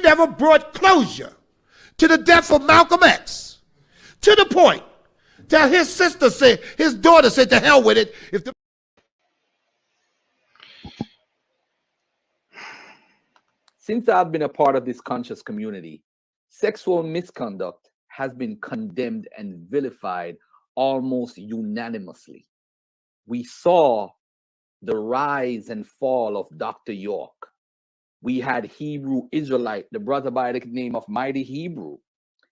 never brought closure to the death of Malcolm X, to the point that his daughter said, to hell with it. If the Since I've been a part of this conscious community, sexual misconduct has been condemned and vilified almost unanimously. We saw the rise and fall of Dr. York. We had Hebrew Israelite, the brother by the name of Mighty Hebrew.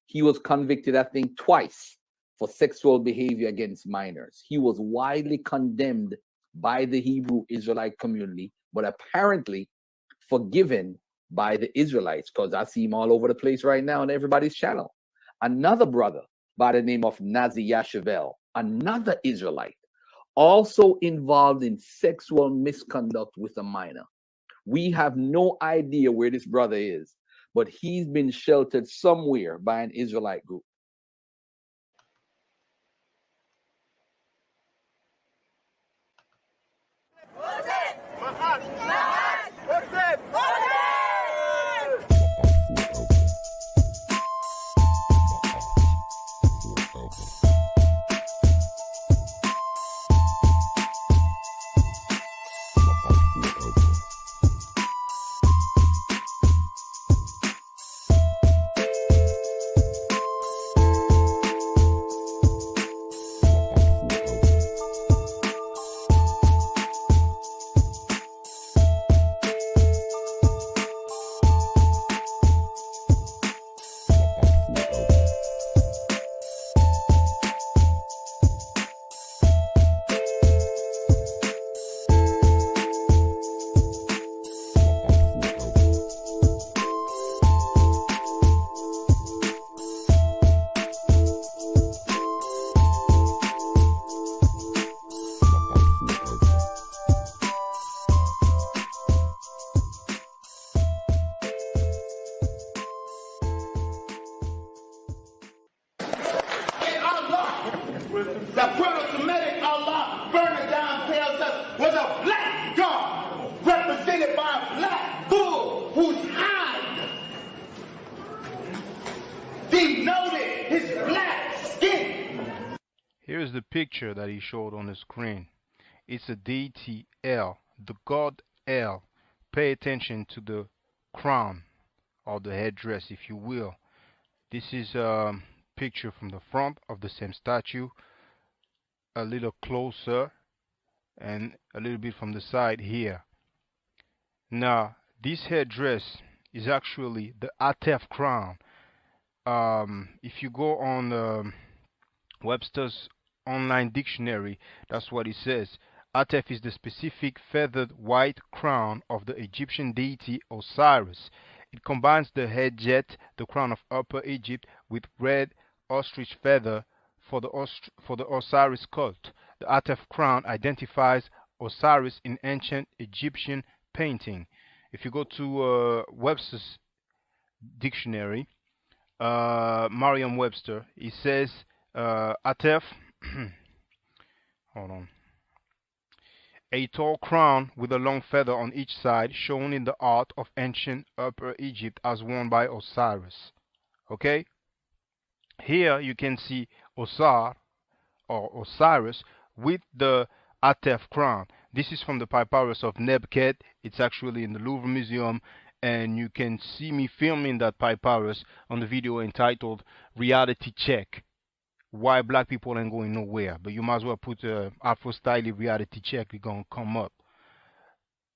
He was convicted, I think, twice for sexual behavior against minors. He was widely condemned by the Hebrew Israelite community, but apparently forgiven by the Israelites, because I see him all over the place right now on everybody's channel. Another brother by the name of Nazi Yashavel, another Israelite, also involved in sexual misconduct with a minor. We have no idea where this brother is, but he's been sheltered somewhere by an Israelite group. The Proto-Semitic Allah burning down tells us was a black God represented by a black bull whose hide denoted his black skin. Here's the picture that he showed on the screen. It's a deity El, the god El. Pay attention to the crown or the headdress, if you will. This is a picture from the front of the same statue, a little closer, and a little bit from the side here. Now, this headdress is actually the Atef crown. If you go on Webster's online dictionary, that's what it says. Atef is the specific feathered white crown of the Egyptian deity Osiris. It combines the head jet, the crown of Upper Egypt, with red ostrich feather for the Osiris cult. The Atef crown identifies Osiris in ancient Egyptian painting. If you go to Webster's dictionary, Merriam-Webster, it says Atef, hold on, a tall crown with a long feather on each side, shown in the art of ancient Upper Egypt as worn by Osiris. Okay? Here you can see Osar or Osiris with the Atef crown. This is from the papyrus of Nebket. It's actually in the Louvre Museum, and you can see me filming that papyrus on the video entitled Reality Check. Why black people ain't going nowhere, but you might as well put Afro Style Reality Check, it's gonna come up.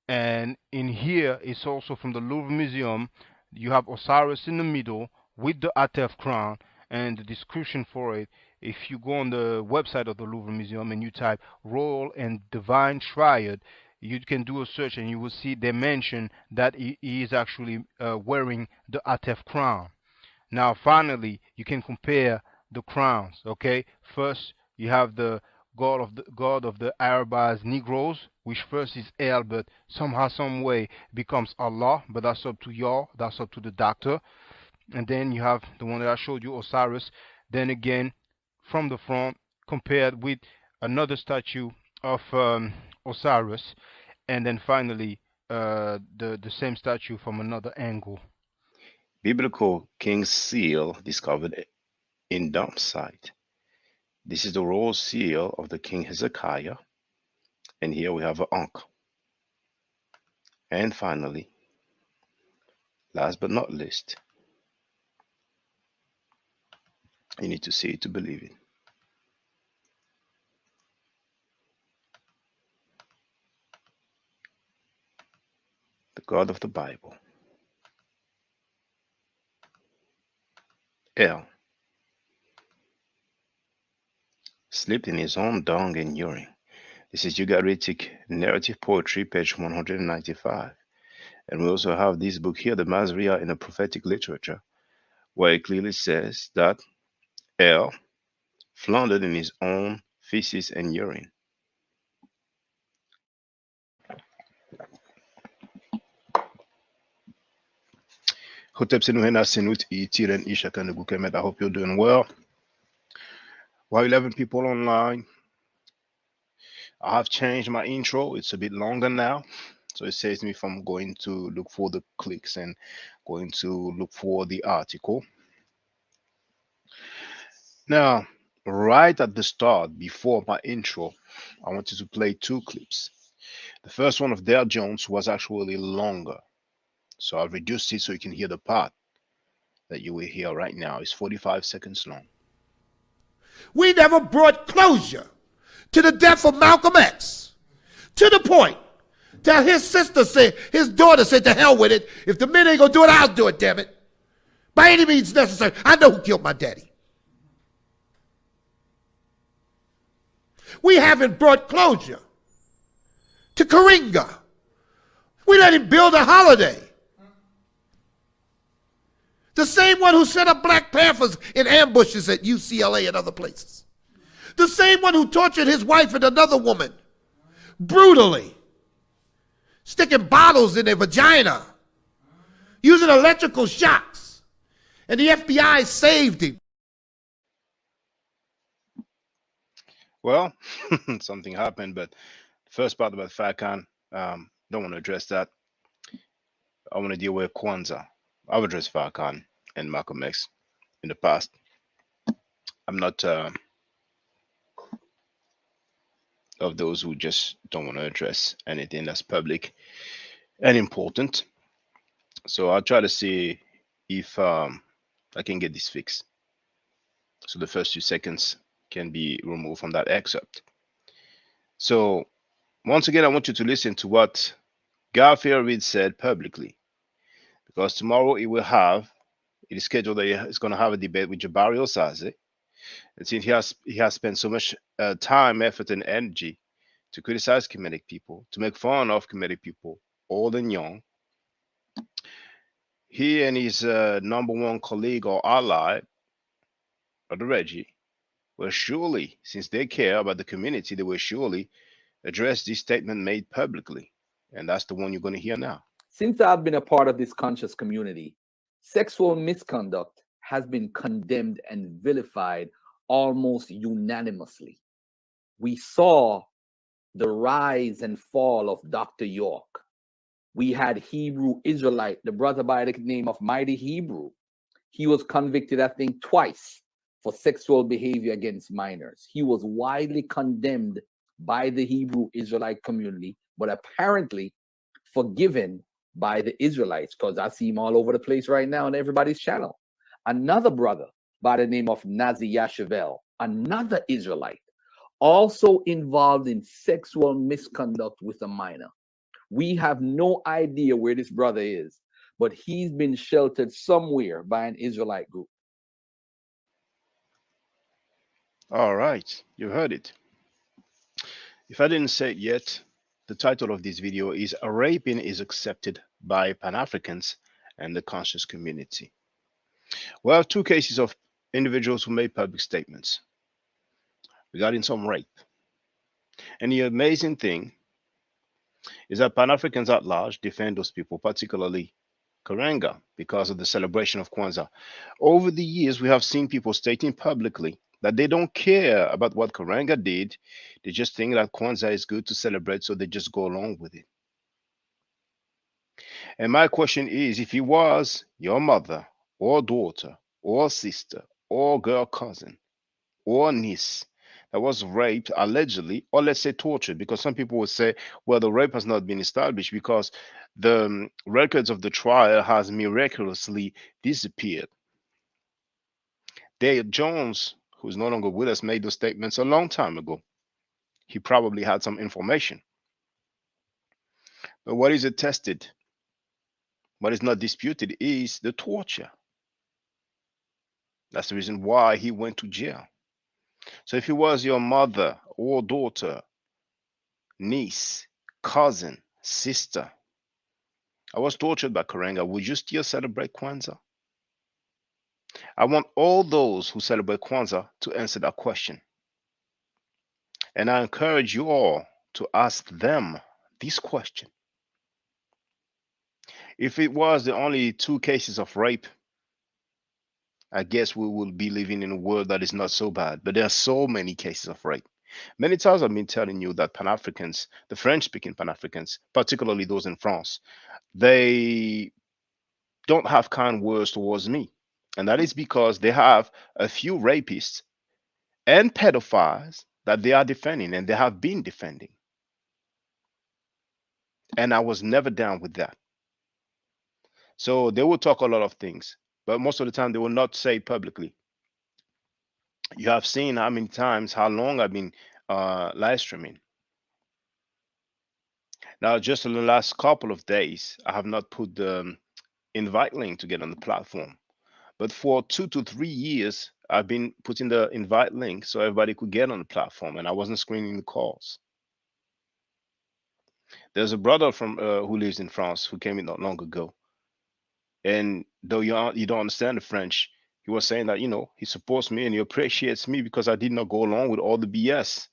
And in here, it's also from the Louvre Museum. You have Osiris in the middle with the Atef crown, and the description for it, if you go on the website of the Louvre Museum and you type Royal and Divine Triad, you can do a search and you will see they mention that he is actually wearing the Atef crown. Now finally, you can compare the crowns. Okay, first you have the god of the Arabs Negroes, which first is El, but somehow some way becomes Allah, but that's up to y'all, that's up to the doctor. And then you have the one that I showed you, Osiris. Then again, from the front, compared with another statue of Osiris, and then finally the same statue from another angle. Biblical king's seal discovered in dump site. This is the royal seal of the king Hezekiah. And here we have an ankh. And finally, last but not least, you need to see it to believe it. The God of the Bible. El slept in his own dung and urine. This is Ugaritic narrative poetry, page 195. And we also have this book here, the Masria in the prophetic literature, where it clearly says that El floundered in his own feces and urine. Hotep Senuhena Senut Itiren Ishakan Gukemet. I hope you're doing well. We're 11 people online. I have changed my intro. It's a bit longer now. So it saves me from going to look for the clicks and going to look for the article. Now, right at the start, before my intro, I wanted to play two clips. The first one of Dale Jones was actually longer. So I've reduced it so you can hear the part that you will hear right now. It's 45 seconds long. We never brought closure to the death of Malcolm X, to the point that his daughter said, to hell with it. If the men ain't gonna do it, I'll do it, damn it. By any means necessary. I know who killed my daddy. We haven't brought closure to Karinga. We let him build a holiday. The same one who set up Black Panthers in ambushes at UCLA and other places. The same one who tortured his wife and another woman brutally, sticking bottles in their vagina, using electrical shocks, and the FBI saved him. Well, something happened, but the first part about Farrakhan, don't want to address that. I want to deal with Kwanzaa. I've addressed Farrakhan and Malcolm X in the past. I'm not of those who just don't want to address anything that's public and important. So I'll try to see if I can get this fixed. So the first 2 seconds can be removed from that excerpt. So once again, I want you to listen to what Garfield Reed said publicly, because tomorrow it is scheduled that he's going to have a debate with Jabari Osaze. And since he has spent so much time, effort, and energy to criticize Kemetic people, to make fun of Kemetic people, old and young, he and his number one colleague or ally, Brother Reggie, will surely, since they care about the community, they will surely address this statement made publicly. And that's the one you're going to hear now. Since I've been a part of this conscious community, sexual misconduct has been condemned and vilified almost unanimously. We saw the rise and fall of Dr. York. We had Hebrew Israelite, the brother by the name of Mighty Hebrew. He was convicted, I think, twice for sexual behavior against minors. He was widely condemned by the Hebrew Israelite community, but apparently forgiven by the Israelites, because I see him all over the place right now on everybody's channel. Another brother by the name of Nazi Yashavel, another Israelite, also involved in sexual misconduct with a minor. We have no idea where this brother is, but he's been sheltered somewhere by an Israelite group. All right, you heard it. If I didn't say it yet, the title of this video is Raping is Accepted by Pan-Africans and the Conscious Community. We have two cases of individuals who made public statements regarding some rape. And the amazing thing is that Pan-Africans at large defend those people, particularly Karenga, because of the celebration of Kwanzaa. Over the years, we have seen people stating publicly that they don't care about what Karenga did. They just think that Kwanzaa is good to celebrate, so they just go along with it. And my question is, if it was your mother or daughter or sister or girl cousin or niece that was raped allegedly, or let's say tortured, because some people would say, well, the rape has not been established because the records of the trial has miraculously disappeared. Dale Jones, who's no longer with us, made those statements a long time ago. He probably had some information. But what is attested, what is not disputed, is the torture. That's the reason why he went to jail. So if it was your mother or daughter, niece, cousin, sister, I was tortured by Karenga, would you still celebrate Kwanzaa? I want all those who celebrate Kwanzaa to answer that question. And I encourage you all to ask them this question. If it was the only 2 cases of rape, I guess we will be living in a world that is not so bad. But there are so many cases of rape. Many times I've been telling you that Pan Africans, the French speaking Pan Africans, particularly those in France, they don't have kind words towards me. And that is because they have a few rapists and pedophiles that they are defending and they have been defending. And I was never down with that. So they will talk a lot of things, but most of the time they will not say it publicly. You have seen how many times, how long I've been live streaming. Now, just in the last couple of days, I have not put the invite link to get on the platform. But for 2 to 3 years, I've been putting the invite link so everybody could get on the platform, and I wasn't screening the calls. There's a brother from who lives in France who came in not long ago, and though you don't understand the French, he was saying that he supports me and he appreciates me because I did not go along with all the BS.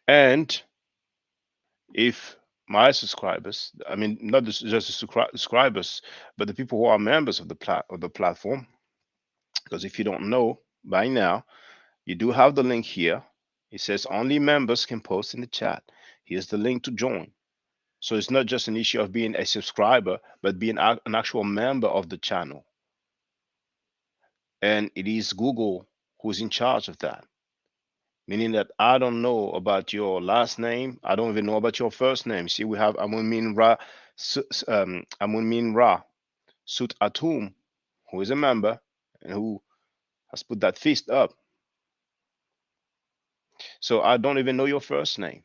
And if my subscribers, I mean, not just the subscribers, but the people who are members of the platform, because if you don't know by now, you do have the link here. It says only members can post in the chat. Here's the link to join. So it's not just an issue of being a subscriber, but being an actual member of the channel. And it is Google who's in charge of that. Meaning that I don't know about your last name. I don't even know about your first name. See, we have Amunmin Ra Sut Atum, who is a member and who has put that fist up. So I don't even know your first name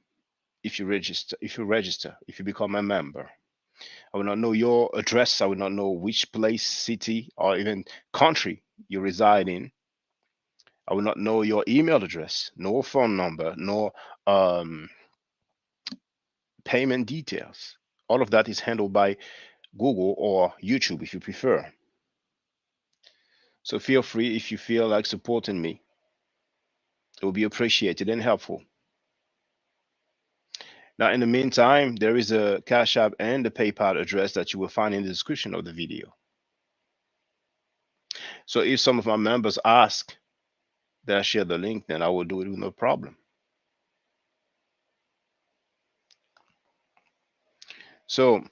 if you register, if you become a member. I will not know your address. I will not know which place, city, or even country you reside in. I will not know your email address, no phone number, no payment details. All of that is handled by Google or YouTube if you prefer. So feel free if you feel like supporting me. It will be appreciated and helpful. Now, in the meantime, there is a Cash App and a PayPal address that you will find in the description of the video. So if some of my members ask that I share the link, then I will do it with no problem. So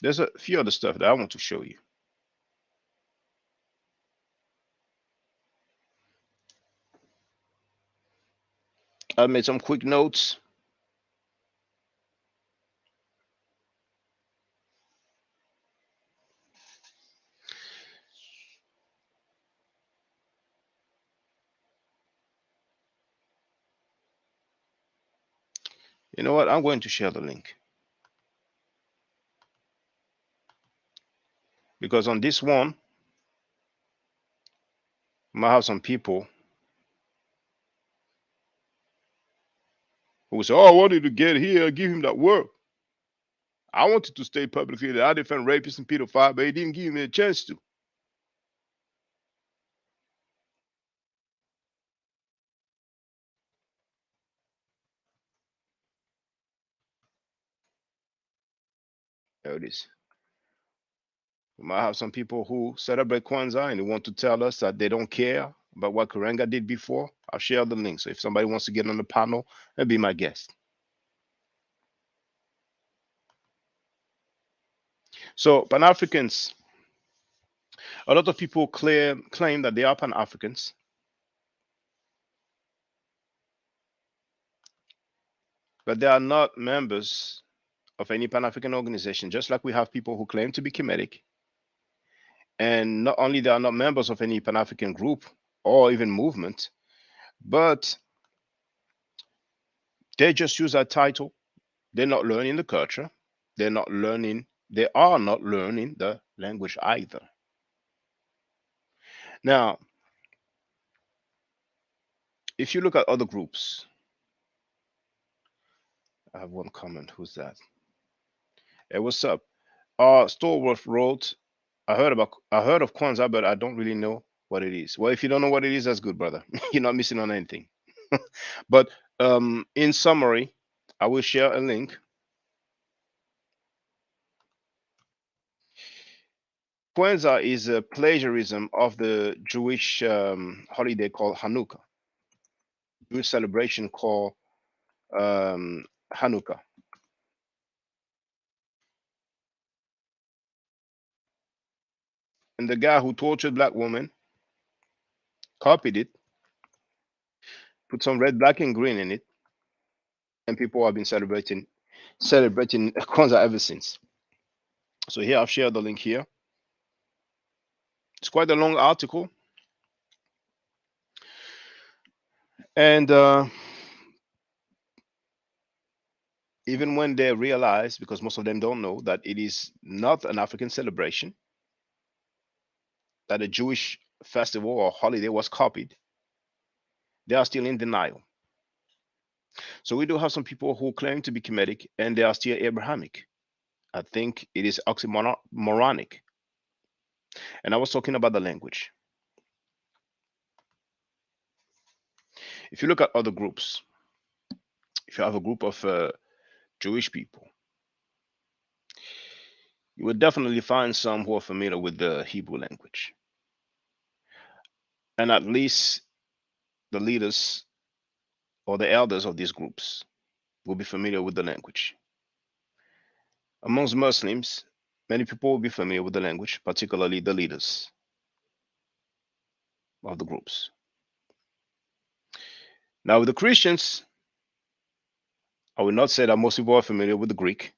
there's a few other stuff that I want to show you. I made some quick notes. You know what? I'm going to share the link. Because on this one, I might have some people who will say, oh, I wanted to get here, give him that work. I wanted to stay publicly that I defend rapists and pedophiles, but he didn't give me a chance to. There it is. We might have some people who celebrate Kwanzaa and they want to tell us that they don't care about what Karenga did before. I'll share the link. So if somebody wants to get on the panel and be my guest. So Pan-Africans, a lot of people claim that they are Pan-Africans, but they are not members of any Pan-African organization, just like we have people who claim to be Kemetic. And not only they are not members of any Pan-African group or even movement, but they just use that title. They're not learning the culture. They are not learning the language either. Now, if you look at other groups, I have one comment. Who's that? Hey, what's up? Stallworth wrote, I heard of Kwanzaa, but I don't really know what it is. Well, if you don't know what it is, that's good, brother. You're not missing on anything. But in summary, I will share a link. Kwanzaa is a plagiarism of the Jewish holiday called Hanukkah, Jewish celebration called Hanukkah. And the guy who tortured black women copied it, put some red, black, and green in it, and people have been celebrating Kwanzaa ever since. So here I've shared the link here. It's quite a long article, and even when they realize, because most of them don't know, that it is not an African celebration, that a Jewish festival or holiday was copied, they are still in denial. So we do have some people who claim to be Kemetic and they are still Abrahamic. I think it is oxymoronic. And I was talking about the language. If you look at other groups, if you have a group of Jewish people, you will definitely find some who are familiar with the Hebrew language. And at least the leaders or the elders of these groups will be familiar with the language. Amongst Muslims, many people will be familiar with the language, particularly the leaders of the groups. Now, with the Christians, I would not say that most people are familiar with the Greek,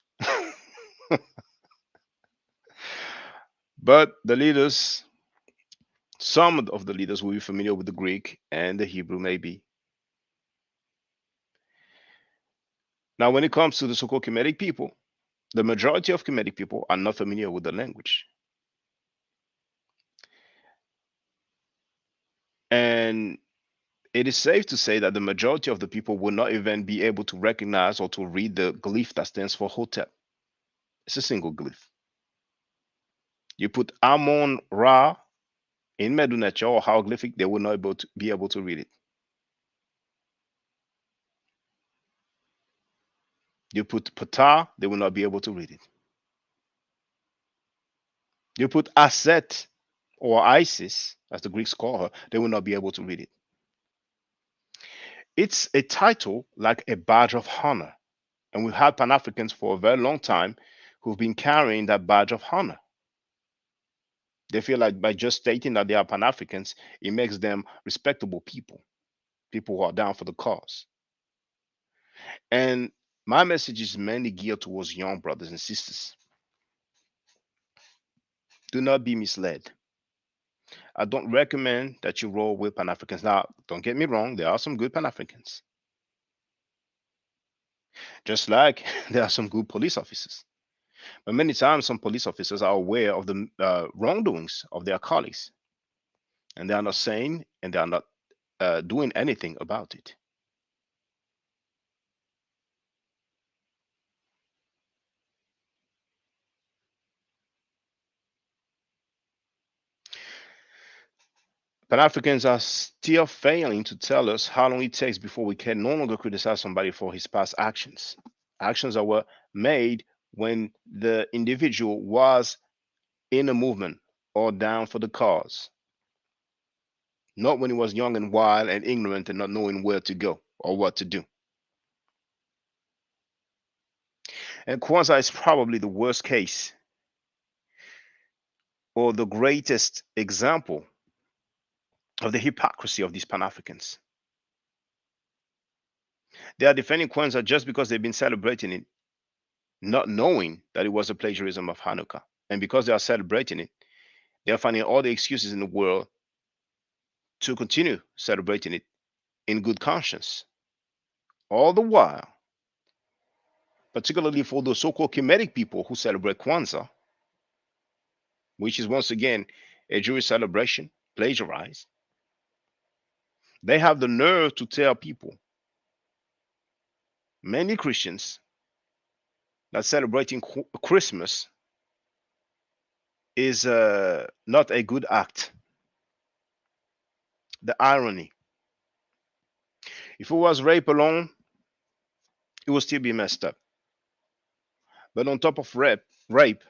but the leaders, some of the leaders will be familiar with the Greek and the Hebrew, maybe. Now, when it comes to the so-called Kemetic people, the majority of Kemetic people are not familiar with the language. And it is safe to say that the majority of the people will not even be able to recognize or to read the glyph that stands for Hotep. It's a single glyph. You put Amon Ra in Medunetia or hieroglyphic, they will not be able to read it. You put Ptah, they will not be able to read it. You put Aset or Isis, as the Greeks call her, they will not be able to read it. It's a title like a badge of honor. And we've had Pan-Africans for a very long time who've been carrying that badge of honor. They feel like by just stating that they are Pan-Africans, it makes them respectable people, people who are down for the cause. And my message is mainly geared towards young brothers and sisters. Do not be misled. I don't recommend that you roll with Pan-Africans. Now, don't get me wrong, there are some good Pan-Africans. Just like there are some good police officers. But many times, some police officers are aware of the wrongdoings of their colleagues, and they are not saying and they are not doing anything about it. Pan Africans are still failing to tell us how long it takes before we can no longer criticize somebody for his past actions. Actions that were made when the individual was in a movement or down for the cause, not when he was young and wild and ignorant and not knowing where to go or what to do. And Kwanzaa is probably the worst case or the greatest example of the hypocrisy of these Pan-Africans. They are defending Kwanzaa just because they've been celebrating it, not knowing that it was a plagiarism of Hanukkah. And because they are celebrating it, they are finding all the excuses in the world to continue celebrating it in good conscience. All the while, particularly for those so-called Kemetic people who celebrate Kwanzaa, which is once again a Jewish celebration, plagiarized, they have the nerve to tell people, many Christians, that celebrating Christmas is not a good act. The irony. If it was rape alone, it would still be messed up. But on top of rape,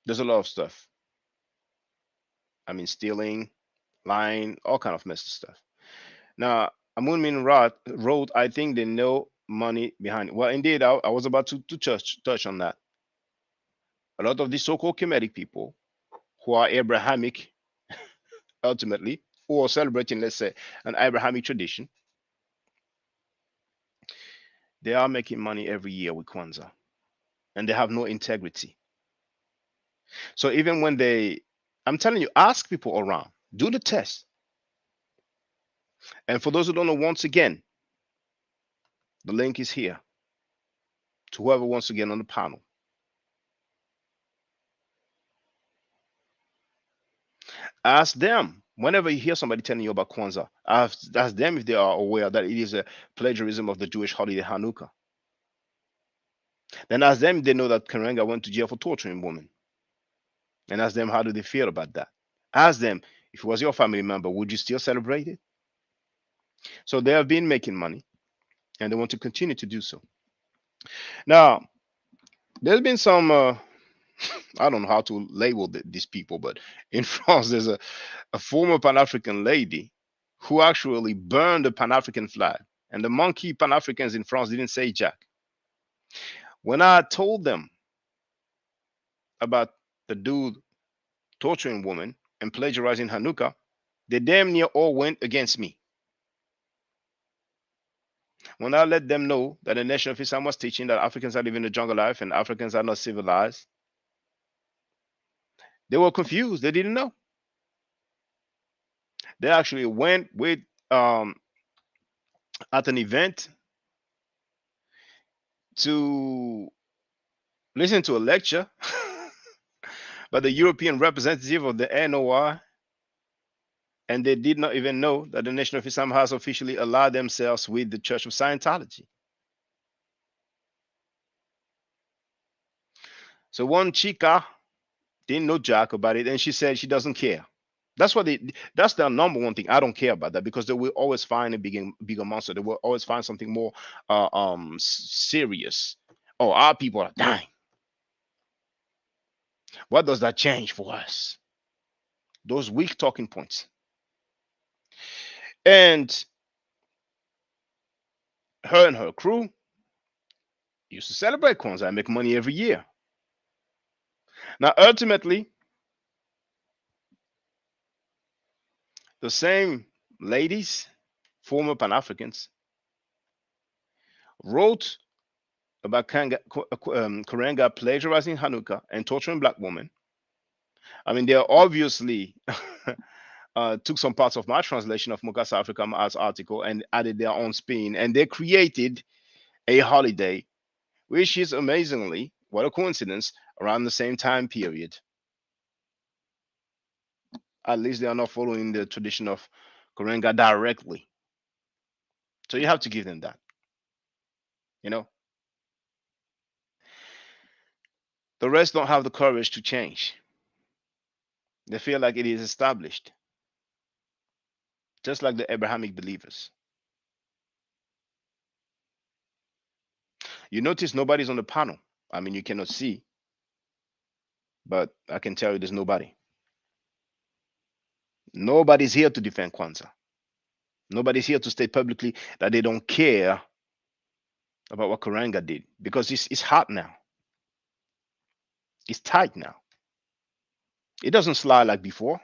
there's a lot of stuff. I mean, stealing, lying, all kind of messed stuff. Now, Amun wrote, I think they know money behind it. Well, indeed, I was about to touch on that. A lot of these so-called Kemetic people who are Abrahamic, ultimately, who are celebrating, let's say, an Abrahamic tradition, they are making money every year with Kwanzaa, and they have no integrity. So even when I'm telling you, ask people around, do the test. And for those who don't know, once again, the link is here to whoever wants to get on the panel. Ask them whenever you hear somebody telling you about Kwanzaa. Ask them if they are aware that it is a plagiarism of the Jewish holiday Hanukkah. Then ask them if they know that Karenga went to jail for torturing women. And ask them how do they feel about that. Ask them if it was your family member, would you still celebrate it? So they have been making money, and they want to continue to do so. Now, there's been some I don't know how to label these people, but in France, there's a former Pan-African lady who actually burned the Pan-African flag. And the monkey Pan-Africans in France didn't say jack. When I told them about the dude torturing women and plagiarizing Hanukkah, they damn near all went against me. When I let them know that the Nation of Islam was teaching that Africans are living a jungle life and Africans are not civilized, they were confused. They didn't know. They actually went with at an event to listen to a lecture by the European representative of the NOI, and they did not even know that the Nation of Islam has officially allied themselves with the Church of Scientology. So one chica didn't know jack about it, and she said she doesn't care. That's the number one thing. I don't care about that, because they will always find a bigger monster. They will always find something more serious. Oh, our people are dying. What does that change for us? Those weak talking points. And her and her crew used to celebrate Kwanzaa and make money every year. Now, ultimately, the same ladies, former Pan-Africans, wrote about Karenga plagiarizing Hanukkah and torturing black women. I mean, they obviously took some parts of my translation of Mukasa Africa Arts article and added their own spin, and they created a holiday, which is amazingly, what a coincidence, around the same time period. At least they are not following the tradition of Karenga directly. So you have to give them that. You know, the rest don't have the courage to change. They feel like it is established, just like the Abrahamic believers. You notice nobody's on the panel. I mean, you cannot see, but I can tell you there's nobody. Nobody's here to defend Kwanzaa. Nobody's here to state publicly that they don't care about what Karenga did, because it's hot now. It's tight now. It doesn't slide like before,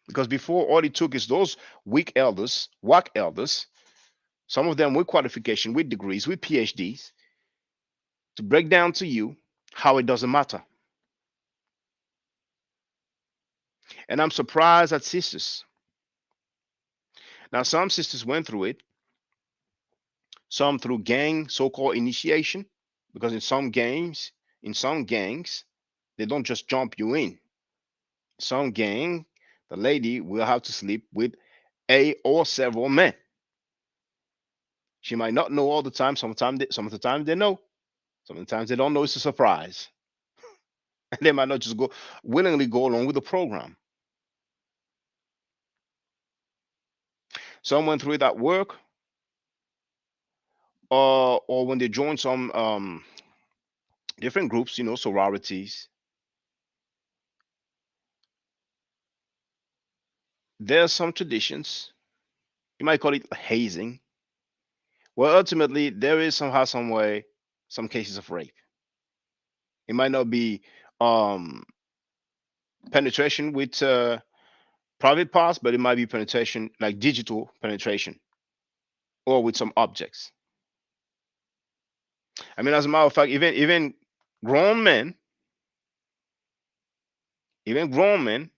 because before all it took is those weak elders, whack elders, some of them with qualification, with degrees, with PhDs, to break down to you how it doesn't matter. And I'm surprised at sisters. Now, some sisters went through it, some through gang so-called initiation, because in some gangs, they don't just jump you in. Some gang, the lady will have to sleep with a or several men. She might not know all the time. Some of the time they know. Sometimes they don't know. It's a surprise. And they might not just go willingly go along with the program. Some went through it at work, or when they joined some different groups, sororities. There are some traditions. You might call it hazing. Well, ultimately, there is somehow, some way, some cases of rape. It might not be um, penetration with private parts, but it might be penetration, like digital penetration, or with some objects. I mean, as a matter of fact, even grown men, even grown men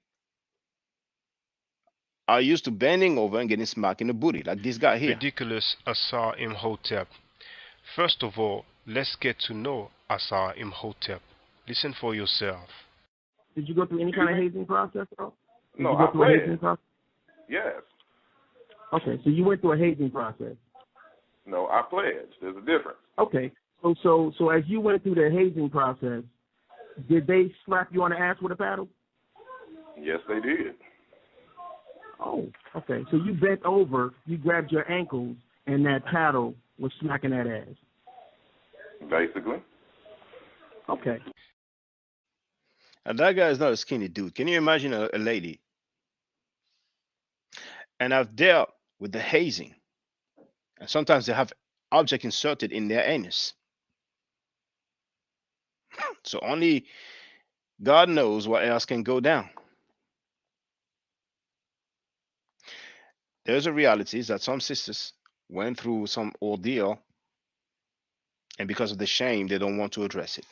are used to bending over and getting smacked in the booty, like this guy here. Ridiculous Asar Imhotep. First of all, let's get to know Asar Imhotep. Listen for yourself. Did you go through any kind of hazing process, bro? Did No, you go I through a hazing pledged. process? Yes. Okay, so you went through a hazing process. No, I pledged. There's a difference. Okay, so as you went through the hazing process, did they slap you on the ass with a paddle? Yes, they did. Oh, okay. So you bent over, you grabbed your ankles, and that paddle was smacking that ass. Basically. Okay. And that guy is not a skinny dude. Can you imagine a lady? And I've dealt with the hazing. And sometimes they have object inserted in their anus. So only God knows what else can go down. There's a reality is that some sisters went through some ordeal, and because of the shame, they don't want to address it.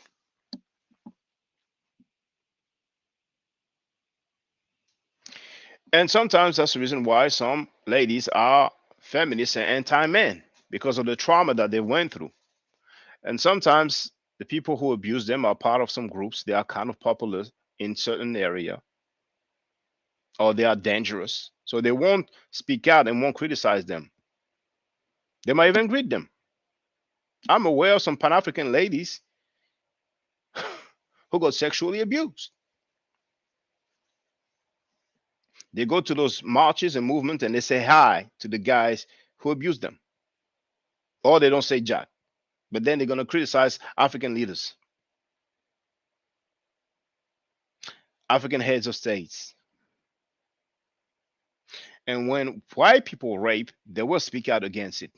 And sometimes that's the reason why some ladies are feminists and anti-men, because of the trauma that they went through. And sometimes the people who abuse them are part of some groups. They are kind of popular in certain area, or they are dangerous. So they won't speak out and won't criticize them. They might even greet them. I'm aware of some Pan-African ladies who got sexually abused. They go to those marches and movements and they say hi to the guys who abused them. Or they don't say jack. But then they're going to criticize African leaders, African heads of states. And when white people rape, they will speak out against it.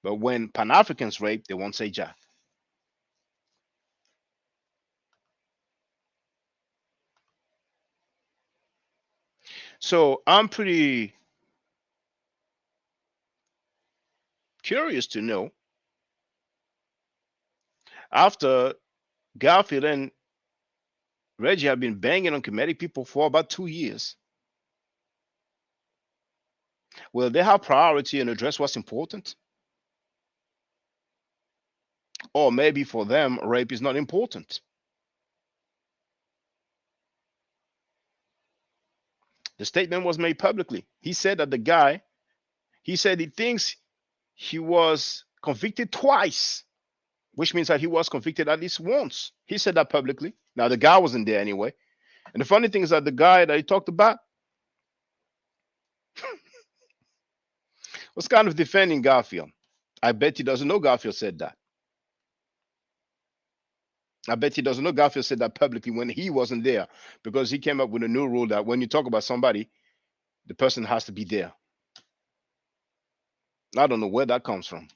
But when Pan Africans rape, they won't say jack. So I'm pretty curious to know, after Garfield and Reggie have been banging on Kemetic people for about 2 years, will they have priority and address what's important? Or maybe for them, rape is not important. The statement was made publicly. He said that the guy, he said he thinks he was convicted twice, which means that he was convicted at least once. He said that publicly. Now, the guy wasn't there anyway. And the funny thing is that the guy that he talked about was kind of defending Garfield. I bet he doesn't know Garfield said that. I bet he doesn't know Garfield said that publicly when he wasn't there, because he came up with a new rule that when you talk about somebody, the person has to be there. I don't know where that comes from.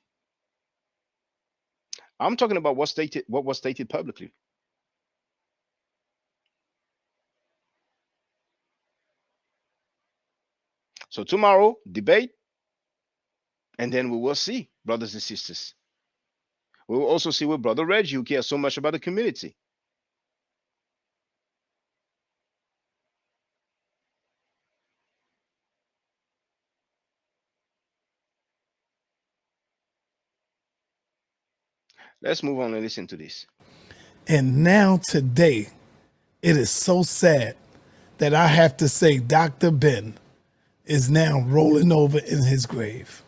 I'm talking about what was stated publicly. So tomorrow, debate, and then we will see, brothers and sisters. We will also see with Brother Reggie, who cares so much about the community. Let's move on and listen to this. And now today, it is so sad that I have to say Dr. Ben is now rolling over in his grave.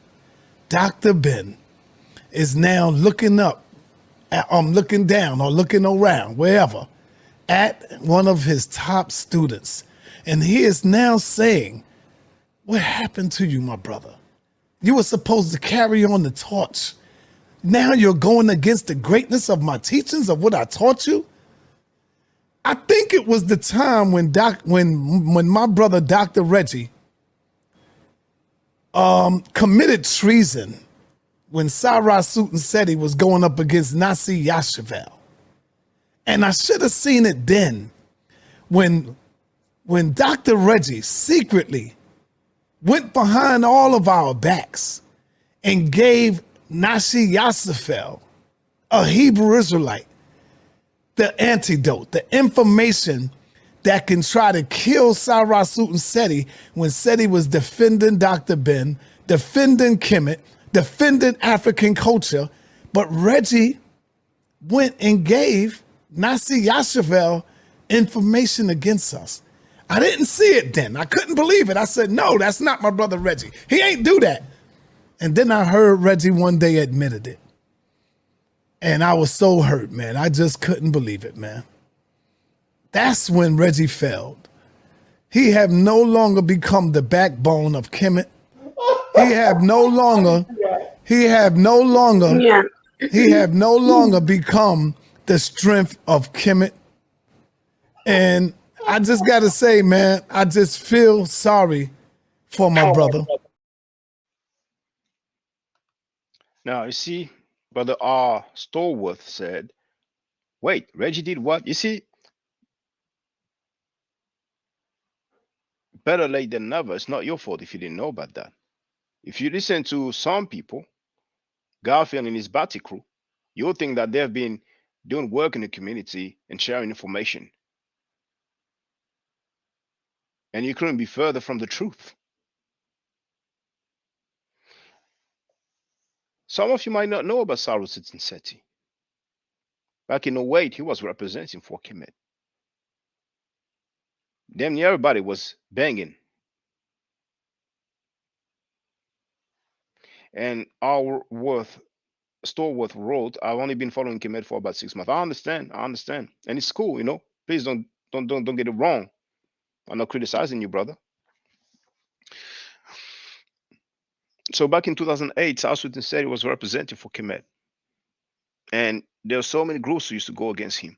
Dr. Ben is now looking up, looking down or looking around, wherever, at one of his top students. And he is now saying, what happened to you, my brother? You were supposed to carry on the torch. Now you're going against the greatness of my teachings, of what I taught you. I think it was the time when my brother Dr. Reggie committed treason when Cyrus Sutton was going up against Nasi Yashavel. And I should have seen it then when Dr. Reggie secretly went behind all of our backs and gave Nasi Yashavel, a Hebrew Israelite, the antidote, the information that can try to kill Cyrus Sutton when Seti was defending Dr. Ben, defending Kemet, defending African culture. But Reggie went and gave Nasi Yashavel information against us. I didn't see it then. I couldn't believe it. I said, no, that's not my brother Reggie. He ain't do that. And then I heard Reggie one day admitted it. And I was so hurt, man. I just couldn't believe it, man. That's when Reggie failed. He have no longer become the backbone of Kemet. He have no longer become the strength of Kemet. And I just got to say, man, I just feel sorry for my brother. Now, you see, Brother R. Stallworth said, wait, Reggie did what? You see, better late than never. It's not your fault if you didn't know about that. If you listen to some people, Garfield and his Batty crew, you'll think that they've been doing work in the community and sharing information. And you couldn't be further from the truth. Some of you might not know about Cyrus Seti. Back in 08, he was representing for Kemet. Damn near everybody was banging. And Stallworth wrote, I've only been following Kemet for about 6 months. I understand. And it's cool, you know. Please don't get it wrong. I'm not criticizing you, brother. So back in 2008, South Sudan said he was representing for Kemet. And there were so many groups who used to go against him.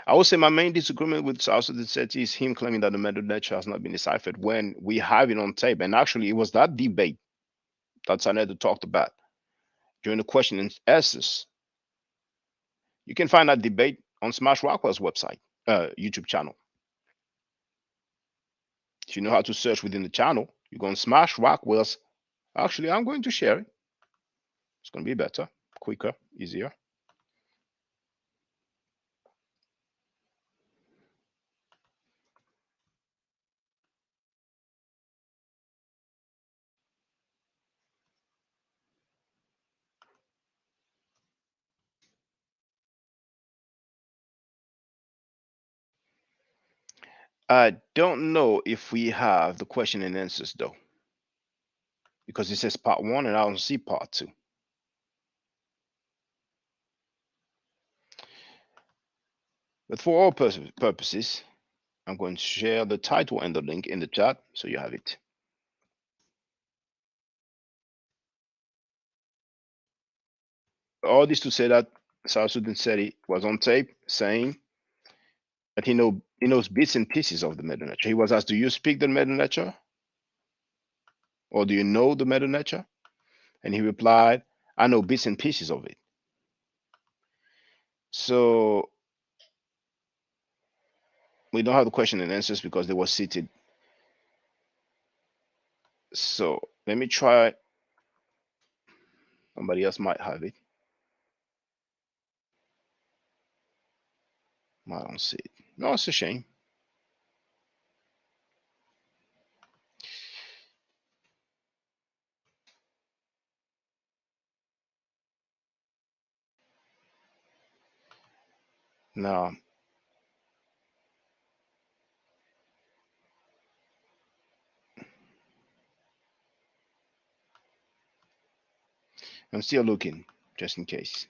I would say my main disagreement with South Sudan is him claiming that the method lecture has not been deciphered when we have it on tape. And actually, it was that debate that Sanedo talked about during the question and answers. You can find that debate on Smash Rockwell's website, YouTube channel. If you know how to search within the channel, you go on Smash Rockwell's. Actually, I'm going to share it. It's going to be better, quicker, easier. I don't know if we have the question and answers though, because it says part 1 and I don't see part 2. But for all purposes, I'm going to share the title and the link in the chat so you have it. All this to say that South Sudan Seti was on tape saying that he knows bits and pieces of the meta nature. He was asked, do you speak the meta nature? Or do you know the meta nature? And he replied, I know bits and pieces of it. So we don't have the question and answers because they were seated So let me try. Somebody else might have it. I don't see it. No, it's a shame. No. I'm still looking, just in case.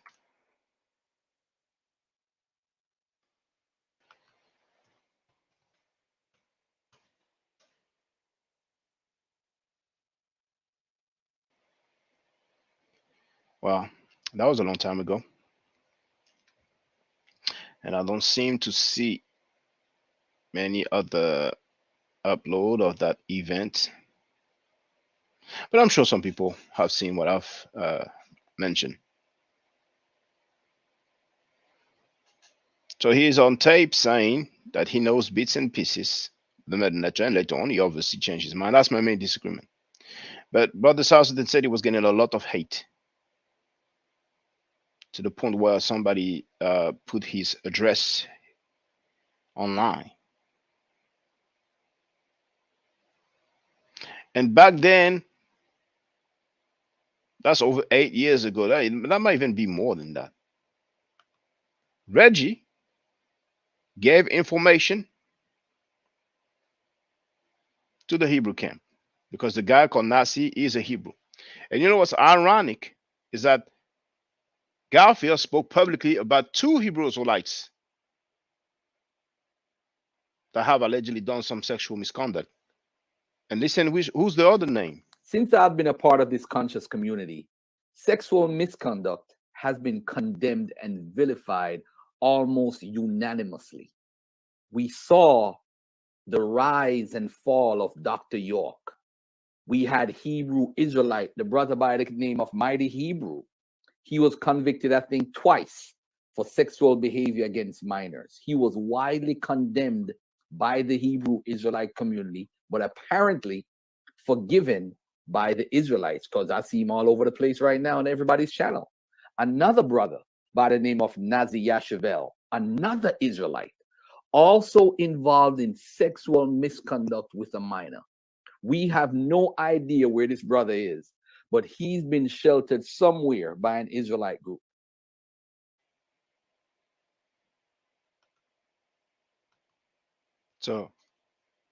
Well, that was a long time ago. And I don't seem to see many other upload of that event. But I'm sure some people have seen what I've mentioned. So he's on tape saying that he knows bits and pieces the Medinature, and later on he obviously changed his mind. That's my main disagreement. But Brother Southern said he was getting a lot of hate to the point where somebody put his address online. And back then, that's over 8 years ago. That might even be more than that. Reggie gave information to the Hebrew camp because the guy called Nasi is a Hebrew. And you know what's ironic is that Garfield spoke publicly about 2 Hebrew Israelites that have allegedly done some sexual misconduct. And listen, who's the other name? Since I've been a part of this conscious community, sexual misconduct has been condemned and vilified almost unanimously. We saw the rise and fall of Dr. York. We had Hebrew Israelite, the brother by the name of Mighty Hebrew. He was convicted, I think, twice for sexual behavior against minors. He was widely condemned by the Hebrew Israelite community, but apparently forgiven by the Israelites, because I see him all over the place right now on everybody's channel. Another brother by the name of Nazi Yashavel, another Israelite, also involved in sexual misconduct with a minor. We have no idea where this brother is, but he's been sheltered somewhere by an Israelite group. So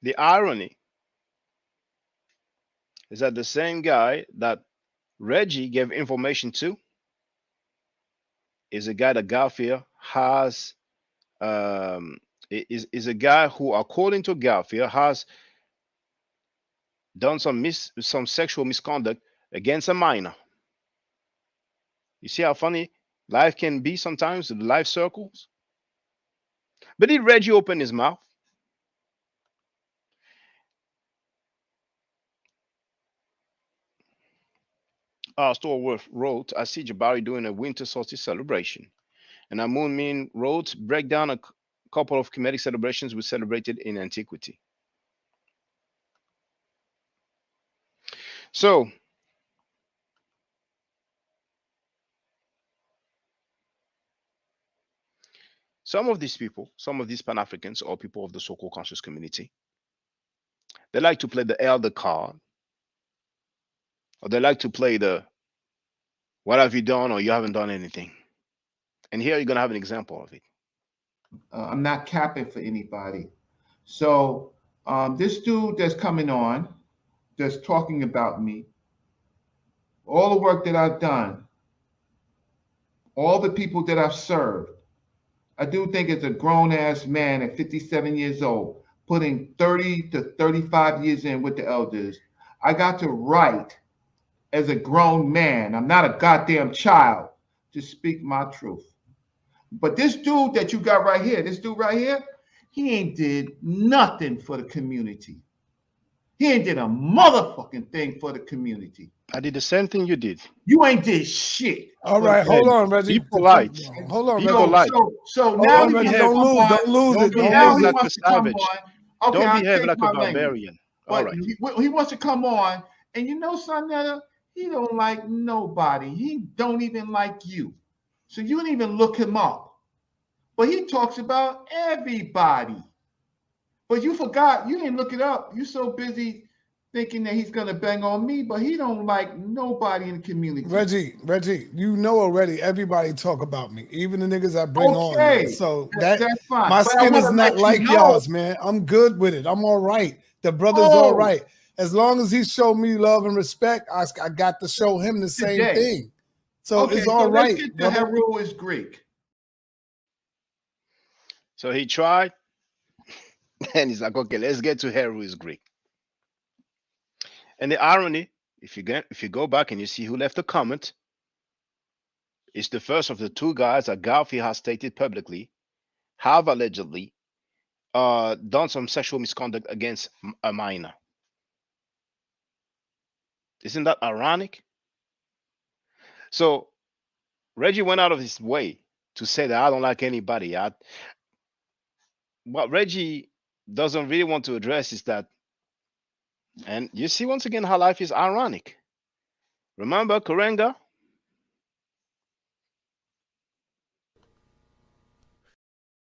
the irony is that the same guy that Reggie gave information to is a guy that Garfield has is a guy who, according to Garfield, has done some sexual misconduct against a minor. You see how funny life can be sometimes, the life circles? But did Reggie open his mouth? Storworth wrote, I see Jabari doing a winter solstice celebration. And Amun Min wrote, break down a couple of Kemetic celebrations we celebrated in antiquity. So, some of these people, some of these Pan-Africans or people of the so-called conscious community, they like to play the elder card, or they like to play the what have you done or you haven't done anything. And here you're going to have an example of it. I'm not capping for anybody. So this dude that's coming on, that's talking about me, all the work that I've done, all the people that I've served, I do think as a grown-ass man at 57 years old, putting 30 to 35 years in with the elders, I got to write as a grown man. I'm not a goddamn child to speak my truth. But this dude that you got right here, this dude right here, he ain't did nothing for the community. He ain't did a motherfucking thing for the community. I did the same thing you did. You ain't did shit. All right, hold on, Reggie. Be polite. Hold on, Be Reggie. polite. So now on, he Reggie, wants to don't lose it. Don't now behave he like a wants to come savage. on. Okay, Don't I'll behave take like my a barbarian. language. All But right. he wants to come on And you know, Sonetta, he don't like nobody. He don't even like you. So you didn't even look him up. But he talks about everybody. But you forgot, you didn't look it up. You're so busy thinking that he's gonna bang on me, but he don't like nobody in the community. Reggie, you know already everybody talk about me, even the niggas I bring on, man. Okay, So that that's fine. my But I skin want is to not let you like know. y'all's, man. I'm good with it. I'm all right. The brother's all Oh, right. As long as he showed me love and respect, I got to show him the same today. thing. So Okay, it's so all let's right, get to brother. Heru is Greek. So he tried, and he's like, okay, let's get to Heru is Greek. And the irony, if you go back and you see who left the comment, it's the first of the two guys that Garfield has stated publicly have allegedly done some sexual misconduct against a minor. Isn't that ironic? So Reggie went out of his way to say that I don't like anybody. What Reggie doesn't really want to address is that, and you see once again how life is ironic. Remember Karenga?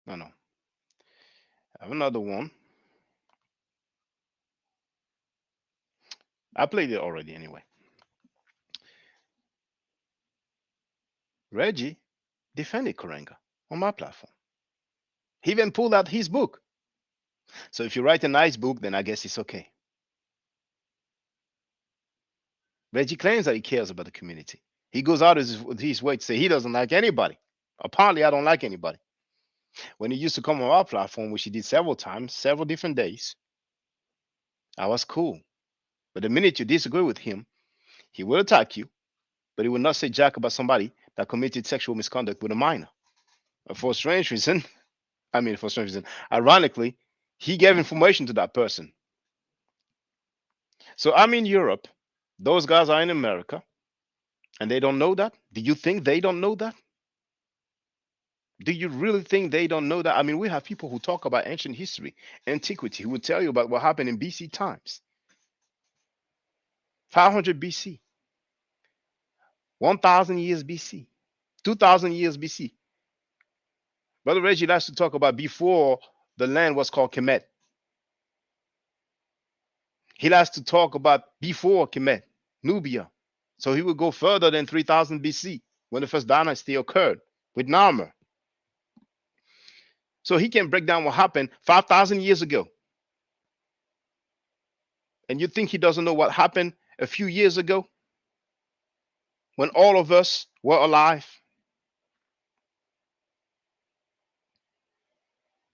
No. I have another one. I played it already anyway. Reggie defended Karenga on my platform. He even pulled out his book. So if you write a nice book, then I guess it's okay. Reggie claims that he cares about the community. He goes out of his way to say he doesn't like anybody. Apparently, I don't like anybody. When he used to come on our platform, which he did several times, several different days, I was cool. But the minute you disagree with him, he will attack you, but he will not say jack about somebody that committed sexual misconduct with a minor. For a strange reason, ironically, he gave information to that person. So I'm in Europe. Those guys are in America, and they don't know that? Do you think they don't know that? Do you really think they don't know that? I mean, we have people who talk about ancient history, antiquity, who will tell you about what happened in BC times, 500 BC, 1,000 years BC, 2,000 years BC. Brother Reggie likes to talk about before the land was called Kemet. He likes to talk about before Kemet, Nubia. So he would go further than 3000 BC when the first dynasty occurred with Narmer. So he can break down what happened 5,000 years ago. And you think he doesn't know what happened a few years ago when all of us were alive?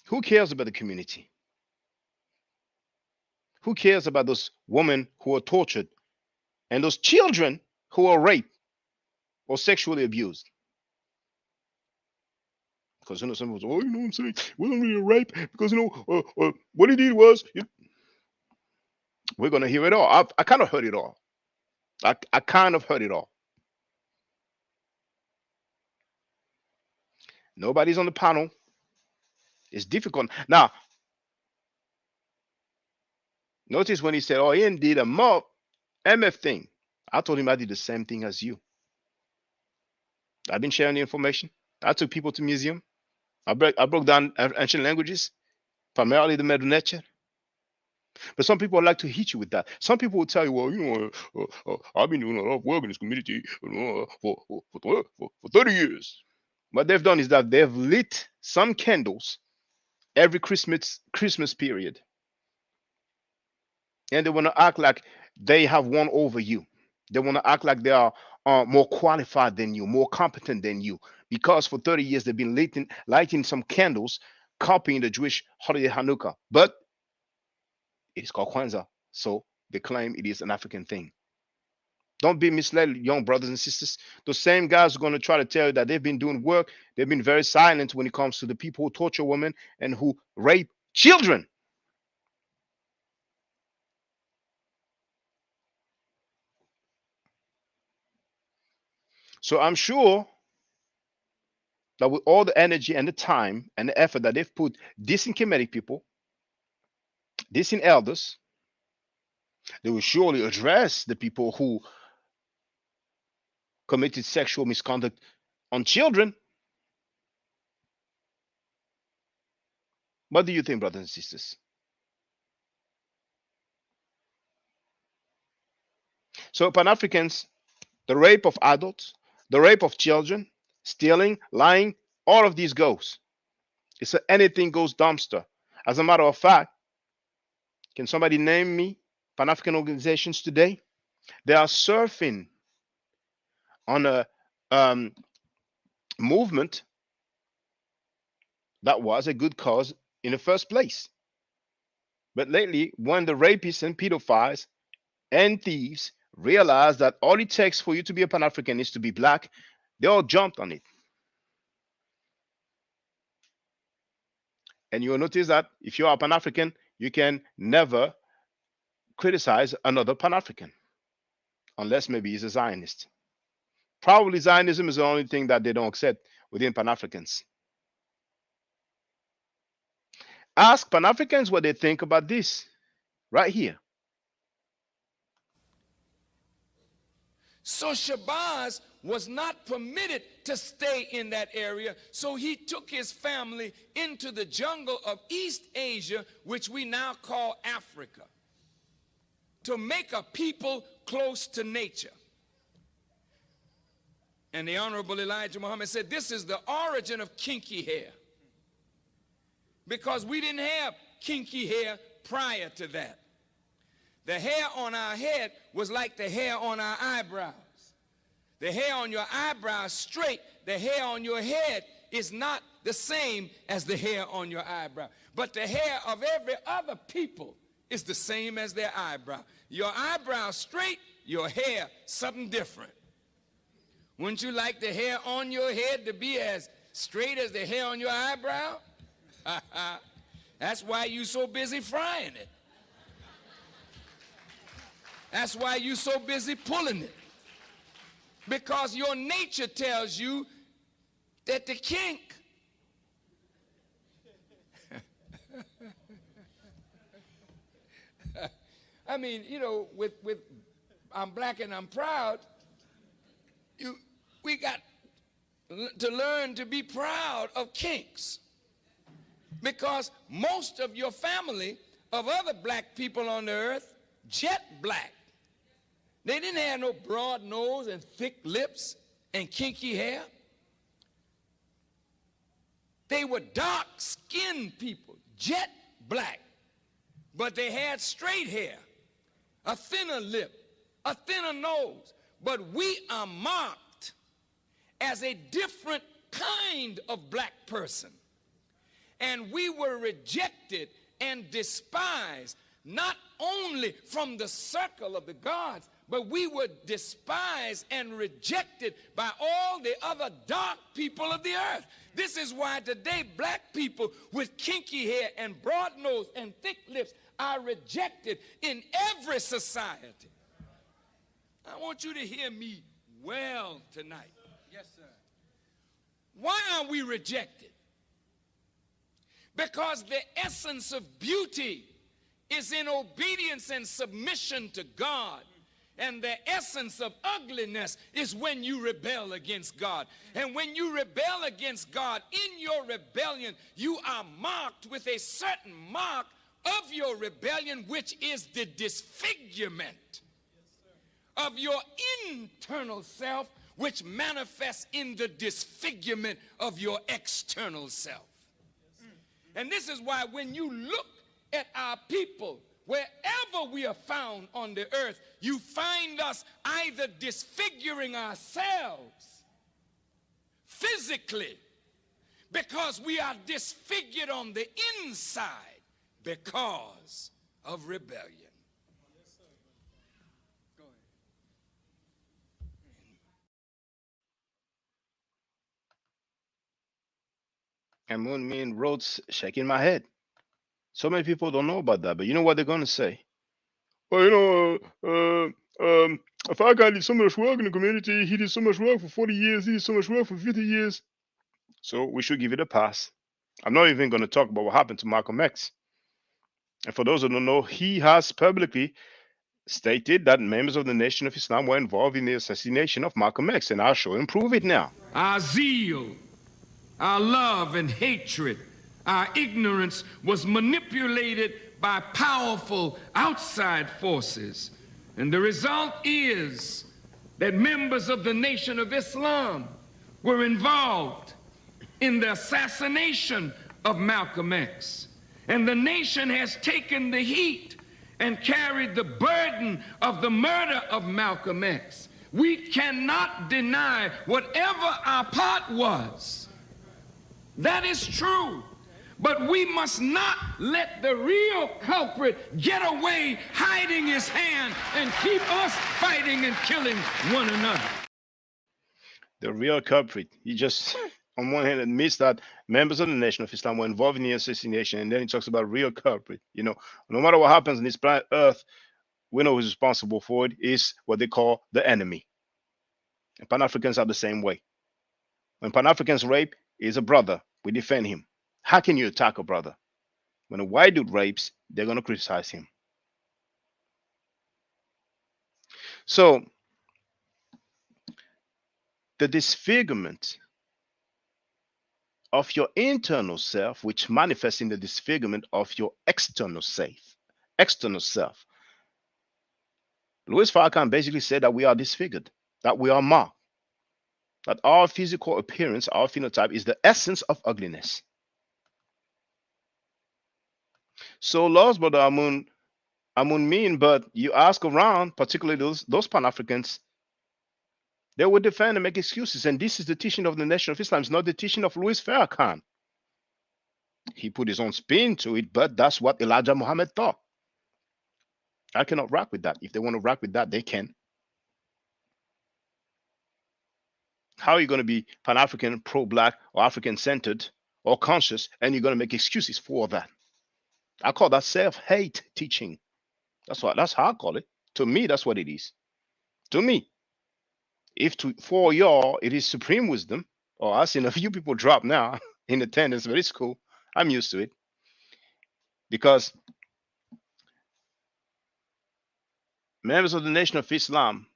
Who cares about the community? Who cares about those women who are tortured and those children who are raped or sexually abused? Because some people say, oh, you know what I'm saying? It wasn't really a rape because what he did was. We're gonna hear it all. I kind of heard it all. I kind of heard it all. Nobody's on the panel. It's difficult. Now, notice when he said, oh, Ian did a MF thing. I told him I did the same thing as you. I've been sharing the information. I took people to museum. I broke down ancient languages, primarily the Medu Neter. But some people like to hit you with that. Some people will tell you, well, I've been doing a lot of work in this community for 30 years. What they've done is that they've lit some candles every Christmas period. And they want to act like they have won over you. They want to act like they are more qualified than you, more competent than you. Because for 30 years they've been lighting some candles, copying the Jewish holiday Hanukkah. But it is called Kwanzaa. So they claim it is an African thing. Don't be misled, young brothers and sisters. Those same guys are going to try to tell you that they've been doing work. They've been very silent when it comes to the people who torture women and who rape children. So I'm sure that with all the energy and the time and the effort that they've put, dissing Kemetic people, dissing elders, They will surely address the people who committed sexual misconduct on children. What do you think, brothers and sisters? So, Pan Africans, the rape of adults, the rape of children, stealing, lying, all of these goes. It's an anything goes dumpster. As a matter of fact, can somebody name me Pan African organizations today? They are surfing on a movement that was a good cause in the first place. But lately, when the rapists and pedophiles and thieves realize that all it takes for you to be a Pan African is to be black, they all jumped on it. And you will notice that if you are a Pan African, you can never criticize another Pan African unless maybe he's a Zionist. Probably Zionism is the only thing that they don't accept within Pan Africans. Ask Pan Africans what they think about this right here. So Shabazz was not permitted to stay in that area, so he took his family into the jungle of East Asia, which we now call Africa, to make a people close to nature. And the Honorable Elijah Muhammad said, this is the origin of kinky hair, because we didn't have kinky hair prior to that. The hair on our head was like the hair on our eyebrows. The hair on your eyebrows straight, the hair on your head is not the same as the hair on your eyebrow. But the hair of every other people is the same as their eyebrow. Your eyebrow straight, your hair something different. Wouldn't you like the hair on your head to be as straight as the hair on your eyebrow? That's why you so busy frying it. That's why you so busy pulling it. Because your nature tells you that the kink I mean, you know, with I'm black and I'm proud, we got to learn to be proud of kinks. Because most of your family of other black people on the earth, jet black. They didn't have no broad nose and thick lips and kinky hair. They were dark-skinned people, jet black. But they had straight hair, a thinner lip, a thinner nose. But we are marked as a different kind of black person. And we were rejected and despised, not only from the circle of the gods, but we were despised and rejected by all the other dark people of the earth. This is why today black people with kinky hair and broad nose and thick lips are rejected in every society. I want you to hear me well tonight. Yes, sir. Why are we rejected? Because the essence of beauty is in obedience and submission to God. And the essence of ugliness is when you rebel against God. And when you rebel against God, in your rebellion, you are marked with a certain mark of your rebellion, which is the disfigurement of your internal self, which manifests in the disfigurement of your external self. And this is why when you look at our people, wherever we are found on the earth, you find us either disfiguring ourselves physically because we are disfigured on the inside because of rebellion. Go ahead. And Moon wrote shaking my head. So many people don't know about that, but you know what they're gonna say? Well, if I guy did so much work in the community, he did so much work for 40 years, he did so much work for 50 years. So we should give it a pass. I'm not even going to talk about what happened to Malcolm X. And for those who don't know, he has publicly stated that members of the Nation of Islam were involved in the assassination of Malcolm X, and I'll show and prove it now. Our zeal, our love and hatred, our ignorance was manipulated by powerful outside forces. And the result is that members of the Nation of Islam were involved in the assassination of Malcolm X. And the nation has taken the heat and carried the burden of the murder of Malcolm X. We cannot deny whatever our part was. That is true. But we must not let the real culprit get away hiding his hand and keep us fighting and killing one another. The real culprit, he just on one hand admits that members of the Nation of Islam were involved in the assassination, and then he talks about real culprit. You know, no matter what happens on this planet Earth, we know who's responsible for it is what they call the enemy. And Pan-Africans are the same way. When Pan-Africans rape, is a brother, we defend him. How can you attack a brother? When a white dude rapes, they're going to criticize him. So, the disfigurement of your internal self, which manifests in the disfigurement of your external self. Louis Farrakhan basically said that we are disfigured, that we are marked, that our physical appearance, our phenotype is the essence of ugliness. So, lost brother Amun mean, but you ask around, particularly those Pan-Africans, they would defend and make excuses. And this is the teaching of the Nation of Islam. It's not the teaching of Louis Farrakhan. He put his own spin to it, but that's what Elijah Muhammad thought. I cannot rock with that. If they want to rock with that, they can. How are you going to be Pan-African, pro-Black, or African-centered, or conscious, and you're going to make excuses for that? I call that self-hate teaching. That's how I call it. To me, that's what it is. To me. For y'all, it is supreme wisdom. Oh, I've seen a few people drop now in attendance, but it's cool. I'm used to it. Because members of the Nation of Islam,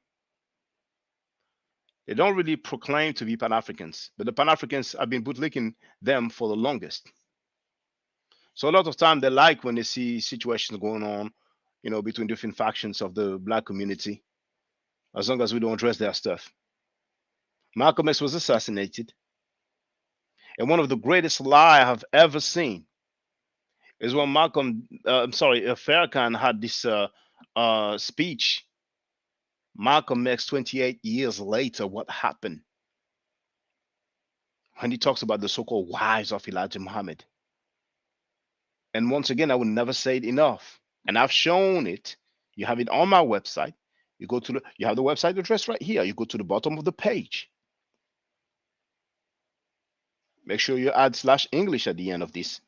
they don't really proclaim to be Pan-Africans, but the Pan-Africans have been bootlicking them for the longest. So a lot of time they like when they see situations going on, you know, between different factions of the Black community, as long as we don't address their stuff. Malcolm X was assassinated. And one of the greatest lies I have ever seen is when Farrakhan had this speech. Malcolm X, 28 years later, what happened? When he talks about the so-called wives of Elijah Muhammad. And once again, I will never say it enough. And I've shown it. You have it on my website. You have the website address right here. You go to the bottom of the page. Make sure you add /English at the end of this.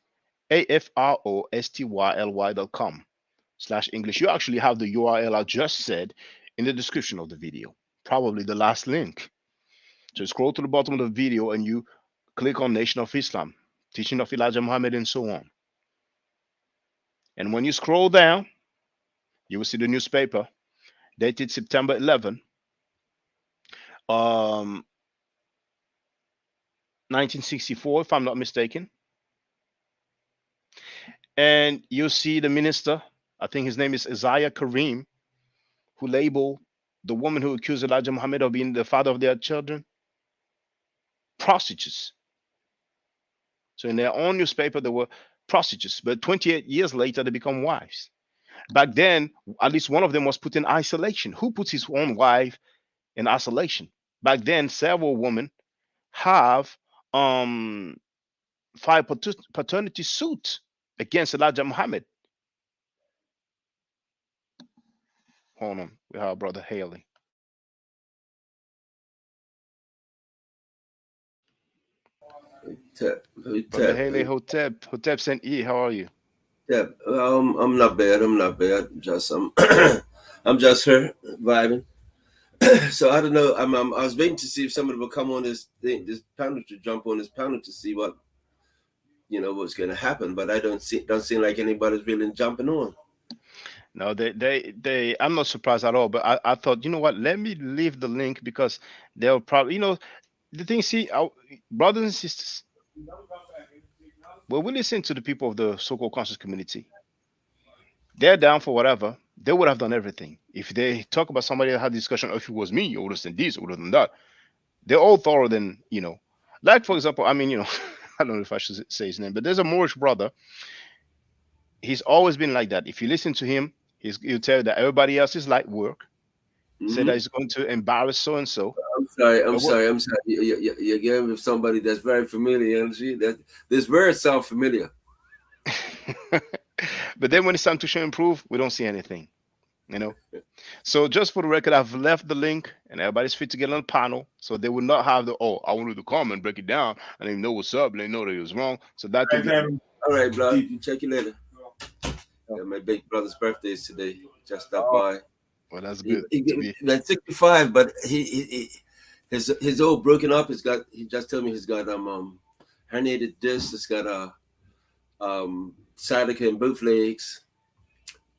AFROSTYLY.com/English. You actually have the URL I just said in the description of the video, probably the last link. So scroll to the bottom of the video and you click on Nation of Islam, teaching of Elijah Muhammad, and so on. And when you scroll down, you will see the newspaper dated September 11, 1964, if I'm not mistaken. And you'll see the minister, I think his name is Isaiah Kareem, who labeled the woman who accused Elijah Muhammad of being the father of their children prostitutes. So in their own newspaper, they were prostitutes, but 28 years later, they become wives. Back then, at least one of them was put in isolation. Who puts his own wife in isolation? Back then, several women have filed paternity suit against Elijah Muhammad. Hold on, we have Brother Haley. Brother Haley, Hotep sent E. How are you? Yeah, I'm not bad. Just I'm just here vibing. So I don't know. I was waiting to see if somebody would come on this panel, to jump on this panel to see what what's going to happen. But I don't seem like anybody's really jumping on. No, I'm not surprised at all. But I thought, you know what? Let me leave the link because they'll probably, the thing. See, brothers and sisters, when we listen to the people of the so-called conscious community, they're down for whatever. They would have done everything. If they talk about somebody that had discussion, if it was me, I would have done this, I would have done that. They're all thorough than, like for example, I mean, I don't know if I should say his name, but there's a Moorish brother. He's always been like that. If you listen to him, he'll tell you that everybody else is light work. Say that he's going to embarrass so and so. I'm sorry. You're getting with somebody that's very familiar. And that this word sounds familiar. But then when it's time to show and prove, we don't see anything. So just for the record, I've left the link and everybody's free to get on the panel. So they will not have I wanted to come and break it down. I didn't know what's up. They know that it was wrong. So that can be. All right, bro. Check you later. Yeah, my big brother's birthday is today. Just stop by. Well, that's good. He's 65, but his old broken up. He just told me he's got herniated disc. It's got sciatica in both legs.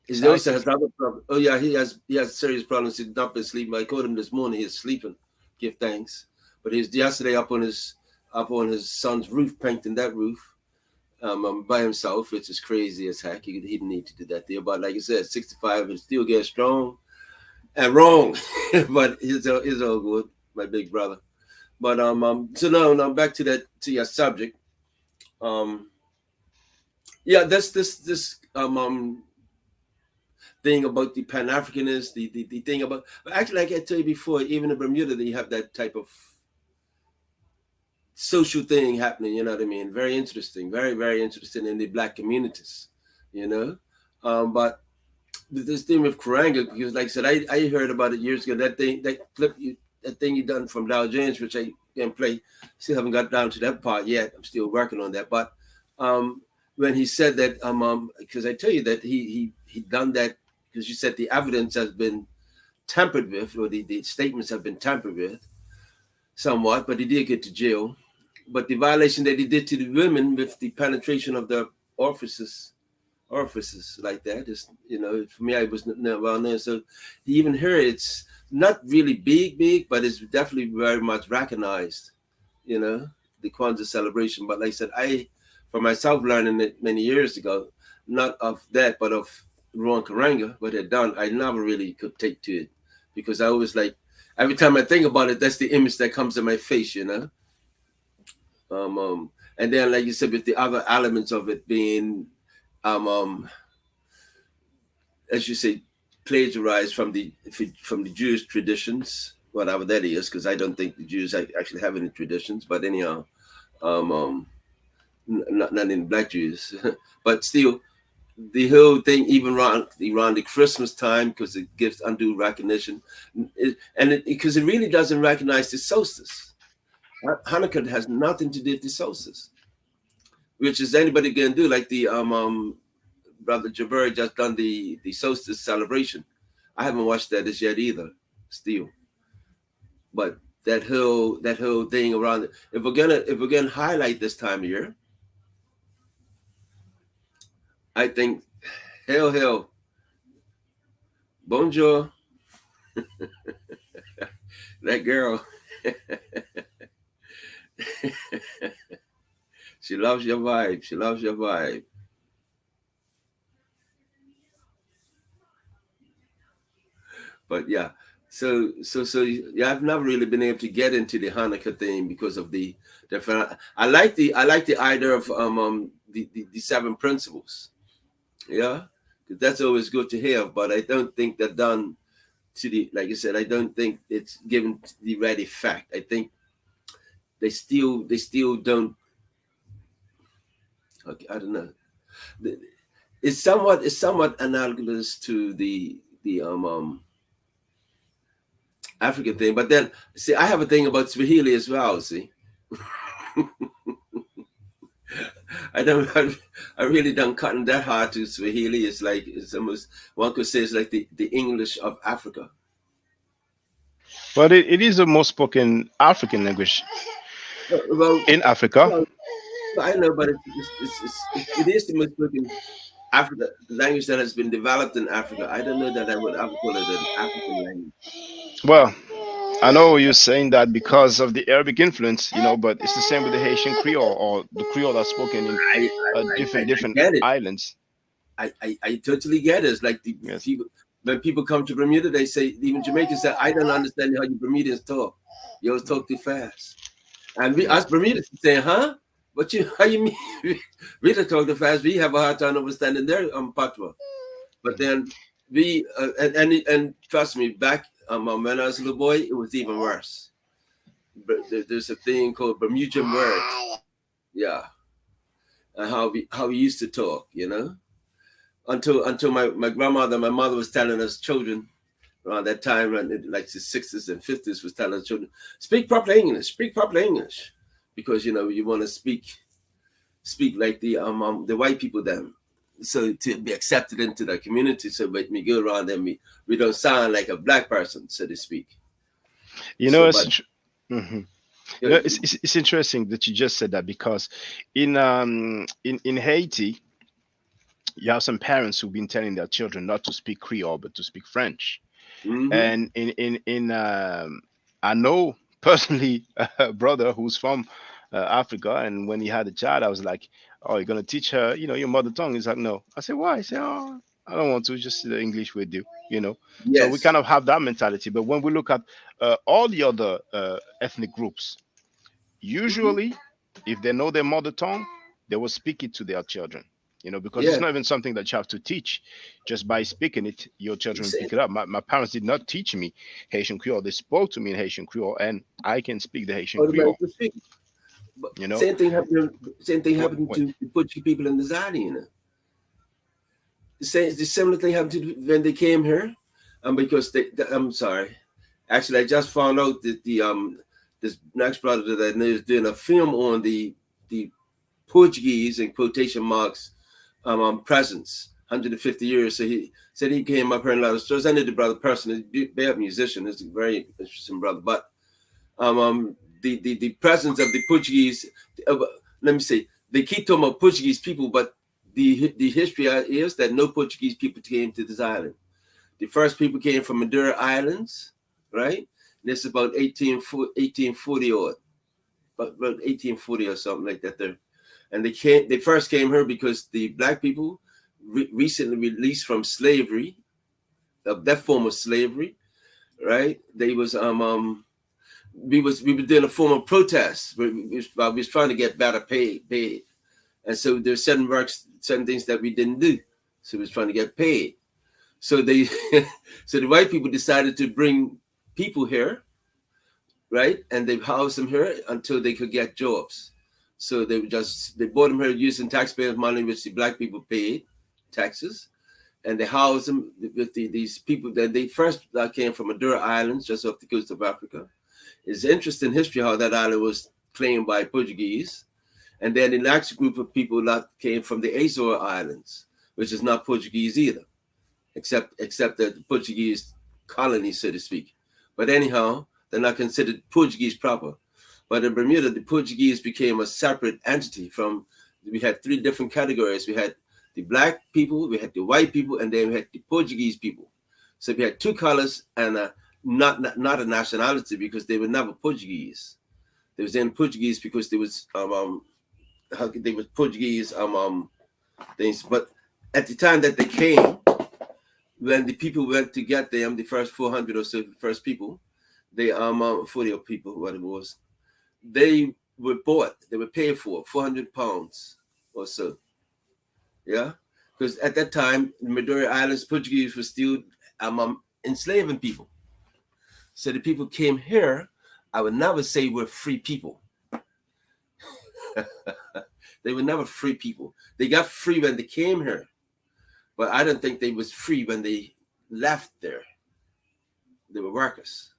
He also has other problems. Oh yeah, he has serious problems. He's not been sleeping. I called him this morning. He's sleeping. Give thanks. But he was yesterday up on his son's roof, painting that roof. By himself, which is crazy as heck. He didn't need to do that there. But like I said, 65 and still get strong and wrong. But he's all good, my big brother. But so now back to your subject. Yeah, that's this thing about the Pan-Africanists, the thing about, but actually, like I told you before, even in Bermuda, they have that type of social thing happening, you know what I mean? Very interesting, very, very interesting in the Black communities, but this thing with Kwanzaa, because like I said, I heard about it years ago, that thing you done from Dow Jones, which I can play, still haven't got down to that part yet. I'm still working on that. But when he said that, because I tell you that he done that because you said the evidence has been tampered with, or the statements have been tampered with somewhat, but he did get to jail. But the violation that he did to the women with the penetration of the orifices like that is, for me, I was not well known. So even here, it's not really big, but it's definitely very much recognized, the Kwanzaa celebration. But like I said, for myself, learning it many years ago, not of that, but of Ruan Karanga, what they'd done, I never really could take to it, because I always every time I think about it, that's the image that comes to my face, and then, like you said, with the other elements of it being, as you say, plagiarized from the Jewish traditions, whatever that is, because I don't think the Jews actually have any traditions. But anyhow, not in Black Jews, but still, the whole thing, even around the Christmas time, because it gives undue recognition, because it really doesn't recognize the solstice. Hanukkah has nothing to do with the solstice, which is anybody can do. Like the brother Jabir just done the solstice celebration. I haven't watched that as yet either, still. But that whole thing around it, if we're gonna highlight this time of year, I think hell, bonjour, that girl. She loves your vibe. She loves your vibe. But yeah, so yeah, I've never really been able to get into the Hanukkah thing because of the different. I like the idea of the 7 principles. Yeah, because that's always good to hear. But I don't think they're done to the, like I said, I don't think it's given the right effect. I think they still don't. Okay, I don't know. It's somewhat analogous to the African thing, but then see, I have a thing about Swahili as well. See, I really don't cotton that hard to Swahili. It's almost, one could say, it's like the English of Africa. But it is the most spoken African language in Africa. Well, I know, but it is the most spoken Africa language that has been developed in Africa. I don't know that I would call it an African language. Well, I know you're saying that because of the Arabic influence, you know, but it's the same with the Haitian Creole or the Creole that's spoken in I different get it. islands. I totally get it. It's like the Yes. people when people come to Bermuda, they say even Jamaicans say, I don't understand how you Bermudians talk. You always talk too fast. And we us Bermudians say, huh? But you how you mean we don't talk too fast, we have a hard time understanding their patois. But then we and trust me, back when I was a little boy, it was even worse. But there's a thing called Bermudian words. Yeah. And how we used to talk, you know? Until my grandmother, my mother was telling us children around that time, like the 60s and 50s, was telling us children, speak proper English, because you know you want to speak like the white people then, so to be accepted into the community. So when we go around them, we don't sound like a black person, so to speak. You know, So, you know, it's interesting that you just said that because in Haiti, you have some parents who've been telling their children not to speak Creole but to speak French. And I know personally a brother who's from Africa, and when he had a child, I was like, "Oh, you're gonna teach her, you know, your mother tongue?" He's like, "No." I said, "Why?" He said, "Oh, I don't want to. Just the English with you, you know." So we yes. kind of have that mentality. But when we look at all the other ethnic groups, usually, if they know their mother tongue, they will speak it to their children. You know, because it's Yeah. not even something that you have to teach. Just by speaking it, your children pick it up. My parents did not teach me Haitian Creole. They spoke to me in Haitian Creole, and I can speak the Haitian Creole. Automatically speak. But You know, same thing happened. Same thing what, happened what, to the Portuguese people in the Zani, you know. The similar thing happened to when they came here, because I'm sorry. Actually, I just found out that this next brother that I know is doing a film on the Portuguese in quotation marks presence, 150 years. So he said he came up here in a lot of stories. I knew the brother personally, they're a musician. He's a very interesting brother. But the presence of the Portuguese, let me say, they keep talking about Portuguese people, but the history is that no Portuguese people came to this island. The first people came from Madeira Islands, right? This is about 1840 or about 1840 or something like that there. And they first came here because the black people recently released from slavery, of that form of slavery, right? They was we were doing a form of protest. We was trying to get better paid. And so there's certain things that we didn't do. So we was trying to get paid. So they so the white people decided to bring people here, right? And they housed them here until they could get jobs. So they brought them here using taxpayers' money, which the black people paid taxes, and they housed them with these people that they first came from Madeira Islands, just off the coast of Africa. It's interesting history how that island was claimed by Portuguese, and then the next group of people that came from the Azore Islands, which is not Portuguese either, except the Portuguese colony, so to speak. But anyhow, they're not considered Portuguese proper. But in Bermuda, the Portuguese became a separate entity we had three different categories. We had the black people, we had the white people, and then we had the Portuguese people. So we had two colors and not a nationality, because they were never Portuguese. They was in Portuguese because they was Portuguese things. But at the time that they came, when the people went to get them, the first 400 or so first people, they 40 people, what it was, they were bought, they were paid for £400 or so. Yeah, because at that time, the Madeira Islands, Portuguese were still enslaving people. So the people came here. I would never say we're free people. They were never free people. They got free when they came here, but I don't think they was free when they left there. They were workers.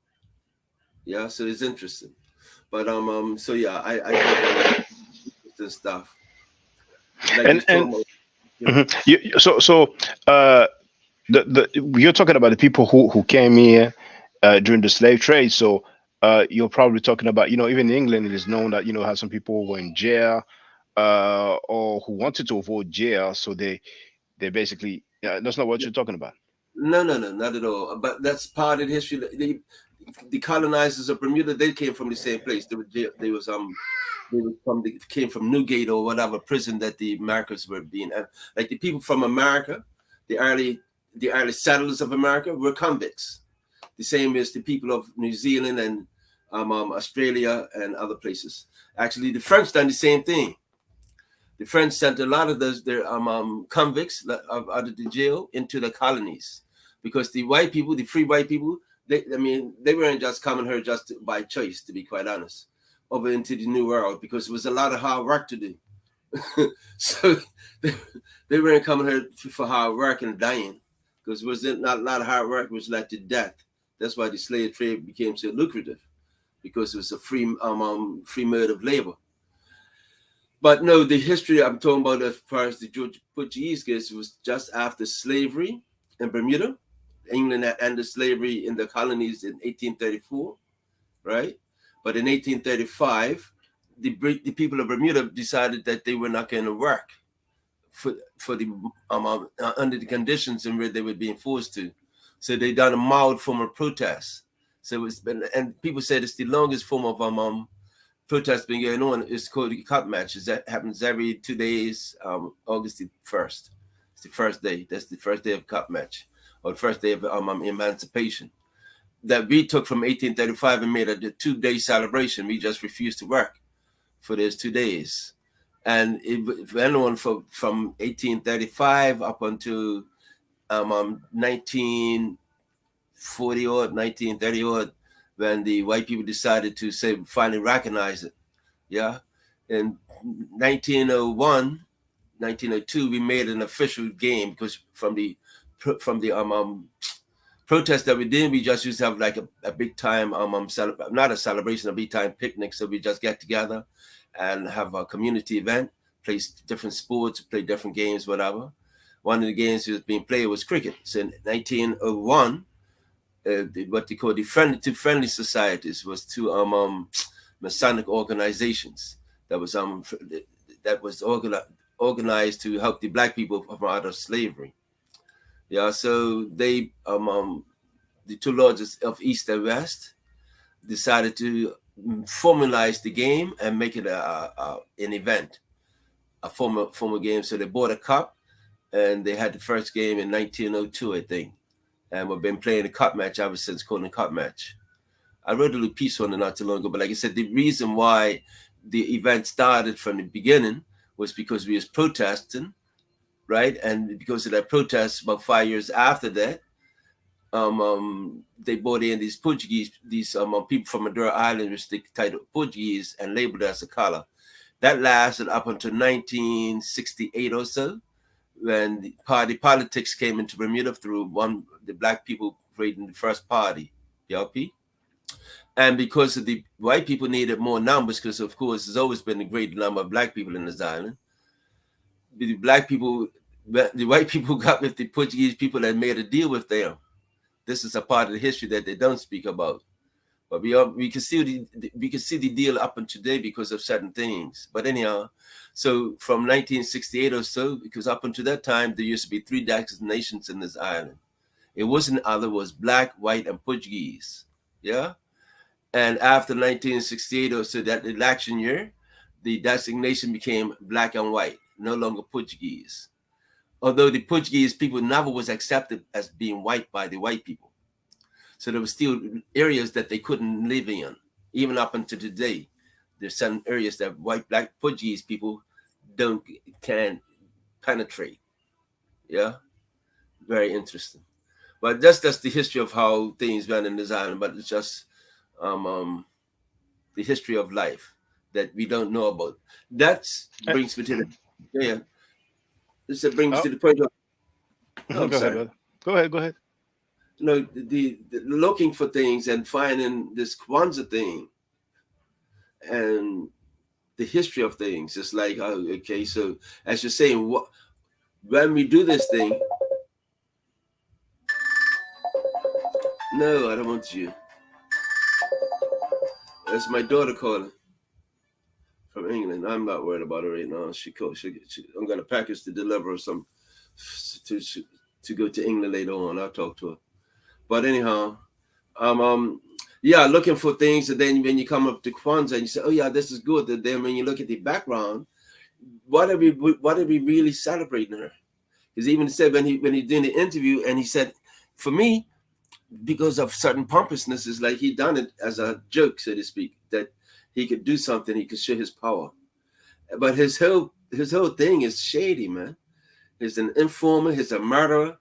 Yeah, so it's interesting. But so yeah, I thought that was interesting stuff. Like you're talking about the people who came here during the slave trade. So you're probably talking about, you know, even in England, it is known that, you know, how some people were in jail or who wanted to avoid jail, so they They basically, that's not what you're talking about. No, not at all. But that's part of the history. The colonizers of Bermuda, they came from the same place. They came from Newgate or whatever prison that the Americans were being. Like the people from America, the early settlers of America were convicts. The same as the people of New Zealand and Australia and other places. Actually, the French done the same thing. The French sent a lot of their convicts out of the jail into the colonies, because the white people, the free white people, they weren't just coming here just by choice, to be quite honest, over into the New World, because it was a lot of hard work to do. So they weren't coming here for hard work and dying, because it was not a lot of hard work, it was led to death. That's why the slave trade became so lucrative, because it was a free mode of labor. But no, the history I'm talking about as far as the Portuguese case was just after slavery in Bermuda. England had ended slavery in the colonies in 1834, right? But in 1835, the people of Bermuda decided that they were not going to work for the under the conditions in which they were being forced to. So they done a mild form of protest. So it's been, and people said it's the longest form of protest been going on. It's called the Cup Matches. That happens every 2 days. August the 1st. It's the first day. That's the first day of Cup Match, or the first day of emancipation. That we took from 1835 and made it a 2-day celebration. We just refused to work for those 2 days. And it went on from 1835 up until 1940 or 1930 or, when the white people decided to say finally recognize it. Yeah. In 1901, 1902, we made an official game, because from the protest that we did, we just used to have like a big time not a celebration, a big time picnic. So we just get together and have a community event, play different sports, play different games, whatever. One of the games that was being played was cricket. So in 1901, what they call the friendly societies was two Masonic organizations that was organized to help the black people come out of slavery. Yeah, so they the two lodges of East and West decided to formalize the game and make it an event, a formal game. So they bought a cup, and they had the first game in 1902, I think. And we've been playing the cup match ever since, called the cup match. I wrote a little piece on it not too long ago, but like I said, the reason why the event started from the beginning was because we was protesting, right? And because of that protest, about 5 years after that, they brought in these Portuguese, people from Madeira Island, which they titled Portuguese and labeled as a color. That lasted up until 1968 or so, when the party politics came into Bermuda through the black people creating the first party, the LP. And because of the white people needed more numbers, because of course there's always been a great number of black people in this island. The white people got with the Portuguese people and made a deal with them. This is a part of the history that they don't speak about. But we can see the deal up until today because of certain things. But anyhow, so from 1968 or so, because up until that time, there used to be 3 designations in this island. It wasn't other, was black, white, and Portuguese. Yeah. And after 1968 or so, that election year, the designation became black and white, no longer Portuguese. Although the Portuguese people never was accepted as being white by the white people. So there were still areas that they couldn't live in, even up until today. There's some areas that white, black, Portuguese people can't penetrate. Yeah, very interesting. But that's the history of how things went in this island. But it's just the history of life that we don't know about. That brings me to the This brings me to the point of. Go ahead. Go ahead. The looking for things and finding this Kwanzaa thing and the history of things. It's like, okay, so as you're saying, when we do this thing, no, I don't want you. That's my daughter calling from England. I'm not worried about her right now. I'm gonna package to deliver some to go to England later on. I'll talk to her. But anyhow, yeah, looking for things, and then when you come up to Kwanzaa and you say, "Oh yeah, this is good," and then when you look at the background, what are we really celebrating her? Because even said when he did the interview, and he said, for me, because of certain pompousness, is like he done it as a joke, so to speak, that he could do something, he could show his power. But his whole thing is shady, man. He's an informer, he's a murderer.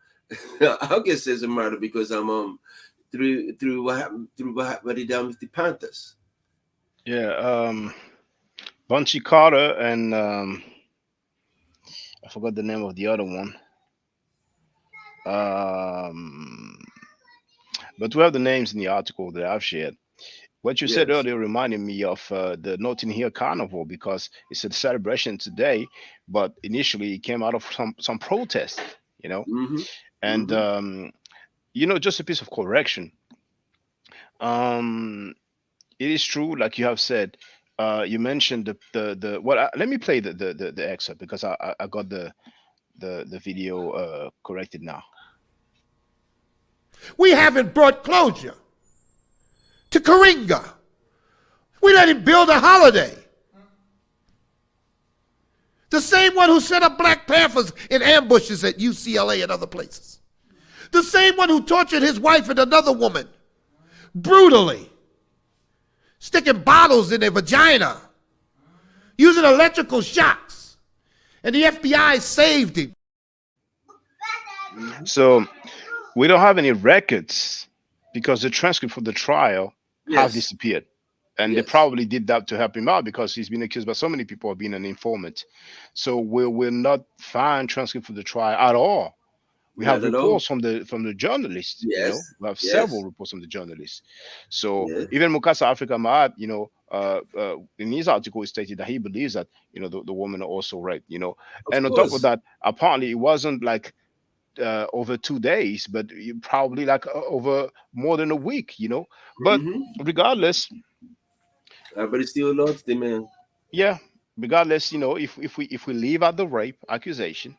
I guess he's a murderer because I'm through what he done with the Panthers. Yeah, Bunchy Carter and I forgot the name of the other one. But we have the names in the article that I've shared. What you said earlier reminded me of the Notting Hill Carnival, because it's a celebration today, but initially it came out of some protest, you know. And you know, just a piece of correction. It is true, like you have said. You mentioned the what? Let me play the excerpt, because I got the video corrected now. We haven't brought closure to Karinga. We let him build a holiday. The same one who set up Black Panthers in ambushes at UCLA and other places. The same one who tortured his wife and another woman brutally, sticking bottles in their vagina, using electrical shocks, and the FBI saved him. So we don't have any records, because the transcript for the trial has disappeared. And they probably did that to help him out, because he's been accused by so many people of being an informant. So we will not find transcript for the trial at all. We have reports from the journalists. You know, we have several reports from the journalists. So even Mukasa Africa Maat, you know, in his article, he stated that he believes that, you know, the woman also raped. You know, and on top of that, apparently it wasn't like over 2 days, but probably like over more than a week. You know, but regardless. But it's still lost the man. Yeah, regardless, you know, if we leave out the rape accusation,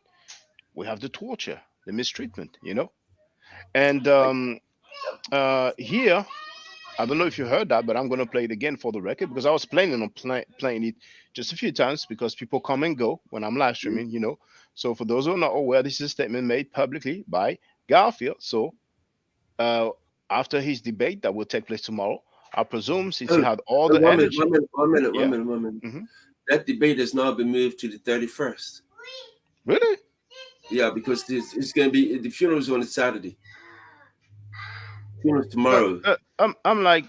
we have the torture, the mistreatment, you know. And here, I don't know if you heard that, but I'm gonna play it again for the record, because I was planning on playing it just a few times, because people come and go when I'm live streaming, you know. So for those who are not aware, this is a statement made publicly by Garfield. So after his debate that will take place tomorrow, I presume, since he had all the energy. One minute. That debate has now been moved to the 31st. Really? Yeah, because it's going to be, the funeral's on a Saturday. Funeral's tomorrow. I'm like,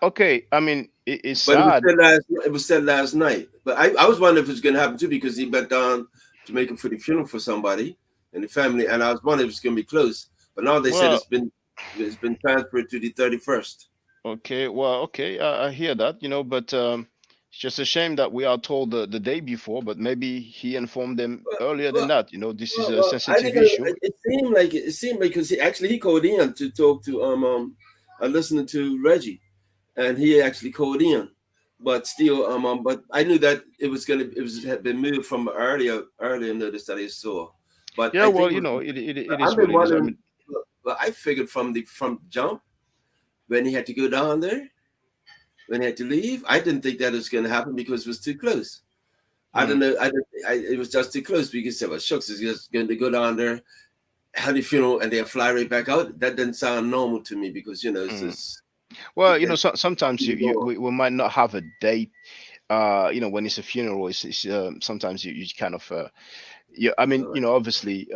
okay, I mean, it's sad. It was said last night. But I was wondering if it's going to happen too, because he went down to make it for the funeral for somebody in the family, and I was wondering if it's going to be close. But now they said it's been transferred to the 31st. Okay, well, okay, I hear that, you know, but it's just a shame that we are told the day before, but maybe he informed them earlier than that. You know, this is a sensitive issue. It seemed like because he called in to talk to listening to Reggie, and he actually called in, but still but I knew that it had been moved from earlier notice that I saw. But yeah, well, you know, it is what it is. I mean, well, I figured from jump, when he had to go down there, when he had to leave, I didn't think that was going to happen because it was too close. I don't know. It was just too close, because it was shucks. It's just going to go down there, have the funeral, and then fly right back out. That doesn't sound normal to me, because, you know, it's just. Well, you know, sometimes we might not have a date. You know, when it's a funeral, it's sometimes you kind of. I mean, you know, obviously.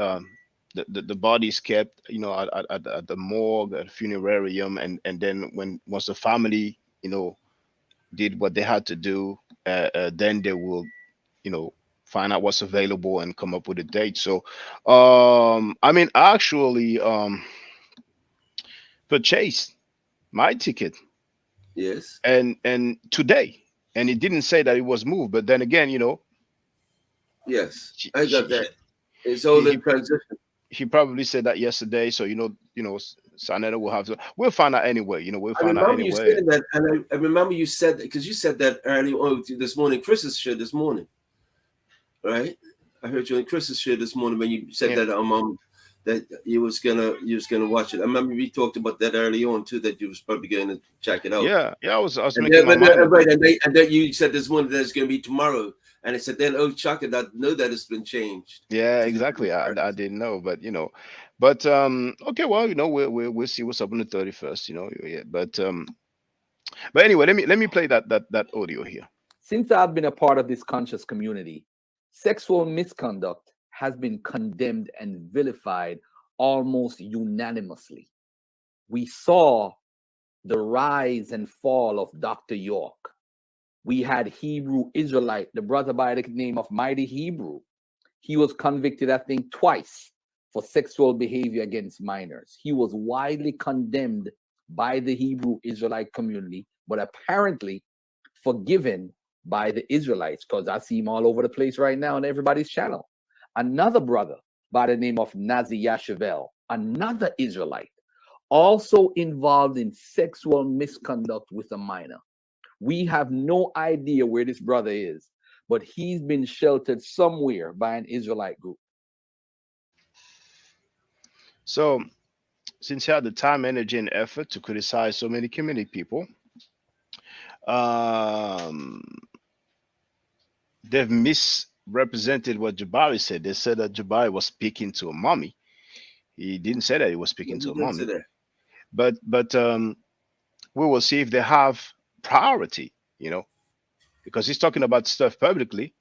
The body is kept, you know, at the morgue, at the funerarium, and then once the family, you know, did what they had to do, then they will, you know, find out what's available and come up with a date. So, I mean, I actually purchased my ticket. Yes. And today, and it didn't say that it was moved, but then again, you know. Yes, I got that. It's all in transition. He probably said that yesterday, so you know, Sanetta will have to. We'll find out anyway. You know, we'll find out anyway. You saying that, and I remember you said that, because you said that early on this morning, Chris's show this morning, right? I heard you on Chris's show this morning when you said Yeah. that you was gonna watch it. I remember we talked about that early on too, that you was probably going to check it out. Yeah, I was And making my mind up. right, and then you said this morning that it's going to be tomorrow, and I said then, oh, Chuck, I know that it's been changed. Yeah, exactly. I didn't know, but but okay, well, we'll see what's up on the 31st, yeah. But anyway, let me play that audio here. Since I've been a part of this conscious community, sexual misconduct has been condemned and vilified almost unanimously. We saw the rise and fall of Dr. York. We had Hebrew Israelite, the brother by the name of Mighty Hebrew. He was convicted, I think, twice for sexual behavior against minors. He was widely condemned by the Hebrew Israelite community, but apparently forgiven by the Israelites, because I see him all over the place right now on everybody's channel. Another brother by the name of Nazi Yashavel, another Israelite, also involved in sexual misconduct with a minor. We have no idea where this brother is, but he's been sheltered somewhere by an Israelite group. So, since he had the time, energy, and effort to criticize so many community people, they've misrepresented what Jabari said. They said that Jabari was speaking to a mommy. He didn't say that he was speaking to a mommy. But we will see if they have priority, because he's talking about stuff publicly,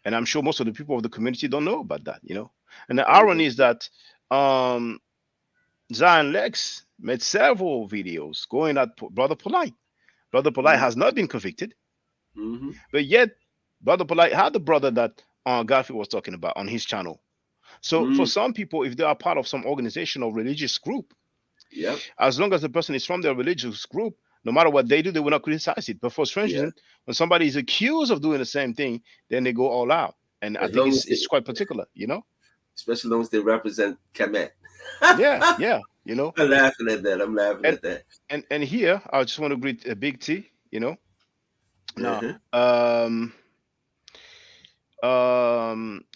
and I'm sure most of the people of the community don't know about that, And the irony is that Zion Lex made several videos going at Brother Polite. Brother Polite has not been convicted, but yet Brother Polite had the brother that Garfield was talking about on his channel. So for some people, if they are part of some organization or religious group, as long as the person is from their religious group, no matter what they do, they will not criticize it. But for strangers, when somebody is accused of doing the same thing, then they go all out. And I think it's quite particular, Especially as long as they represent Kemet. yeah. I'm laughing at that. I'm laughing at that. And here, I just want to greet a Big T, Now,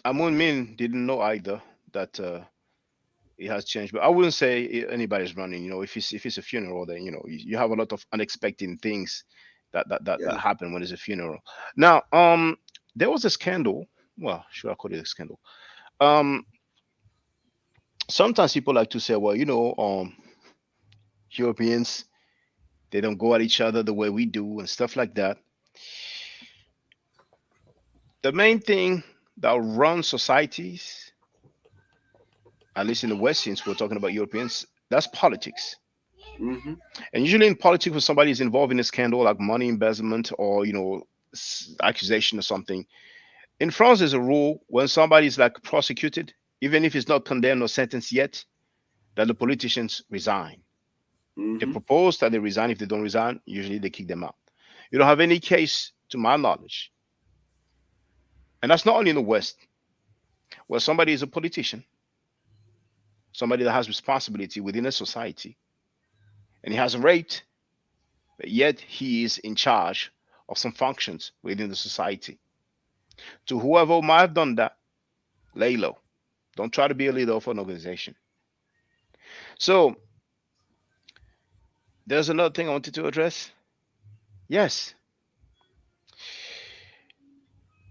Amun Min didn't know either that it has changed, but I wouldn't say anybody's running. If it's a funeral, then you have a lot of unexpected things that happen when it's a funeral. Now, there was a scandal. Well, should I call it a scandal? Sometimes people like to say, well, Europeans, they don't go at each other the way we do and stuff like that. The main thing that runs societies, at least in the West, since we're talking about Europeans, that's politics. And usually in politics, when somebody is involved in a scandal like money embezzlement or accusation or something, in France there's a rule when somebody is like prosecuted, even if it's not condemned or sentenced yet, that the politicians resign. They propose that they resign. If they don't resign, usually they kick them out. You don't have any case, to my knowledge, and that's not only in the West, where somebody is a politician, somebody that has responsibility within a society, and he has raped, but yet he is in charge of some functions within the society. To whoever might have done that, lay low. Don't try to be a leader of an organization. So, there's another thing I wanted to address. Yes.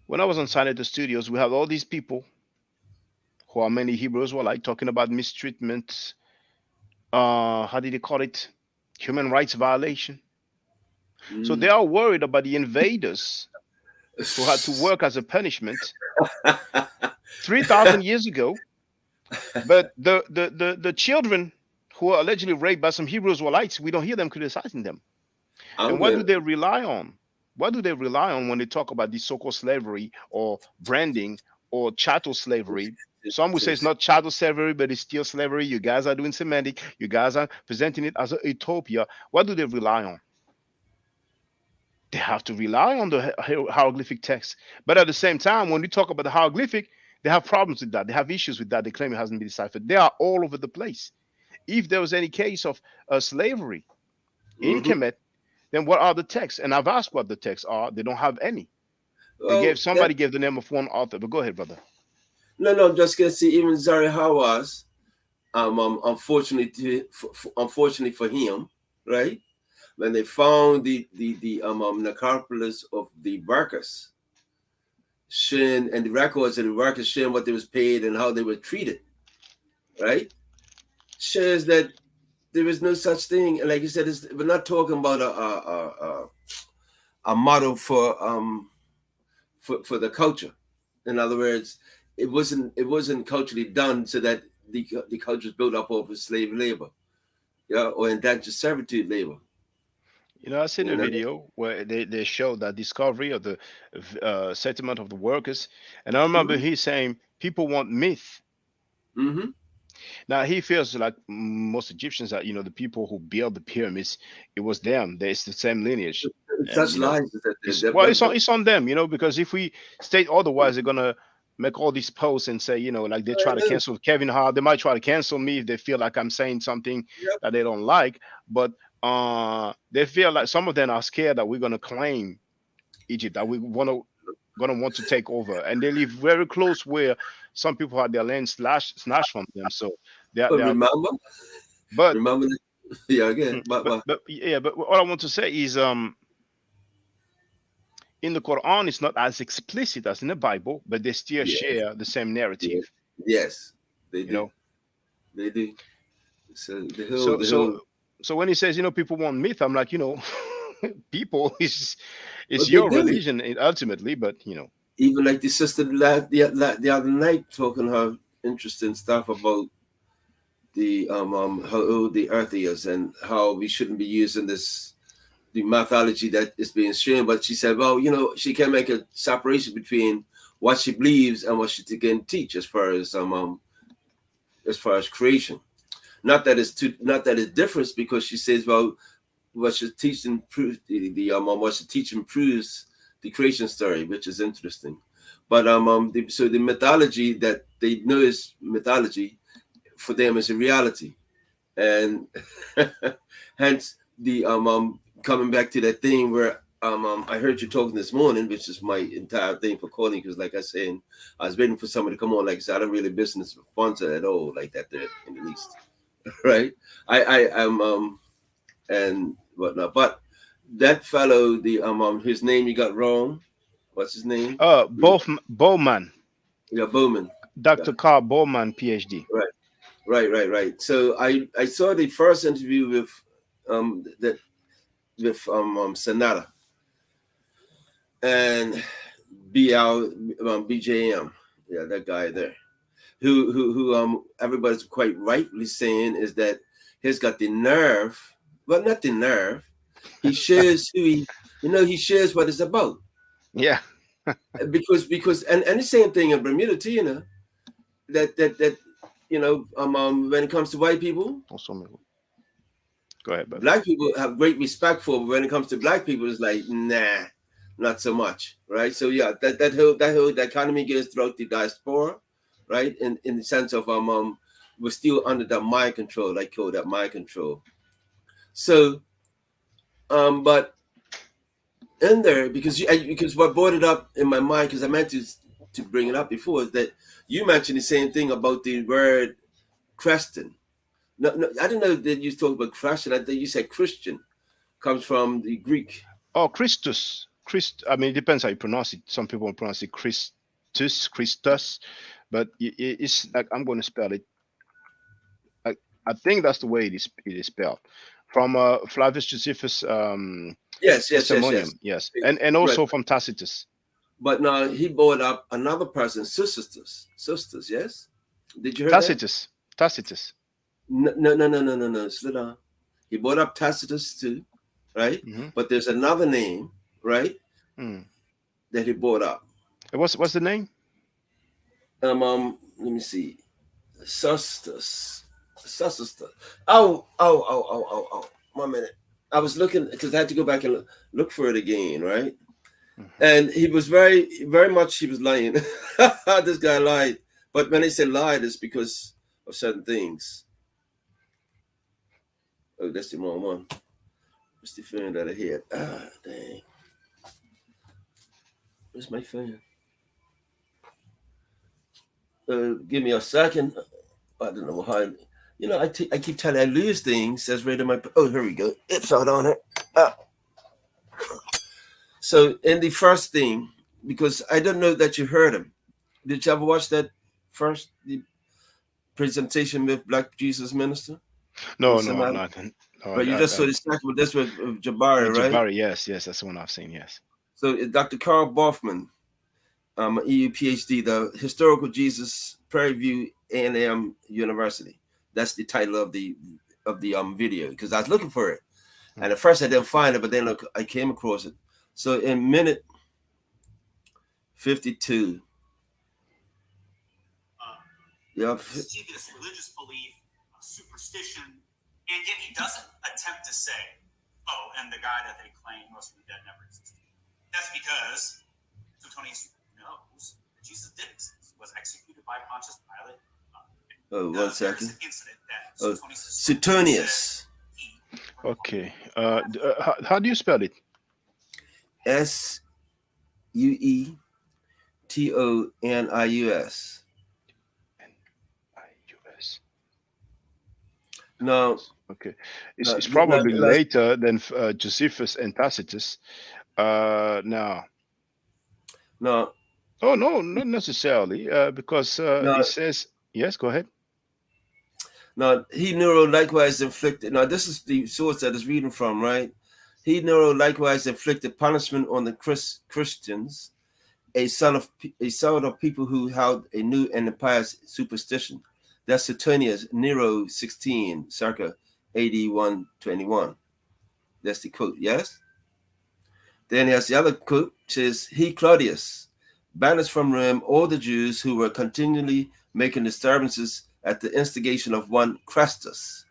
When I was on Scientology Studios, we had all these people who are many Hebrews were like talking about mistreatment. How did they call it? Human rights violation. So they are worried about the invaders who had to work as a punishment 3,000 years ago. But the children who are allegedly raped by some Hebrew Israelites, we don't hear them criticizing them. And what do they rely on? What do they rely on when they talk about this so-called slavery or branding or chattel slavery? Some would say it's not chattel slavery, but it's still slavery. You guys are doing semantic. You guys are presenting it as a utopia. What do they rely on? They have to rely on the hieroglyphic text. But at the same time, when we talk about the hieroglyphic, they have problems with that. They have issues with that. They claim it hasn't been deciphered. They are all over the place. If there was any case of slavery in Kemet, then what are the texts? And I've asked what the texts are. They don't have any. Somebody gave the name of one author. But go ahead, brother. No, I'm just gonna say even Zari Hawass, unfortunately for him, right? When they found the necropolis of the workers, showing and the records of the workers showing what they was paid and how they were treated, right? Shows that there is no such thing. And like you said, we're not talking about a model for the culture. In other words, it wasn't culturally done so that the culture is built up over slave labor, yeah, or indentured servitude labor. You know, I seen You a know. video where they show that discovery of the settlement of the workers, and I remember he saying people want myth. Mm-hmm. Now he feels like most Egyptians that the people who built the pyramids, it was them. It's the same lineage, and Such lies that it's well, it's on them, because if we state otherwise, they're gonna make all these posts and say, like they try to cancel Kevin Hart. They might try to cancel me if they feel like I'm saying something that they don't like, but they feel like some of them are scared that we're gonna claim Egypt, that we gonna want to take over, and they live very close where some people had their land snatched from them. So But they are, remember, but remember, yeah, again, but what I want to say is in the Quran, it's not as explicit as in the Bible, but they still yeah, share the same narrative. yes, they You do, know. they do. So So the so whole. so when he says, people want myth, I'm like, people is But they your do. religion ultimately, but Even like the sister the other night talking her interesting stuff about the how old the earth is and how we shouldn't be using the mythology that is being shown. But she said, well, she can make a separation between what she believes and what she can teach as far as creation. Not that it's different, because she says, well, what she teaching proves what she teaching proves the creation story, which is interesting. But so the mythology that they know is mythology for them is a reality, and hence the coming back to that thing where I heard you talking this morning, which is my entire thing for calling, because like I said, I was waiting for somebody to come on. Like I said, I don't really business with Kwanzaa at all, like that there in the least, right? I am and whatnot, but that fellow, his name you got wrong. What's his name? both Bowman, Yeah, Bowman. Dr. Yeah. Carl Bowman, PhD. Right. So I saw the first interview with that with Sonata and BJM, yeah, that guy there, who everybody's quite rightly saying is that he's got the nerve, well, not the nerve. He shares he shares what it's about. Yeah. because and the same thing in Bermuda too, that when it comes to white people, Go ahead, brother. black people have great respect for, but when it comes to black people, it's like, nah, not so much, right? So yeah, that whole dichotomy goes throughout the diaspora, right? In the sense of we're still under that mind control, like call that mind control. So but in there, because what brought it up in my mind, because I meant to bring it up before, is that you mentioned the same thing about the word Christian. No, I didn't know that you talked about Christian. I think you said Christian comes from the Greek. Oh, Christus. I mean, it depends how you pronounce it. Some people pronounce it Christus, but it's like I'm going to spell it. I think that's the way it is spelled. From Flavius Josephus Yes. Testimonium, yes, and Right. also from Tacitus. But now he brought up another person, sisters. Yes. Did you hear Tacitus. No. Slow down. He brought up Tacitus too, right? Mm-hmm. But there's another name, right? That he brought up. What's the name? Let me see. Sustus. Oh. 1 minute. I was looking because I had to go back and look for it again, right? And he was very, very much, he was lying. This guy lied. But when I say lied, it's because of certain things. Oh, that's the wrong one. What's the fan that I had? Ah, dang. Where's my fan? Give me a second. I don't know how. You know, I keep telling you I lose things. That's right in my. Oh, here we go. It's out on it. So in the first thing, because I don't know that you heard him. Did you ever watch that first the presentation with Black Jesus Minister? No, nothing. No, But you just saw the second, but that's with Jabari, right? Jabari, yes, that's the one I've seen. Yes. So Dr. Carl Boffman, EU PhD, the Historical Jesus Prairie View A&M University. That's the title of the video, because I was looking for it, and at first I didn't find it, but then look, I came across it. So in minute 52, mischievous religious belief, superstition, and yet he doesn't attempt to say, "Oh, and the guy that they claim most of the dead never existed." That's because Suetonius knows that Jesus did exist, was executed by Pontius Pilate. One second. Suetonius. Okay. How do you spell it? Suetonius. No. Okay. It's probably later than Josephus and Tacitus. Now. No. Oh no, not necessarily. Because it says yes. Go ahead. Now he neuro likewise inflicted. Now this is the source that is reading from, right? He neuro likewise inflicted punishment on the Christians, a son of people who held a new and impious superstition. That's Suetonius, Nero 16, circa AD 121. That's the quote, yes? Then he has the other quote, which is, he, Claudius, banished from Rome all the Jews who were continually making disturbances at the instigation of one Crestus.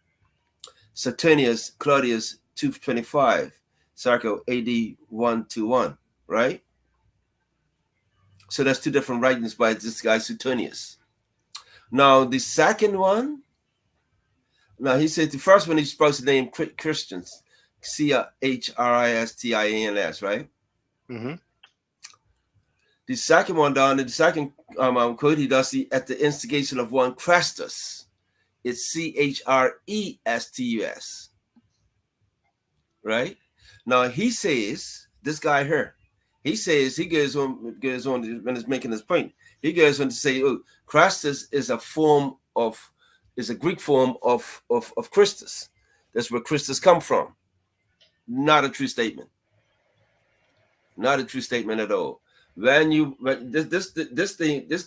Suetonius, Claudius 225, circa AD 121, right? So that's two different writings by this guy, Suetonius. Now, the second one, now he said the first one he's supposed to name Christians, Christians, right? Mm-hmm. The second one down, the second quote, he does see at the instigation of one Crestus. It's Chrestus, right? Now he says, this guy here, he says, he goes on when he's making this point. He goes on to say, oh, Crestus is a Greek form of Christus. That's where Christus come from. Not a true statement. Not a true statement at all. This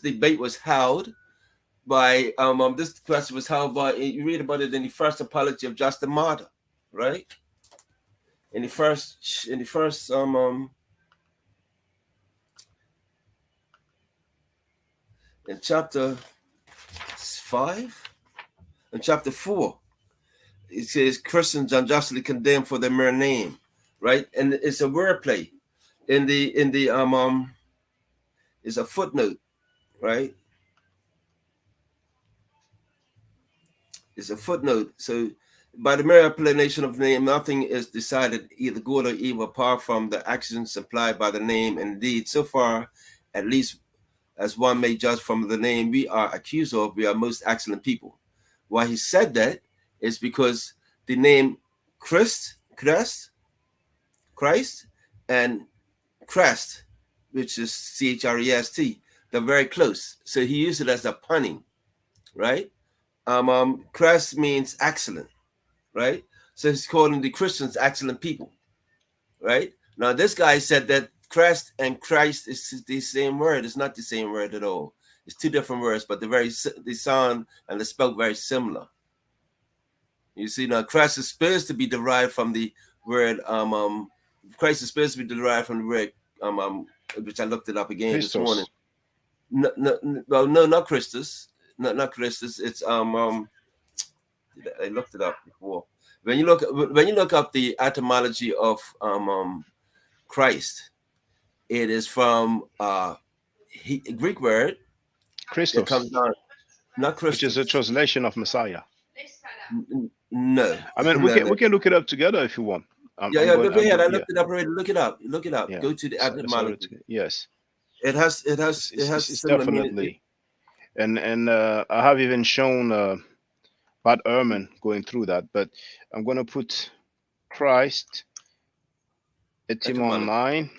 debate was held by this question was held by, you read about it in the first apology of Justin Martyr, right? In the first in chapter 5, in chapter 4, it says Christians unjustly condemned for their mere name, right? And it's a wordplay. In the is a footnote, right? It's a footnote. So by the mere appellation of name, nothing is decided either good or evil apart from the actions supplied by the name. Indeed, so far, at least as one may judge from the name we are accused of, we are most excellent people. Why he said that is because the name Christ, and Crest, which is Chrest, they're very close. So he used it as a punning, right? Crest means excellent, right? So he's calling the Christians excellent people, right? Now this guy said that Crest and Christ is the same word. It's not the same word at all. It's two different words, but the sound and the spell very similar. You see, now Christ is supposed to be derived from the word Christ is supposed to be derived from the word which I looked it up again Christos. This morning. No, not Christus. Not Christus. It's I looked it up before. When you look up the etymology of Christ, it is from a Greek word. Christos. Comes down, not Christus. Which is a translation of Messiah. No. I mean, we can look it up together if you want. Go ahead. I looked it up already. Look it up. Yeah. Go to the etymology. Yes. It has it's definitely. and I have even shown Pat Ehrman going through that. But I'm gonna put Christ Etymology. 9.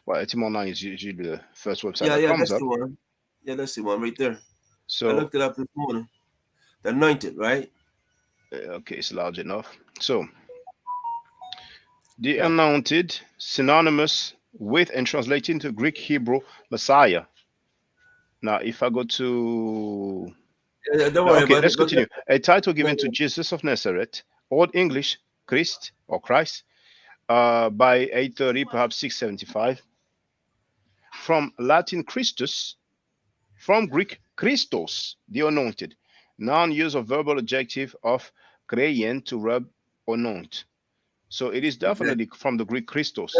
Well, Etymology is usually the first website Yeah, that yeah, comes that's up. the one. Yeah, that's the one right there. I So looked it up this morning. The anointed, right? okay, it's large enough. So the Yeah. anointed, synonymous with and translated into Greek Hebrew Messiah. Now, if I go to Don't no, worry okay, about let's it. continue. A title given to No, Jesus of Nazareth, Old English Christ or Christ, by 830, perhaps 675. From Latin Christus, from Greek Christos, the anointed. Non-use of verbal adjective of kreien to rub or anoint. So it is exactly. definitely from the Greek Christos.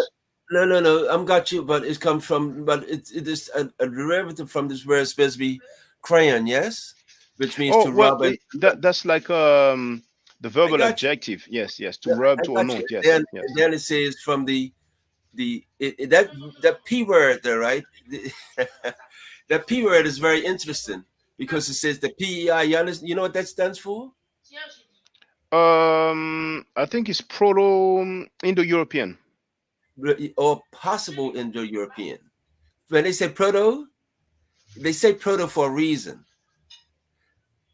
No. I'm got you, but it comes from, but it is a derivative from this word supposed to be crayon, yes, which means Oh to well, rub and. that's like the I verbal got you. adjective. Yes, yes, to Yeah, rub, I to got you. anoint. Yes, yes. Then it says from that p word there, right? That p word is very interesting because it says the PEI. You know what that stands for? I think it's Proto Indo-European. Or possible Indo-European. When they say proto, they say proto for a reason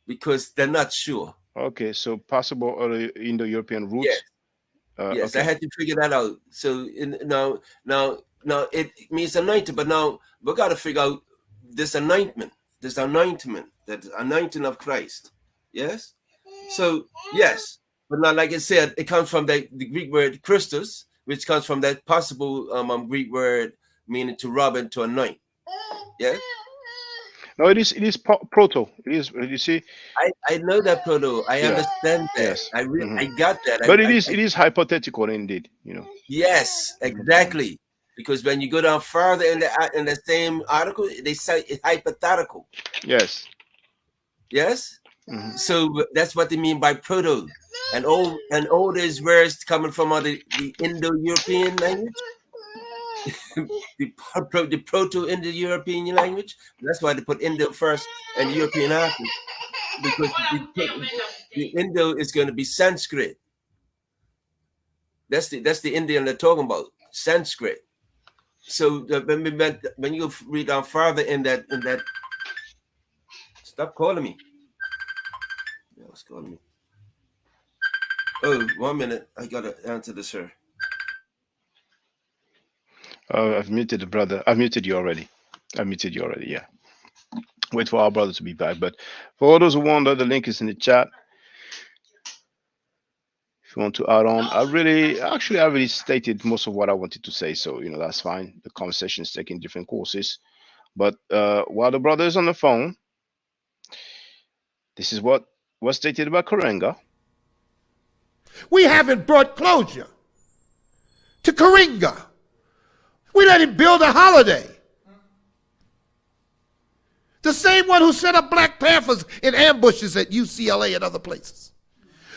because they're not sure. Okay, so possible Indo-European Yes, roots. yes, I Okay. had to figure that out. So now it means anointed, but now we got to figure out this anointment, that anointing of Christ. Yes. So yes, but now like I said, it comes from the Greek word Christus, which comes from that possible Greek word meaning to rub and to anoint. Yes. No, it is proto. It is. You see. I know that proto. I Yeah. understand that. Yes. I got that. But it is hypothetical indeed. Yes, exactly. Because when you go down further in the same article, they say it's hypothetical. Yes. Yes. So that's what they mean by proto. And all these words coming from the Indo-European language, the Proto-Indo-European language. That's why they put Indo first and European after, because the Indo is going to be Sanskrit. That's the Indian they're talking about, Sanskrit. So when you read down further in that, stop calling me. Yeah, what's calling me? Oh, 1 minute. I gotta answer this, sir. I've muted the brother. I've muted you already. Yeah. Wait for our brother to be back. But for all those who wonder, the link is in the chat. If you want to add on, I already stated most of what I wanted to say. So that's fine. The conversation is taking different courses. But while the brother is on the phone, this is what was stated about Karenga. We haven't brought closure to Karinga. We let him build a holiday. The same one who set up Black Panthers in ambushes at UCLA and other places.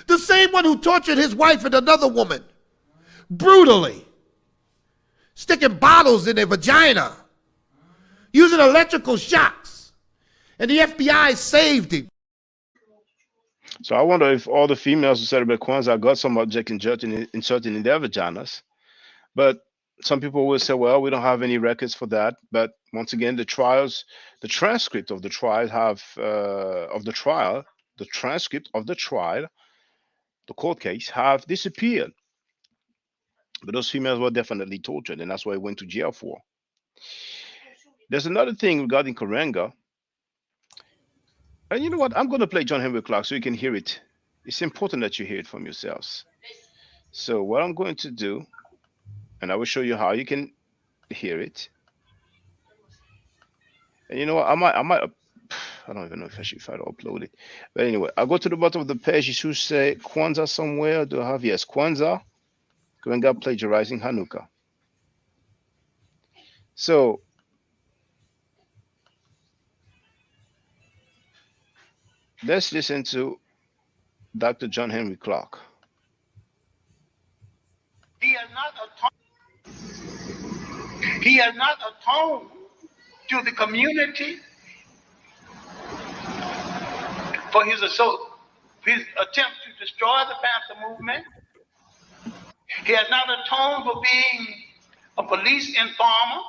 The same one who tortured his wife and another woman brutally, sticking bottles in their vagina, using electrical shocks, and the FBI saved him. So I wonder if all the females who celebrate Kwanzaa got some object inserted in their vaginas. But some people will say, well, we don't have any records for that. But once again, the transcript of the trial, the court case have disappeared. But those females were definitely tortured, and that's why I went to jail for. There's another thing regarding Karenga. And you know what? I'm going to play John Henry Clark so you can hear it. It's important that you hear it from yourselves. So what I'm going to do, and I will show you how you can hear it. And you know what? I don't even know if I should try to upload it. But anyway, I'll go to the bottom of the page. You should say Kwanzaa somewhere. Do I have? Yes, Kwanzaa. Karenga plagiarizing Hanukkah. So let's listen to Dr. John Henry Clark. He has not atoned to the community for his attempt to destroy the Panther movement. He has not atoned for being a police informer.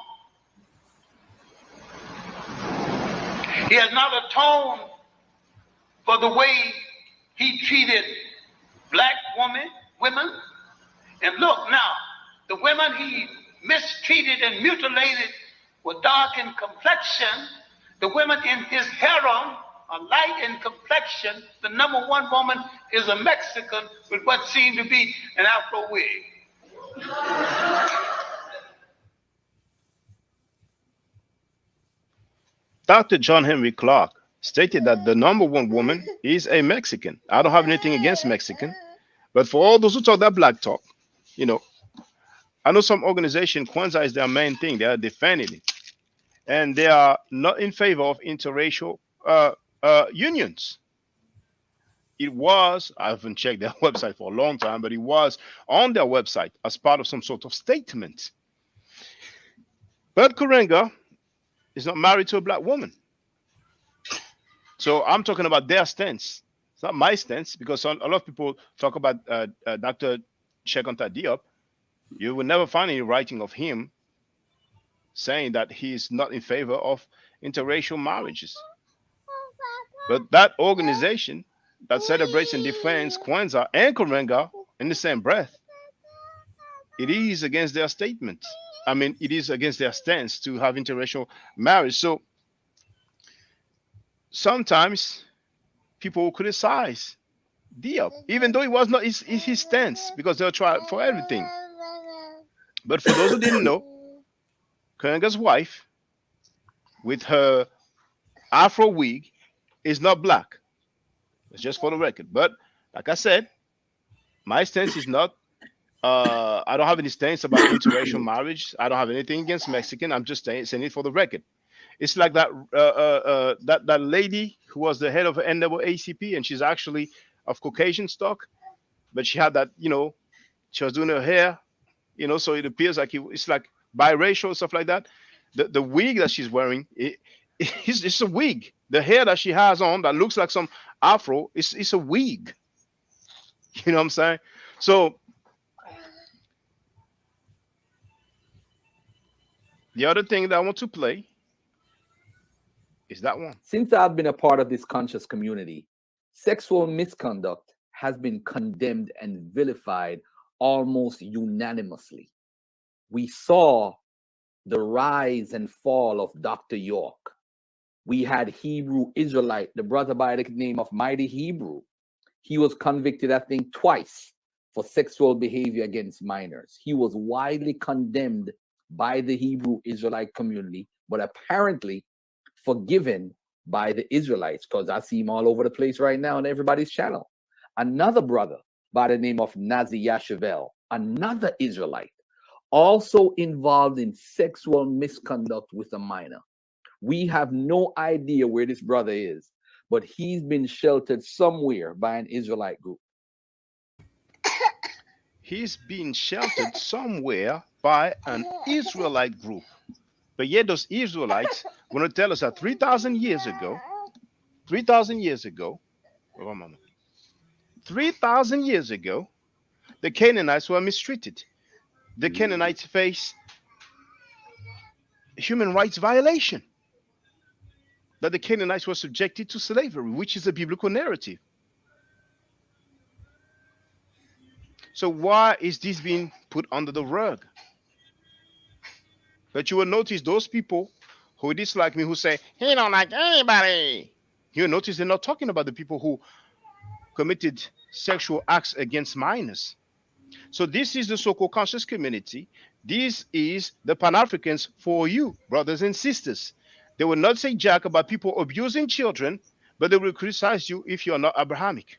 He has not atoned for the way he treated black women. And look now, the women he mistreated and mutilated were dark in complexion. The women in his harem are light in complexion. The number one woman is a Mexican with what seemed to be an Afro wig. Dr. John Henry Clark stated that the number one woman is a Mexican. I don't have anything against Mexican, but for all those who talk that black talk, you know, I know some organization, Kwanzaa is their main thing. They are defending it, and they are not in favor of interracial unions. It was, I haven't checked their website for a long time, but it was on their website as part of some sort of statement. But Karenga is not married to a black woman. So I'm talking about their stance. It's not my stance, because a lot of people talk about Dr. Cheikh Diop. You will never find any writing of him saying that he is not in favor of interracial marriages. But that organization that celebrates and defends Kwanzaa and Karenga in the same breath, it is against their statement. I mean, it is against their stance to have interracial marriage. So sometimes people will criticize Diop, even though it was not his stance, because they'll try for everything. But for those who didn't know, Karenga's wife, with her Afro wig, is not black. It's just for the record. But like I said, my stance is not. I don't have any stance about interracial marriage. I don't have anything against Mexican. I'm just saying it for the record. It's like that that lady who was the head of NAACP, and she's actually of Caucasian stock, but she had that, she was doing her hair, so it appears like it's like biracial, stuff like that. The wig that she's wearing, it's a wig. The hair that she has on that looks like some afro, it's a wig. You know what I'm saying? So the other thing that I want to play is that one. Since I've been a part of this conscious community, sexual misconduct has been condemned and vilified almost unanimously. We saw the rise and fall of Dr. York. We had Hebrew Israelite, the brother by the name of Mighty Hebrew. He was convicted, I think, twice for sexual behavior against minors. He was widely condemned by the Hebrew Israelite community, but apparently forgiven by the Israelites, because I see him all over the place right now on everybody's channel. Another brother by the name of Nazi Yashavel, another Israelite, also involved in sexual misconduct with a minor. We have no idea where this brother is, but he's been sheltered somewhere by an Israelite group. He's been sheltered somewhere by an Israelite group. But yet those Israelites want to tell us that 3,000 years ago, 3,000 years ago, the Canaanites were mistreated. The Canaanites faced human rights violation. That the Canaanites were subjected to slavery, which is a biblical narrative. So why is this being put under the rug? But you will notice those people who dislike me, who say, he don't like anybody. You'll notice they're not talking about the people who committed sexual acts against minors. So this is the so-called conscious community. This is the Pan-Africans for you, brothers and sisters. They will not say jack about people abusing children, but they will criticize you if you're not Abrahamic.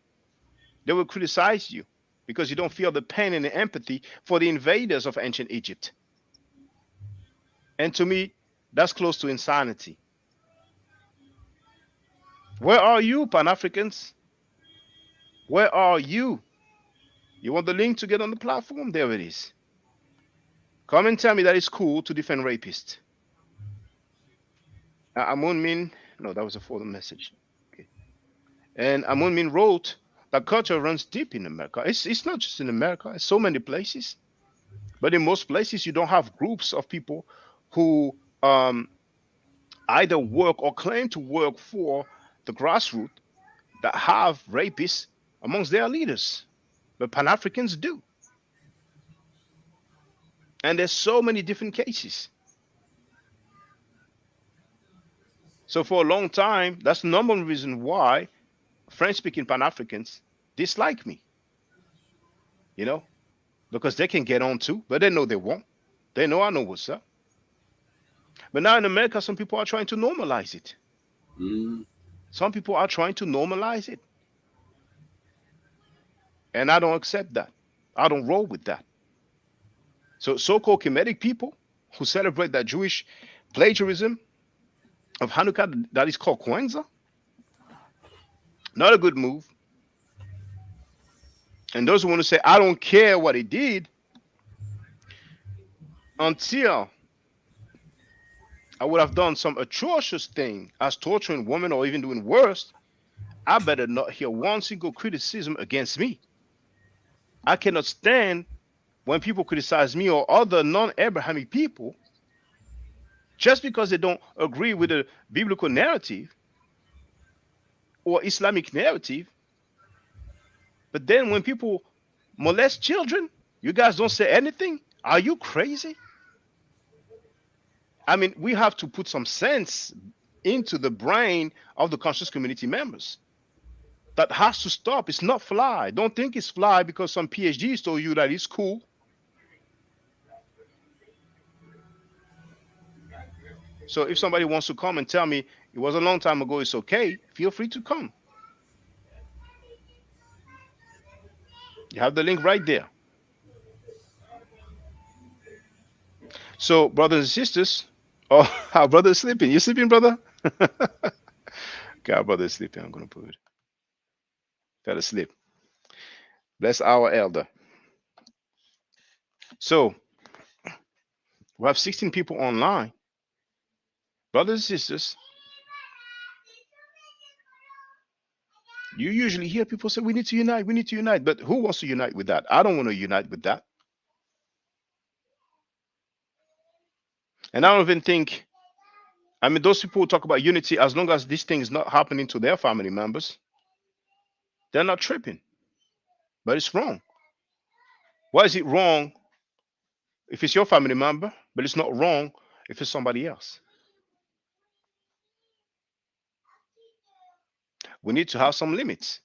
They will criticize you because you don't feel the pain and the empathy for the invaders of ancient Egypt. And to me, that's close to insanity. Where are you, Pan-Africans? Where are you? You want the link to get on the platform? There it is. Come and tell me that it's cool to defend rapists. Amun Min, no, that was a photo message. Okay. And Amun wrote that culture runs deep in America. It's not just in America, it's so many places. But in most places, you don't have groups of people who either work or claim to work for the grassroots that have rapists amongst their leaders. But Pan Africans do. And there's so many different cases. So for a long time, that's the number one reason why French speaking Pan Africans dislike me, you know, because they can get on too, but they know they won't. They know I know what's up. But now in America, some people are trying to normalize it. Some people are trying to normalize it. And I don't accept that. I don't roll with that. So so-called Kemetic people who celebrate that Jewish plagiarism of Hanukkah that is called Kwanzaa, not a good move. And those who want to say, I don't care what he did, until I would have done some atrocious thing as torturing women or even doing worse, I better not hear one single criticism against me. I cannot stand when people criticize me or other non-Abrahamic people just because they don't agree with the biblical narrative or Islamic narrative. But then when people molest children, you guys don't say anything? Are you crazy? I mean, we have to put some sense into the brain of the conscious community members. That has to stop. It's not fly. Don't think it's fly because some PhDs told you that it's cool. So if somebody wants to come and tell me it was a long time ago, it's okay, feel free to come. You have the link right there. So, brothers and sisters, oh, our brother is sleeping. You sleeping, brother? Okay, our brother is sleeping. I'm going to put it. Gotta sleep. Bless our elder. So, we have 16 people online. Brothers and sisters, you usually hear people say, we need to unite, we need to unite. But who wants to unite with that? I don't want to unite with that. And I don't even think, I mean, those people who talk about unity, as long as this thing is not happening to their family members, they're not tripping. But it's wrong. Why is it wrong if it's your family member, but it's not wrong if it's somebody else? We need to have some limits.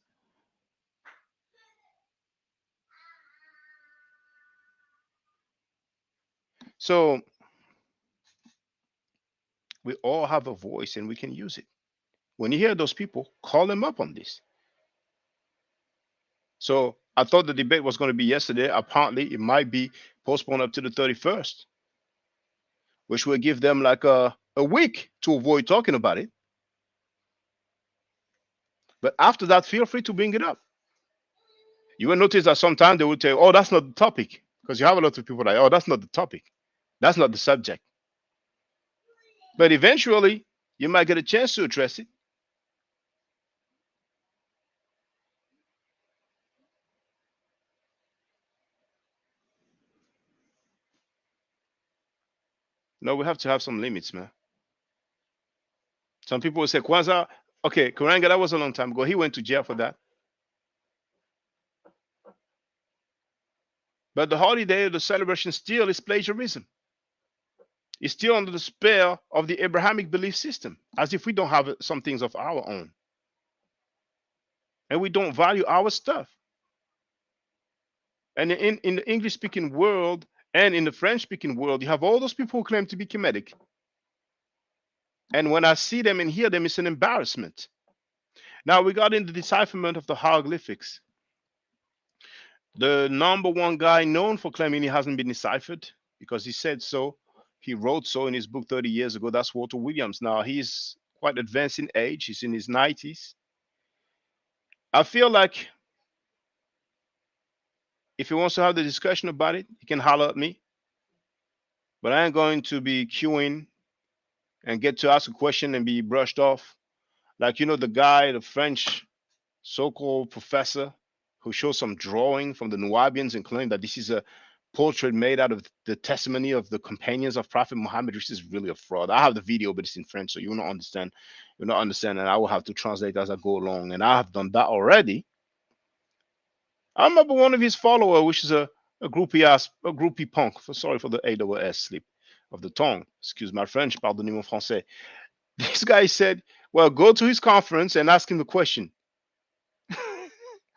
So we all have a voice and we can use it. When you hear those people, call them up on this. So I thought the debate was going to be yesterday. Apparently, it might be postponed up to the 31st, which will give them like a week to avoid talking about it. But after that, feel free to bring it up. You will notice that sometimes they will tell you, oh, that's not the topic. Because you have a lot of people like, oh, that's not the topic. That's not the subject. But eventually, you might get a chance to address it. No, we have to have some limits, man. Some people will say, Kwanzaa, okay, Kuranga, that was a long time ago. He went to jail for that. But the holiday, the celebration still is plagiarism. It's still under the spell of the Abrahamic belief system, as if we don't have some things of our own. And we don't value our stuff. And in the English-speaking world and in the French-speaking world, you have all those people who claim to be Kemetic. And when I see them and hear them, it's an embarrassment. Now, regarding the decipherment of the hieroglyphics, the number one guy known for claiming he hasn't been deciphered, because he said so, he wrote so in his book 30 years ago, that's Walter Williams. Now, he's quite advanced in age. He's in his 90s. I feel like if he wants to have the discussion about it, he can holler at me. But I ain't going to be queuing and get to ask a question and be brushed off. Like, you know, the guy, the French so-called professor who shows some drawing from the Nubians and claim that this is a portrait made out of the testimony of the companions of Prophet Muhammad, which is really a fraud. I have the video, but it's in French, so you will not understand. You'll not understand, and I will have to translate as I go along. And I have done that already. I remember one of his followers, which is a groupie punk. Sorry for the AWS slip of the tongue. Excuse my French, pardonnez mon français. This guy said, well, go to his conference and ask him the question.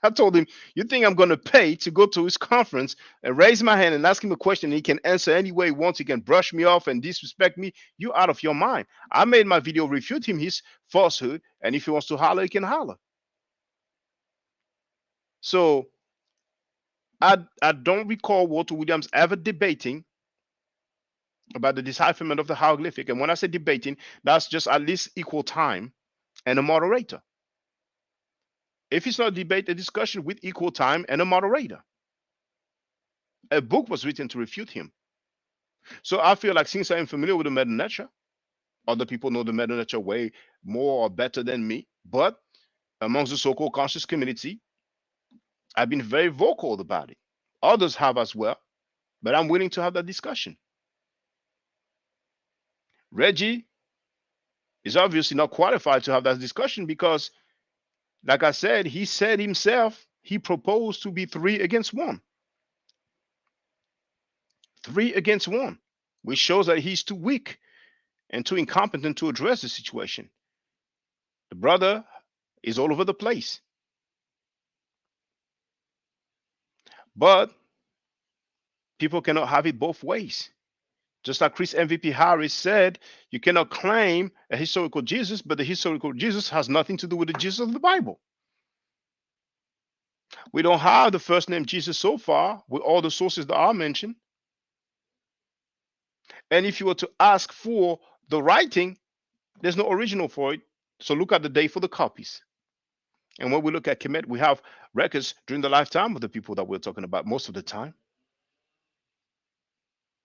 I told him, you think I'm going to pay to go to his conference and raise my hand and ask him a question and he can answer any way he wants? He can brush me off and disrespect me. You're out of your mind. I made my video refuting his falsehood, and if he wants to holler, he can holler. So I don't recall Walter Williams ever debating about the decipherment of the hieroglyphic. And when I say debating, that's just at least equal time and a moderator. If it's not a debate, a discussion with equal time and a moderator. A book was written to refute him. So I feel like since I'm familiar with the Meta Nature, other people know the Meta Nature way more or better than me, but amongst the so-called conscious community, I've been very vocal about it. Others have as well, but I'm willing to have that discussion. Reggie is obviously not qualified to have that discussion because, like I said, he said himself he proposed to be 3 against 1. 3 against 1, which shows that he's too weak and too incompetent to address the situation. The brother is all over the place. But people cannot have it both ways. Just like Chris MVP Harris said, you cannot claim a historical Jesus, but the historical Jesus has nothing to do with the Jesus of the Bible. We don't have the first name Jesus so far with all the sources that are mentioned. And if you were to ask for the writing, there's no original for it. So look at the day for the copies. And when we look at Kemet, we have records during the lifetime of the people that we're talking about most of the time.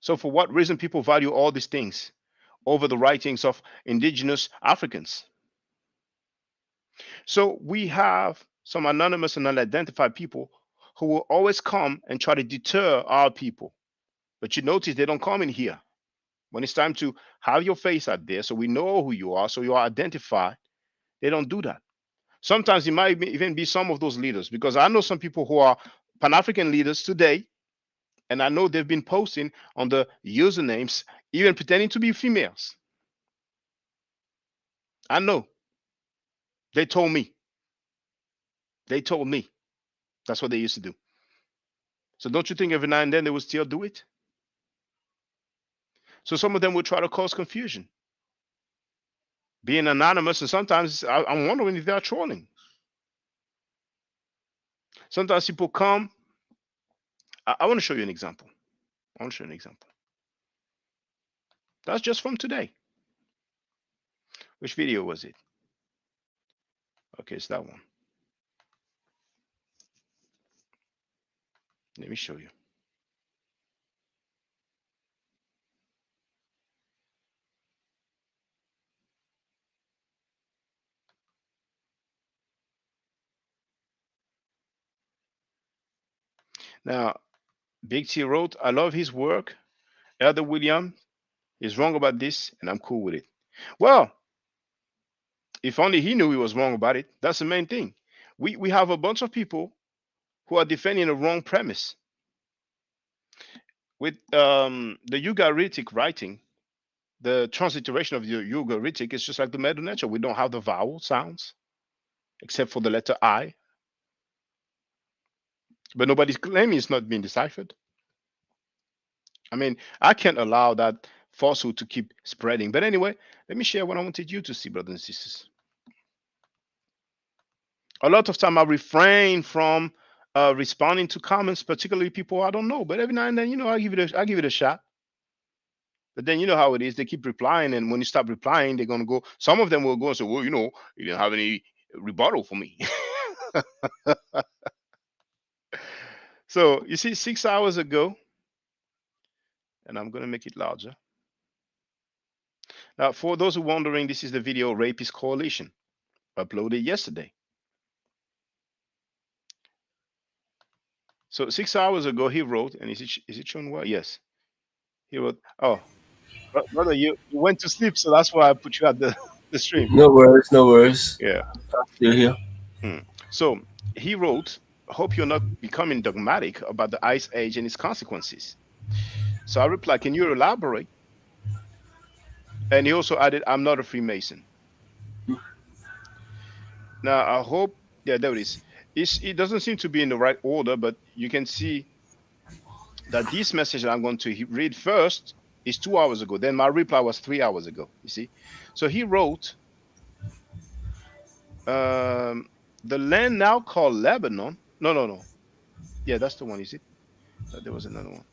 So for what reason people value all these things over the writings of indigenous Africans? So we have some anonymous and unidentified people who will always come and try to deter our people. But you notice they don't come in here. When it's time to have your face out there so we know who you are, so you are identified, they don't do that. Sometimes it might even be some of those leaders, because I know some people who are Pan-African leaders today, and I know they've been posting on the usernames, even pretending to be females. I know. They told me. They told me. That's what they used to do. So don't you think every now and then they will still do it? So some of them will try to cause confusion, being anonymous, and sometimes I'm wondering if they're trolling. Sometimes people come. I want to show you an example. I want to show you an example. That's just from today. Which video was it? Okay, it's that one. Let me show you. Now, Big T wrote, I love his work. Elder William is wrong about this, and I'm cool with it. Well, if only he knew he was wrong about it. That's the main thing. We have a bunch of people who are defending a wrong premise. With the Ugaritic writing, the transliteration of the Ugaritic is just like the Medu Nature. We don't have the vowel sounds, except for the letter I. But nobody's claiming it's not being deciphered. I mean, I can't allow that falsehood to keep spreading. But anyway, let me share what I wanted you to see, brothers and sisters. A lot of time I refrain from responding to comments, particularly people I don't know. But every now and then, I give it a shot. But then you know how it is. They keep replying, and when you stop replying, they're gonna go. Some of them will go and say, "Well, you didn't have any rebuttal for me." So you see, 6 hours ago, and I'm gonna make it larger. Now, for those who are wondering, this is the video Rapist Coalition uploaded yesterday. So 6 hours ago he wrote, and is it showing well? Yes, he wrote. Oh, brother, you went to sleep, so that's why I put you at the the stream. No worries, no worries. Yeah. I'm still here. Hmm. So he wrote, "Hope you're not becoming dogmatic about the Ice Age and its consequences." So I replied, "Can you elaborate?" And he also added, "I'm not a Freemason." Now I hope, yeah, there it is. It doesn't seem to be in the right order, but you can see that this message that I'm going to read first is 2 hours ago. Then my reply was 3 hours ago. You see, so he wrote, "The land now called Lebanon." No, no, no. Yeah, that's the one. Is it? There was another one.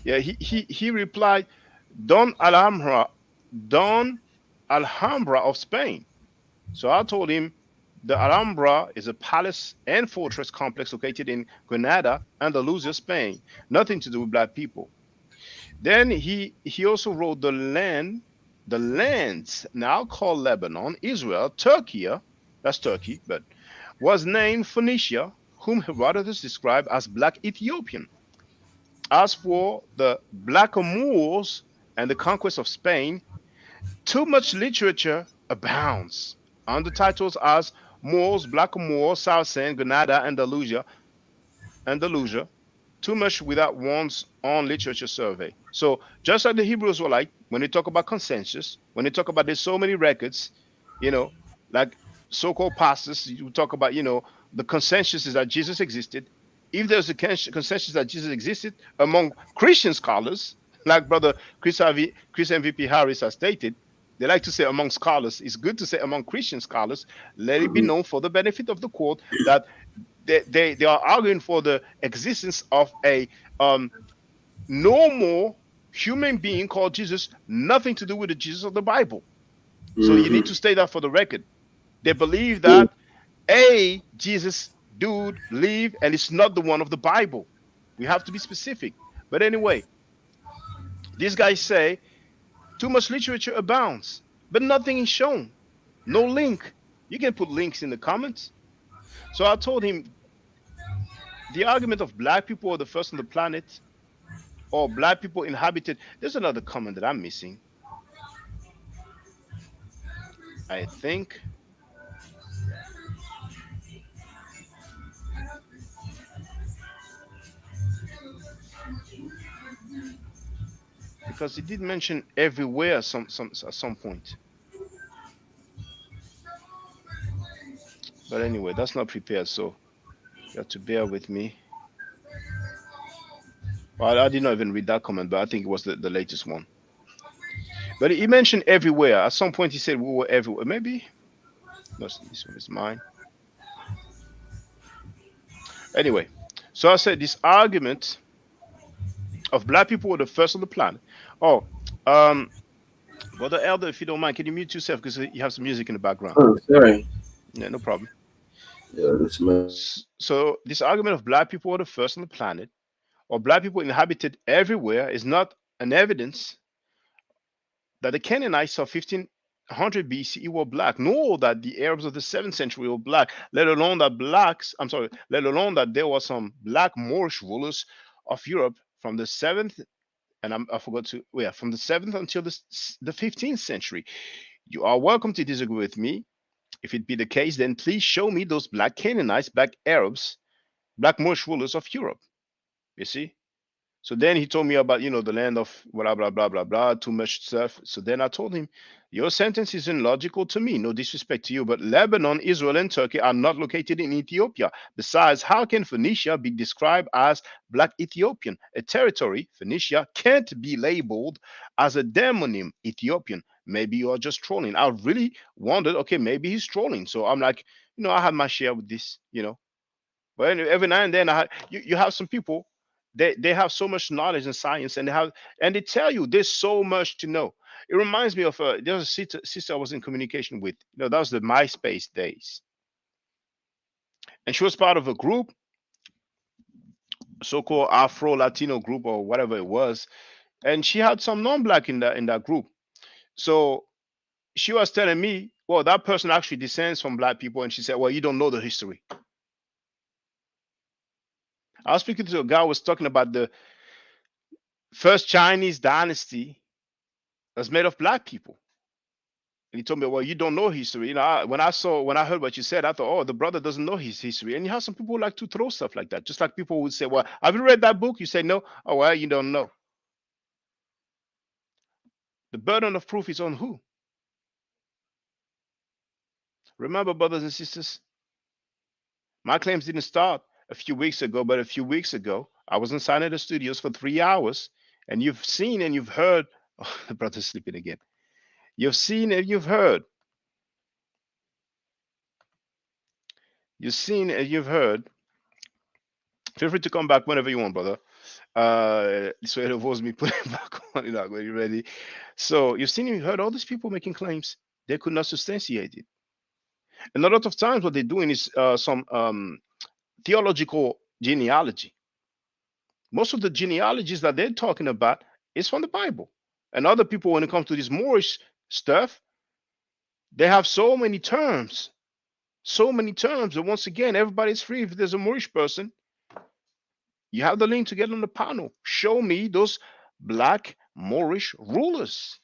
Yeah, he replied, "Don Alhambra, Don Alhambra of Spain." So I told him the Alhambra is a palace and fortress complex located in Granada, Andalusia, Spain. Nothing to do with black people. Then he also wrote the lands now called Lebanon, Israel, Turkey, that's Turkey, but was named Phoenicia, whom Herodotus described as black Ethiopian. As for the blackamoors and the conquest of Spain, too much literature abounds under titles as Moors, Blackamoor, Saracen, Granada, Andalusia, too much without one's own literature survey. So just like the Hebrews were like, when they talk about consensus, when they talk about there's so many records, you know, like so-called pastors, you talk about, the consensus is that Jesus existed. If there's a consensus that Jesus existed among Christian scholars, like Brother Chris MVP Harris has stated, they like to say among scholars. It's good to say among Christian scholars. Let it be known for the benefit of the court that they are arguing for the existence of a normal human being called Jesus, nothing to do with the Jesus of the Bible. So you need to state that for the record. They believe that a Jesus dude lived and it's not the one of the Bible. We have to be specific. But anyway, these guys say too much literature abounds, but nothing is shown. No link. You can put links in the comments. So I told him the argument of black people are the first on the planet, or black people inhabited. There's another comment that I'm missing. I think because he did mention everywhere at some point. But anyway, that's not prepared, so you have to bear with me. Well, I did not even read that comment, but I think it was the latest one. But he mentioned everywhere. At some point, he said we were everywhere. Maybe no, this one is mine. Anyway, so I said this argument of black people were the first on the planet. Oh, Brother Elder, if you don't mind, can you mute yourself because you have some music in the background? Oh, sorry. Yeah, no problem. Yeah, that's my... So this argument of black people were the first on the planet, or black people inhabited everywhere, is not an evidence that the Canaanites of 1500 BCE were black, nor that the Arabs of the 7th century were black, let alone that there were some black Moorish rulers of Europe from the 7th, and I forgot to, from the 7th until the 15th century. You are welcome to disagree with me. If it be the case, then please show me those black Canaanites, black Arabs, black Moorish rulers of Europe. You see? So then he told me about, the land of blah, blah, blah, blah, blah, too much stuff. So then I told him, your sentence isn't logical to me. No disrespect to you, but Lebanon, Israel, and Turkey are not located in Ethiopia. Besides, how can Phoenicia be described as black Ethiopian? A territory, Phoenicia, can't be labeled as a demonym Ethiopian. Maybe you are just trolling. I really wondered, okay, maybe he's trolling. So I'm like, I had my share with this, But anyway, every now and then you have some people, they have so much knowledge in science, and they tell you there's so much to know. It reminds me of there's a sister I was in communication with. That was the MySpace days, and she was part of a group, so-called Afro Latino group or whatever it was, and she had some non-black in that group. So she was telling me, well, that person actually descends from black people, and she said, well, you don't know the history. I was speaking to a guy who was talking about the first Chinese dynasty was made of black people. And he told me, well, you don't know history. You know, when I heard what you said, I thought, oh, the brother doesn't know his history. And you have some people who like to throw stuff like that. Just like people would say, well, have you read that book? You say no. Oh, well, you don't know. The burden of proof is on who? Remember, brothers and sisters, my claims didn't start a few weeks ago, but a few weeks ago, I was inside of the studios for 3 hours, and you've seen and you've heard. Oh, the brother's sleeping again. You've seen and you've heard. You've seen and you've heard. Feel free to come back whenever you want, brother. So it avoids me putting back on it. Are you ready? So you've seen and you've heard all these people making claims. They could not substantiate it. And a lot of times what they're doing is some theological genealogy. Most of the genealogies that they're talking about is from the Bible. And other people, when it comes to this Moorish stuff, they have so many terms. So many terms. And once again, everybody's free. If there's a Moorish person, you have the link to get on the panel. Show me those black Moorish rulers.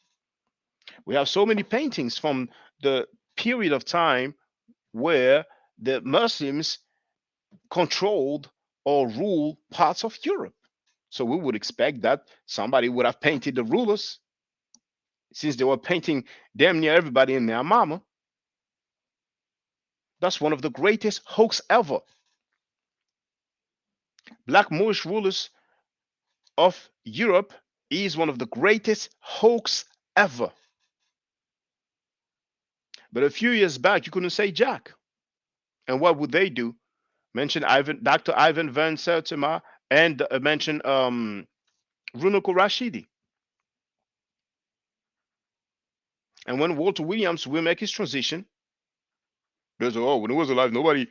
We have so many paintings from the period of time where the Muslims controlled or ruled parts of Europe. So we would expect that somebody would have painted the rulers, since they were painting damn near everybody in their mama. That's one of the greatest hoax ever. Black Moorish rulers of Europe is one of the greatest hoax ever. But a few years back, you couldn't say jack. And what would they do? Mention Dr. Ivan van Sertima and mention Runoko Rashidi. And when Walter Williams will make his transition, there's oh, when he was alive, nobody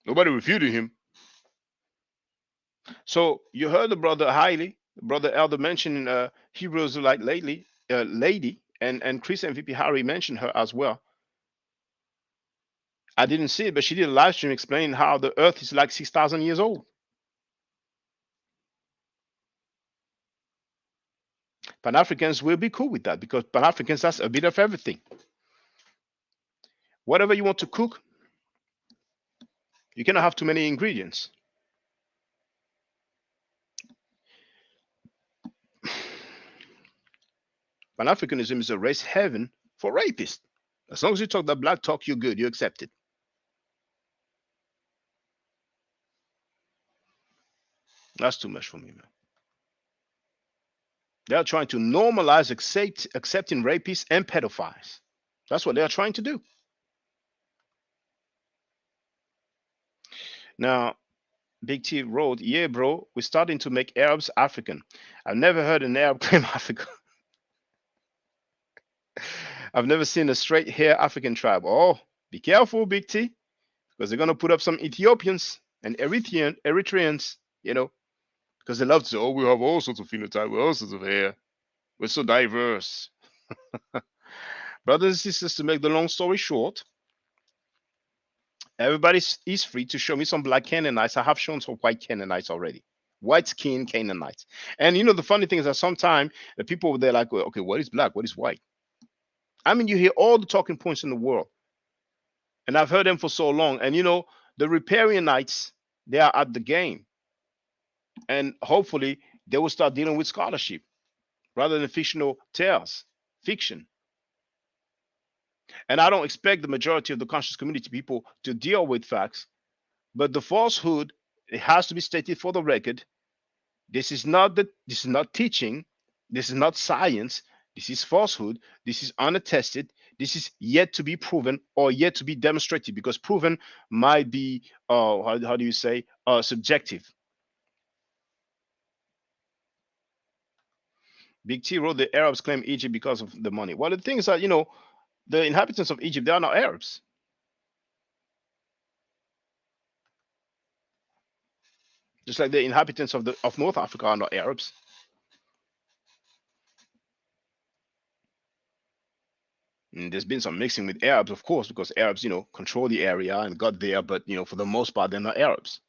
refuted him. So you heard the brother Haile, the brother Elder mentioning Hebrews like lately, lady, and Chris MVP Harry mentioned her as well. I didn't see it, but she did a live stream explaining how the earth is like 6,000 years old. Pan-Africans will be cool with that because Pan-Africans, that's a bit of everything. Whatever you want to cook, you cannot have too many ingredients. Pan-Africanism is a race heaven for rapists. As long as you talk that black talk, you're good. You accept it. That's too much for me, man. They are trying to normalize accepting rapists and pedophiles. That's what they are trying to do. Now, Big T wrote, yeah, bro, we're starting to make Arabs African. I've never heard an Arab claim Africa. I've never seen a straight hair African tribe. Oh, be careful, Big T, because they're going to put up some Ethiopians and Eritreans, you know, because they love to say, oh, we have all sorts of phenotype, all sorts of hair. We're so diverse. Brothers and sisters, to make the long story short, everybody is free to show me some black Canaanites. I have shown some white Canaanites already. White skin Canaanites. And you know, the funny thing is that sometimes the people, they're like, well, okay, what is black? What is white? I mean, you hear all the talking points in the world. And I've heard them for so long. And you know, the Riparianites, they are at the game. And hopefully they will start dealing with scholarship rather than fictional tales, fiction. And I don't expect the majority of the conscious community people to deal with facts, but the falsehood, it has to be stated for the record. This is not teaching, this is not science, this is falsehood, this is unattested, this is yet to be proven or yet to be demonstrated, because proven might be how do you say subjective. Big T wrote the Arabs claim Egypt because of the money. Well, the thing is that, you know, the inhabitants of Egypt, they are not Arabs. Just like the inhabitants of North Africa are not Arabs. And there's been some mixing with Arabs, of course, because Arabs, you know, control the area and got there, but you know, for the most part, they're not Arabs.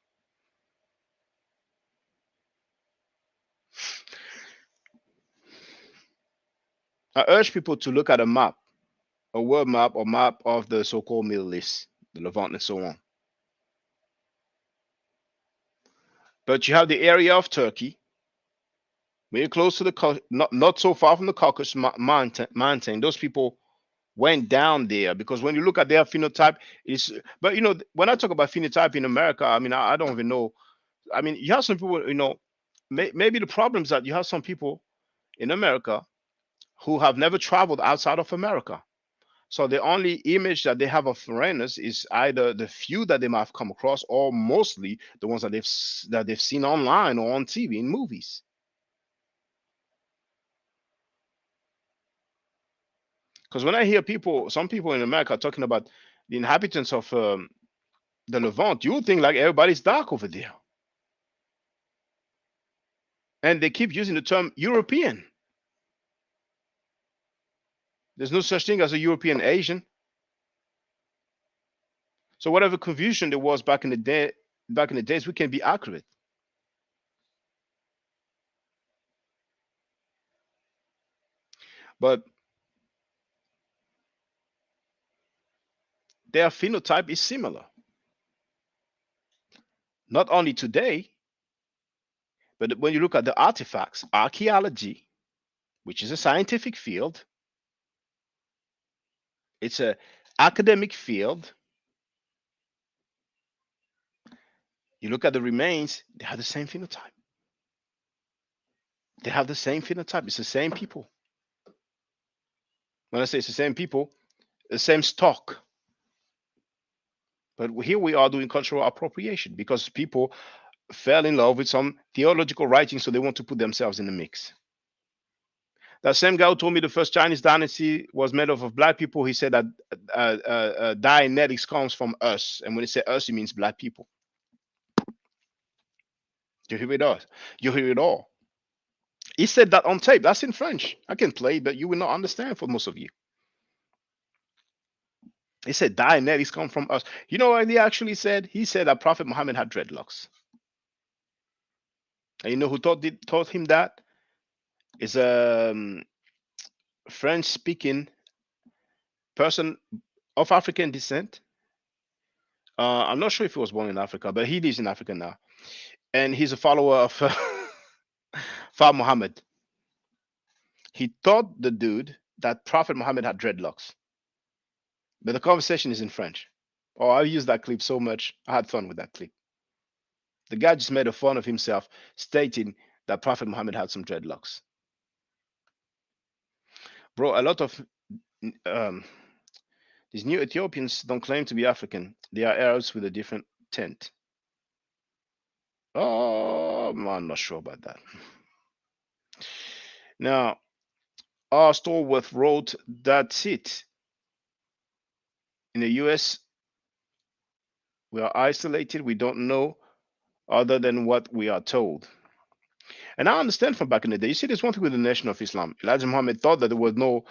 I urge people to look at a map, a world map or map of the so-called Middle East, the Levant and so on. But you have the area of Turkey, very close to the, not so far from the Caucasus Mountain. Those people went down there because when you look at their phenotype, but when I talk about phenotype in America, I mean, I don't even know. I mean, you have some people, maybe the problem is that you have some people in America who have never traveled outside of America. So the only image that they have of foreigners is either the few that they might have come across or mostly the ones that they've seen online or on TV in movies. Because when I hear some people in America talking about the inhabitants of the Levant, you would think like everybody's dark over there. And they keep using the term European. There's no such thing as a European Asian. So whatever confusion there was back in the days, we can be accurate. But their phenotype is similar. Not only today, but when you look at the artifacts, archaeology, which is a scientific field, it's an academic field. You look at the remains, they have the same phenotype. They have the same phenotype. It's the same people. When I say it's the same people, the same stock. But here we are doing cultural appropriation because people fell in love with some theological writing, so they want to put themselves in the mix. That same guy who told me the first Chinese dynasty was made up of black people, he said that Dianetics comes from us. And when he said us, he means black people. You hear it all. You hear it all. He said that on tape. That's in French. I can play, but you will not understand for most of you. He said Dianetics come from us. You know what he actually said? He said that Prophet Muhammad had dreadlocks. And you know who taught him that? Is a French-speaking person of African descent. I'm not sure if he was born in Africa, but he lives in Africa now. And he's a follower of Father Muhammad. He taught the dude that Prophet Muhammad had dreadlocks. But the conversation is in French. Oh, I used that clip so much. I had fun with that clip. The guy just made a fun of himself, stating that Prophet Muhammad had some dreadlocks. Bro, a lot of these new Ethiopians don't claim to be African. They are Arabs with a different tint. Oh, I'm not sure about that. Now, R. Stallworth wrote, that's it. In the US, we are isolated. We don't know other than what we are told. And I understand from back in the day. You see, there's one thing with the Nation of Islam. Elijah Muhammad thought that there were no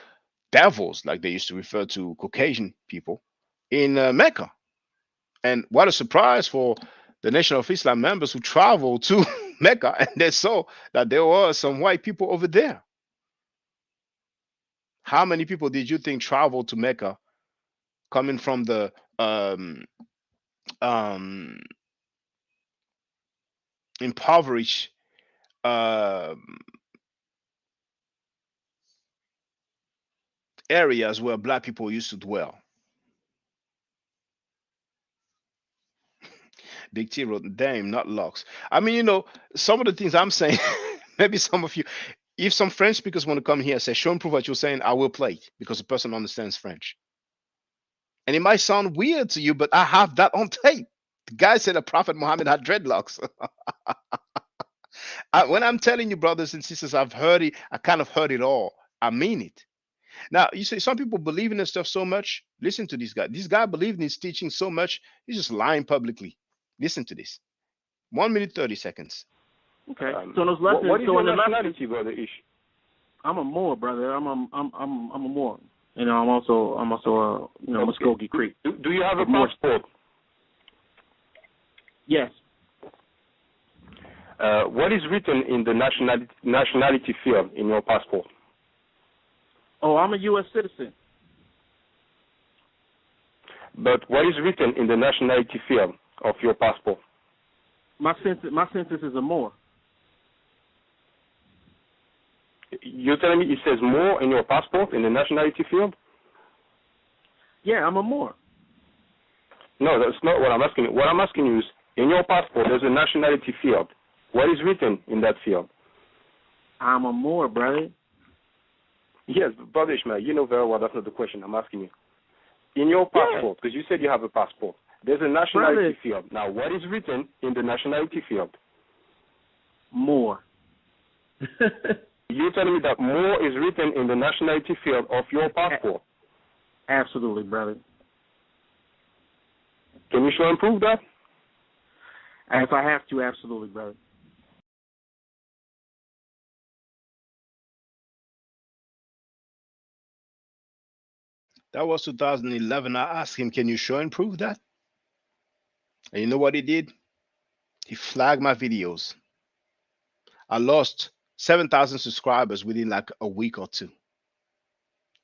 devils, like they used to refer to Caucasian people, in Mecca. And what a surprise for the Nation of Islam members who traveled to Mecca and they saw that there were some white people over there. How many people did you think traveled to Mecca coming from the impoverished areas where black people used to dwell? Big T wrote, damn, not locks. I mean, you know, some of the things I'm saying, maybe some of you, if some French speakers want to come here and say, show and prove what you're saying, I will play it because the person understands French. And it might sound weird to you, but I have that on tape. The guy said that Prophet Muhammad had dreadlocks. When I'm telling you, brothers and sisters, I've heard it. I kind of heard it all. I mean it. Now, you say some people believe in this stuff so much. Listen to this guy. This guy believed in his teaching so much, he's just lying publicly. Listen to this. 1 minute, 30 seconds. Okay. So those lessons. What is your nationality, brother Ish? I'm a Moor, brother. I'm a Moor. You know, I'm also a Muskogee Creek. Do you have a passport? Yes. What is written in the nationality field in your passport? Oh, I'm a U.S. citizen. But what is written in the nationality field of your passport? My census is a Moor. You're telling me it says more in your passport in the nationality field? Yeah, I'm a Moor. No, that's not what I'm asking you. What I'm asking you is, in your passport, there's a nationality field. What is written in that field? I'm a Moor, brother. Yes, Brother Ishmael, you know very well that's not the question I'm asking you. In your passport, because you said you have a passport, there's a nationality field. Now, what is written in the nationality field? Moor. You're telling me that more is written in the nationality field of your passport? Absolutely, brother. Can you show and prove that? If I have to, absolutely, brother. That was 2011. I asked him, can you show and prove that? And you know what he did? He flagged my videos. I lost 7,000 subscribers within like a week or two.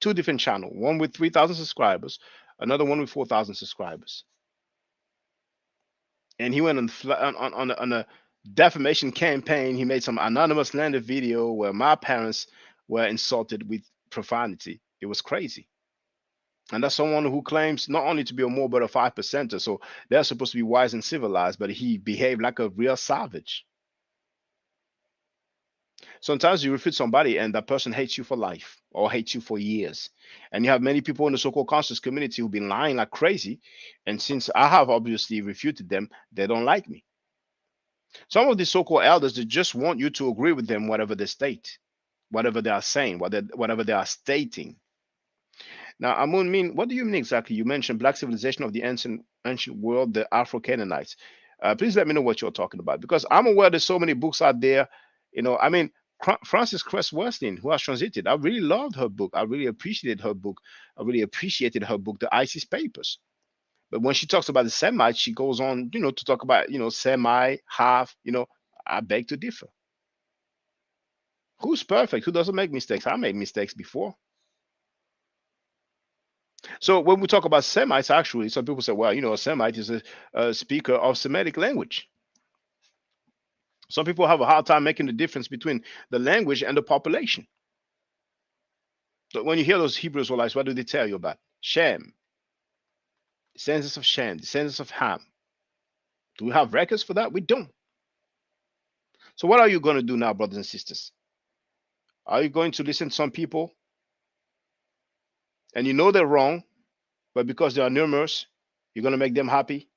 Two different channels, one with 3,000 subscribers, another one with 4,000 subscribers. And he went on a defamation campaign. He made some anonymous slander video where my parents were insulted with profanity. It was crazy. And that's someone who claims not only to be a more but a 5%er. So they're supposed to be wise and civilized, but he behaved like a real savage. Sometimes you refute somebody and that person hates you for life or hates you for years. And you have many people in the so-called conscious community who've been lying like crazy. And since I have obviously refuted them, they don't like me. Some of these so-called elders, they just want you to agree with them, whatever they state, whatever they are saying, whatever they are stating. Now, Amun, what do you mean exactly? You mentioned black civilization of the ancient world, the Afro-Canaanites. Please let me know what you're talking about, because I'm aware there's so many books out there. You know, I mean, Frances Cress Weston, who has transited, I really loved her book. I really appreciated her book. The ISIS Papers. But when she talks about the Semites, she goes on, to talk about, Semite, half, I beg to differ. Who's perfect? Who doesn't make mistakes? I made mistakes before. So when we talk about Semites, actually, some people say, well, a Semite is a speaker of Semitic language. Some people have a hard time making the difference between the language and the population. So when you hear those Hebrew Israelites, what do they tell you about? Shem, descendants of Shem, descendants of Ham. Do we have records for that? We don't. So what are you going to do now, brothers and sisters? Are you going to listen to some people and you know they're wrong, but because they are numerous, you're going to make them happy?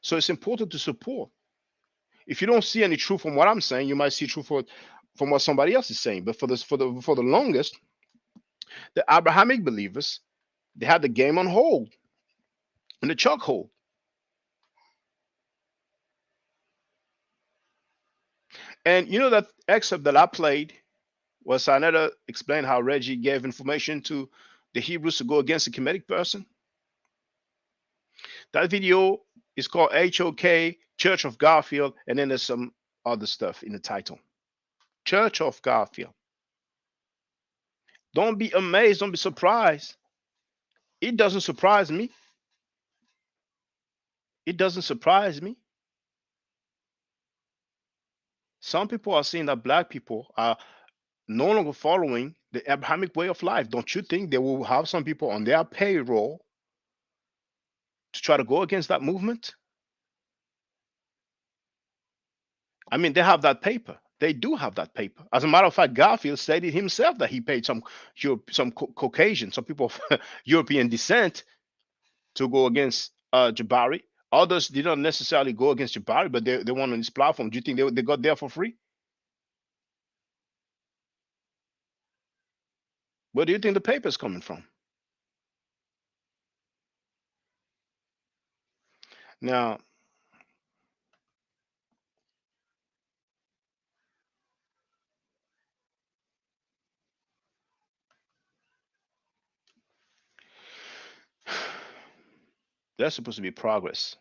So it's important to support. If you don't see any truth from what I'm saying, you might see truth from what somebody else is saying. But for the longest, the Abrahamic believers, they had the game on hold, in the chokehold. And that excerpt that I played was Sinetta explained how Reggie gave information to the Hebrews to go against a Kemetic person. That video is called HOK, Church of Garfield, and then there's some other stuff in the title. Church of Garfield. Don't be amazed, don't be surprised. It doesn't surprise me. It doesn't surprise me. Some people are saying that black people are no longer following the Abrahamic way of life. Don't you think they will have some people on their payroll to try to go against that movement? I mean, they have that paper. They do have that paper. As a matter of fact, Garfield stated himself that he paid some Caucasian, some people of European descent to go against Jabari. Others did not necessarily go against Jabari, but they went on his platform. Do you think they got there for free? Where do you think the paper is coming from? Now, there's supposed to be progress.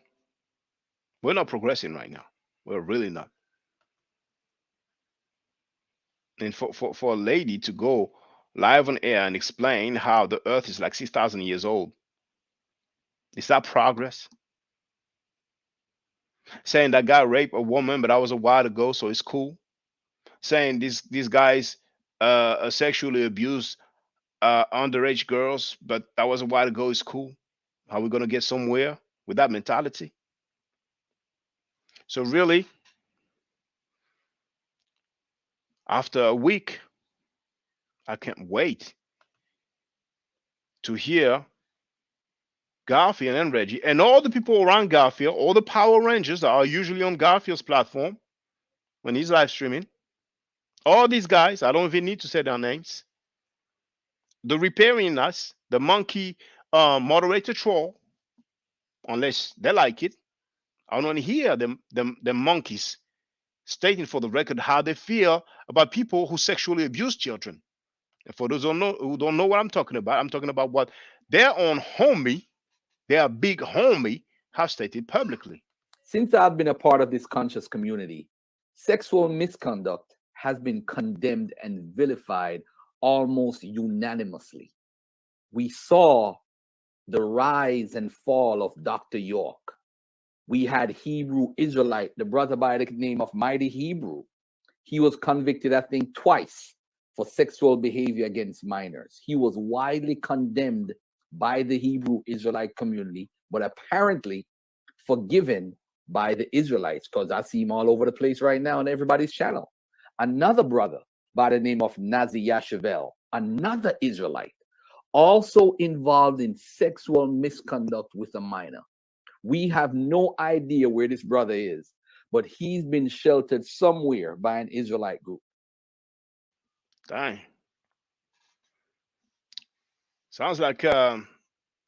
We're not progressing right now. We're really not. And for a lady to go live on air and explain how the earth is like 6,000 years old, is that progress? Saying that guy raped a woman, but that was a while ago, so it's cool. Saying these guys sexually abused underage girls, but that was a while ago, it's cool. Are we gonna get somewhere with that mentality? So really, after a week, I can't wait to hear Garfield and Reggie and all the people around Garfield, all the Power Rangers that are usually on Garfield's platform when he's live streaming. All these guys, I don't even need to say their names. The repairing us, the monkey moderator troll, unless they like it. I want to hear them monkeys stating for the record how they feel about people who sexually abuse children. And for those who don't know what I'm talking about what their own homie, their big homie, have stated publicly. Since I've been a part of this conscious community, sexual misconduct has been condemned and vilified almost unanimously. We saw the rise and fall of Dr. York. We had Hebrew Israelite, the brother by the name of Mighty Hebrew. He was convicted, I think, twice for sexual behavior against minors. He was widely condemned by the Hebrew Israelite community, but apparently forgiven by the Israelites, because I see him all over the place right now on everybody's channel. Another brother by the name of Nazi Yashavel, another Israelite, also involved in sexual misconduct with a minor. We have no idea where this brother is, but he's been sheltered somewhere by an Israelite group. Dang. Sounds like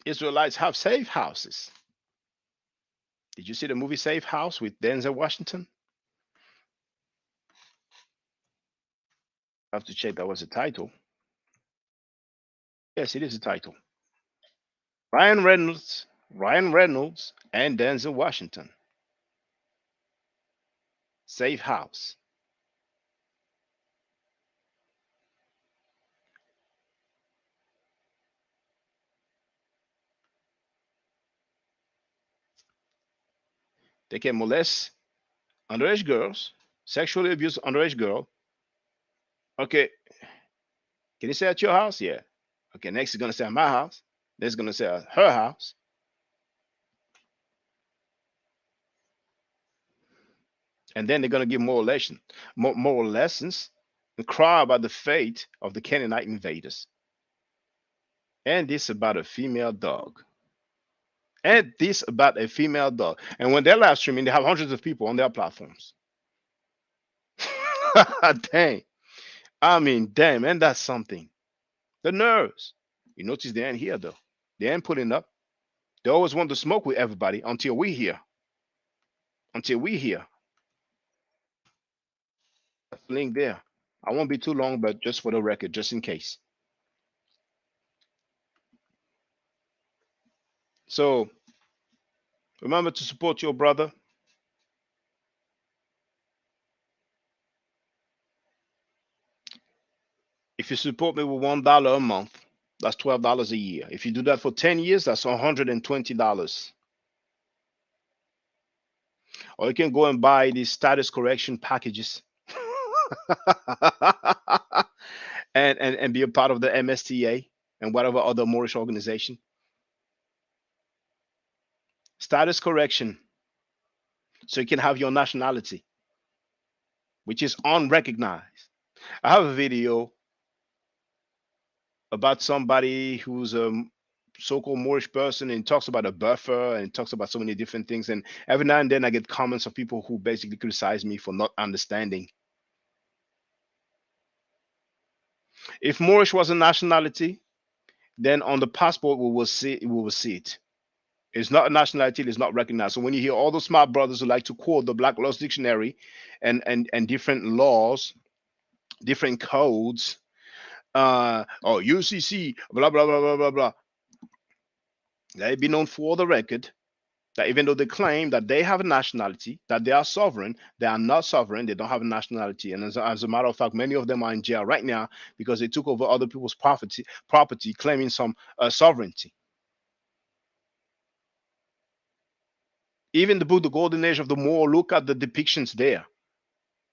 Israelites have safe houses. Did you see the movie Safe House with Denzel Washington? I have to check that was the title. Yes, it is the title. Ryan Reynolds, and Denzel Washington. Safe House. They can molest underage girls, sexually abuse underage girl. Okay, can you say at your house? Yeah. Okay, next is gonna say at my house. Next is gonna say at her house. And then they're gonna give moral lessons and cry about the fate of the Canaanite invaders. And this about a female dog. And this about a female dog. And when they're live streaming, they have hundreds of people on their platforms. Dang. I mean, damn, and that's something. The nerves. You notice they ain't here though. They ain't putting up. They always want to smoke with everybody until we hear. Until we hear. Link there. I won't be too long, but just for the record, just in case. So remember to support your brother. If you support me with $1 a month, that's $12 a year. If you do that for 10 years, that's $120. Or you can go and buy these status correction packages and be a part of the MSTA and whatever other Moorish organization. Status correction. So you can have your nationality, which is unrecognized. I have a video about somebody who's a so-called Moorish person and talks about a buffer and talks about so many different things. And every now and then I get comments of people who basically criticize me for not understanding. If Moorish was a nationality, then on the passport we will see it. It's not a nationality, it's not recognized. So when you hear all those smart brothers who like to quote the Black Laws Dictionary and different laws, different codes, UCC, blah blah blah blah blah blah. Let it be known for the record That even though they claim that they have a nationality, that they are sovereign, they are not sovereign. They don't have a nationality. And as a matter of fact, many of them are in jail right now because they took over other people's property claiming some sovereignty. Even the book, The Golden Age of the Moor, look at the depictions there.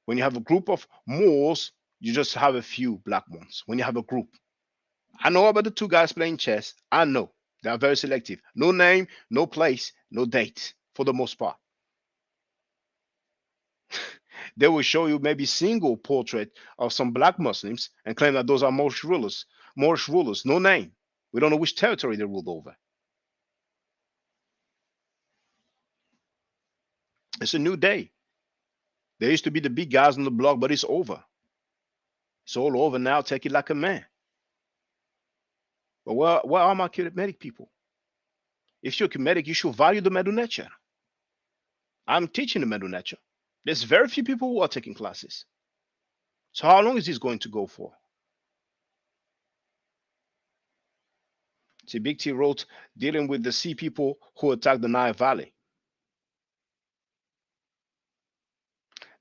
When you have a group of Moors, you just have a few black ones. When you have a group, I know about the two guys playing chess. I know they are very selective. No name, no place, no date for the most part. They will show you maybe single portrait of some black Muslims and claim that those are Moorish rulers. Moorish rulers, no name. We don't know which territory they ruled over. It's a new day. There used to be the big guys on the block, but it's over. It's all over now. Take it like a man. But where are my Kemetic people? If you're Kemetic, you should value the Medu nature. I'm teaching the Medu nature. There's very few people who are taking classes. So how long is this going to go for? See, Big T wrote, dealing with the sea people who attacked the Nile Valley.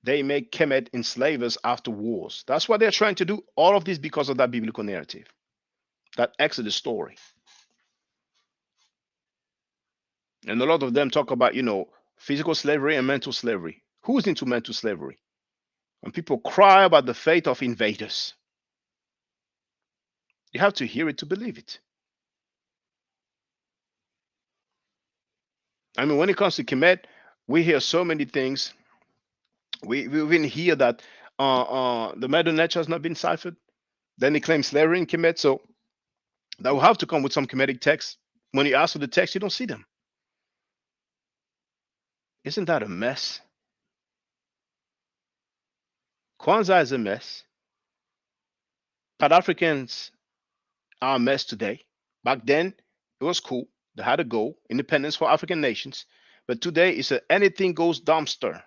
They make Kemet enslavers after wars. That's what they're trying to do. All of this because of that biblical narrative, that Exodus story. And a lot of them talk about, physical slavery and mental slavery. Who's into mental slavery? When people cry about the fate of invaders, you have to hear it to believe it. I mean, when it comes to Kemet, we hear so many things. We even hear that the Medu nature has not been ciphered. Then they claim slavery in Kemet. So that will have to come with some Kemetic text. When you ask for the text, you don't see them. Isn't that a mess? Kwanzaa is a mess. Pan Africans are a mess today. Back then, it was cool. They had a goal, independence for African nations. But today, it's a anything goes dumpster.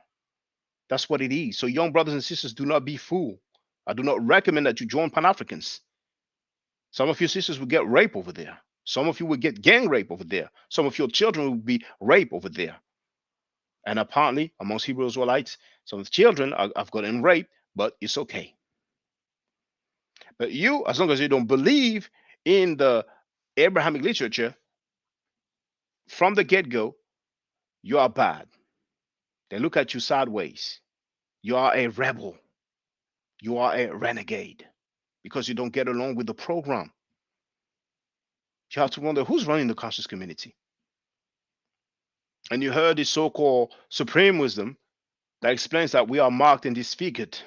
That's what it is. So young brothers and sisters, do not be fooled. I do not recommend that you join Pan-Africans. Some of your sisters will get raped over there. Some of you will get gang rape over there. Some of your children will be raped over there. And apparently, amongst Hebrew Israelites, some of the children have gotten raped, but it's okay. But you, as long as you don't believe in the Abrahamic literature, from the get-go, you are bad. They look at you sideways. You are a rebel. You are a renegade because you don't get along with the program. You have to wonder who's running the conscious community. And you heard the so-called supreme wisdom that explains that we are marked and disfigured,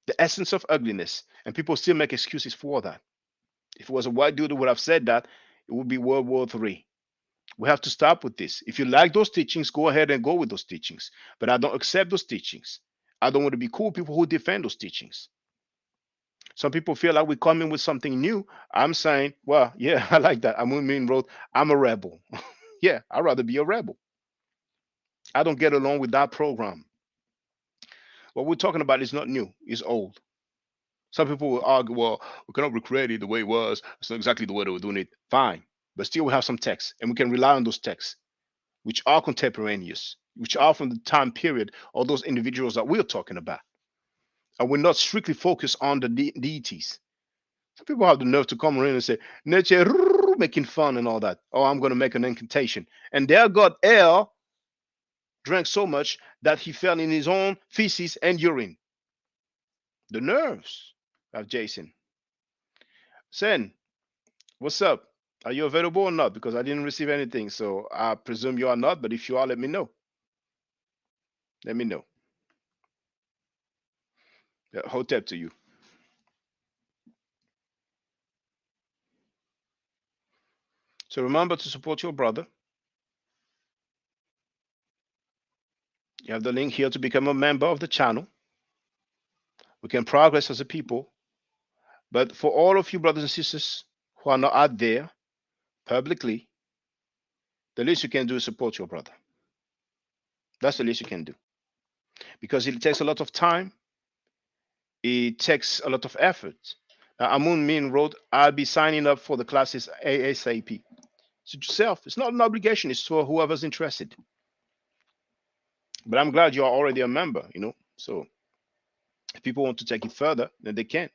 the essence of ugliness, and people still make excuses for that. If it was a white dude who would have said that, it would be World War III. We have to stop with this. If you like those teachings, go ahead and go with those teachings. But I don't accept those teachings. I don't want to be cool with people who defend those teachings. Some people feel like we come in with something new. I'm saying, well, yeah, I like that. Amun wrote, I'm a rebel. Yeah, I'd rather be a rebel. I don't get along with that program. What we're talking about is not new, it's old. Some people will argue, well, we cannot recreate it the way it was. It's not exactly the way they were doing it. Fine. But still, we have some texts, and we can rely on those texts, which are contemporaneous, which are from the time period of those individuals that we're talking about. And we're not strictly focused on the deities. Some people have the nerve to come around and say, nature, making fun and all that. Oh, I'm going to make an incantation. And their god El drank so much that he fell in his own feces and urine. The nerves of Jason. Sen, what's up? Are you available or not? Because I didn't receive anything, so I presume you are not. But if you are, let me know. Let me know. Yeah, hotep to you. So remember to support your brother. You have the link here to become a member of the channel. We can progress as a people. But for all of you brothers and sisters who are not out there publicly, the least you can do is support your brother. That's the least you can do. Because it takes a lot of time. It takes a lot of effort. Now, Amun Min wrote, I'll be signing up for the classes ASAP. Suit yourself. It's not an obligation. It's for whoever's interested. But I'm glad you're already a member, you know. So if people want to take it further, then they can.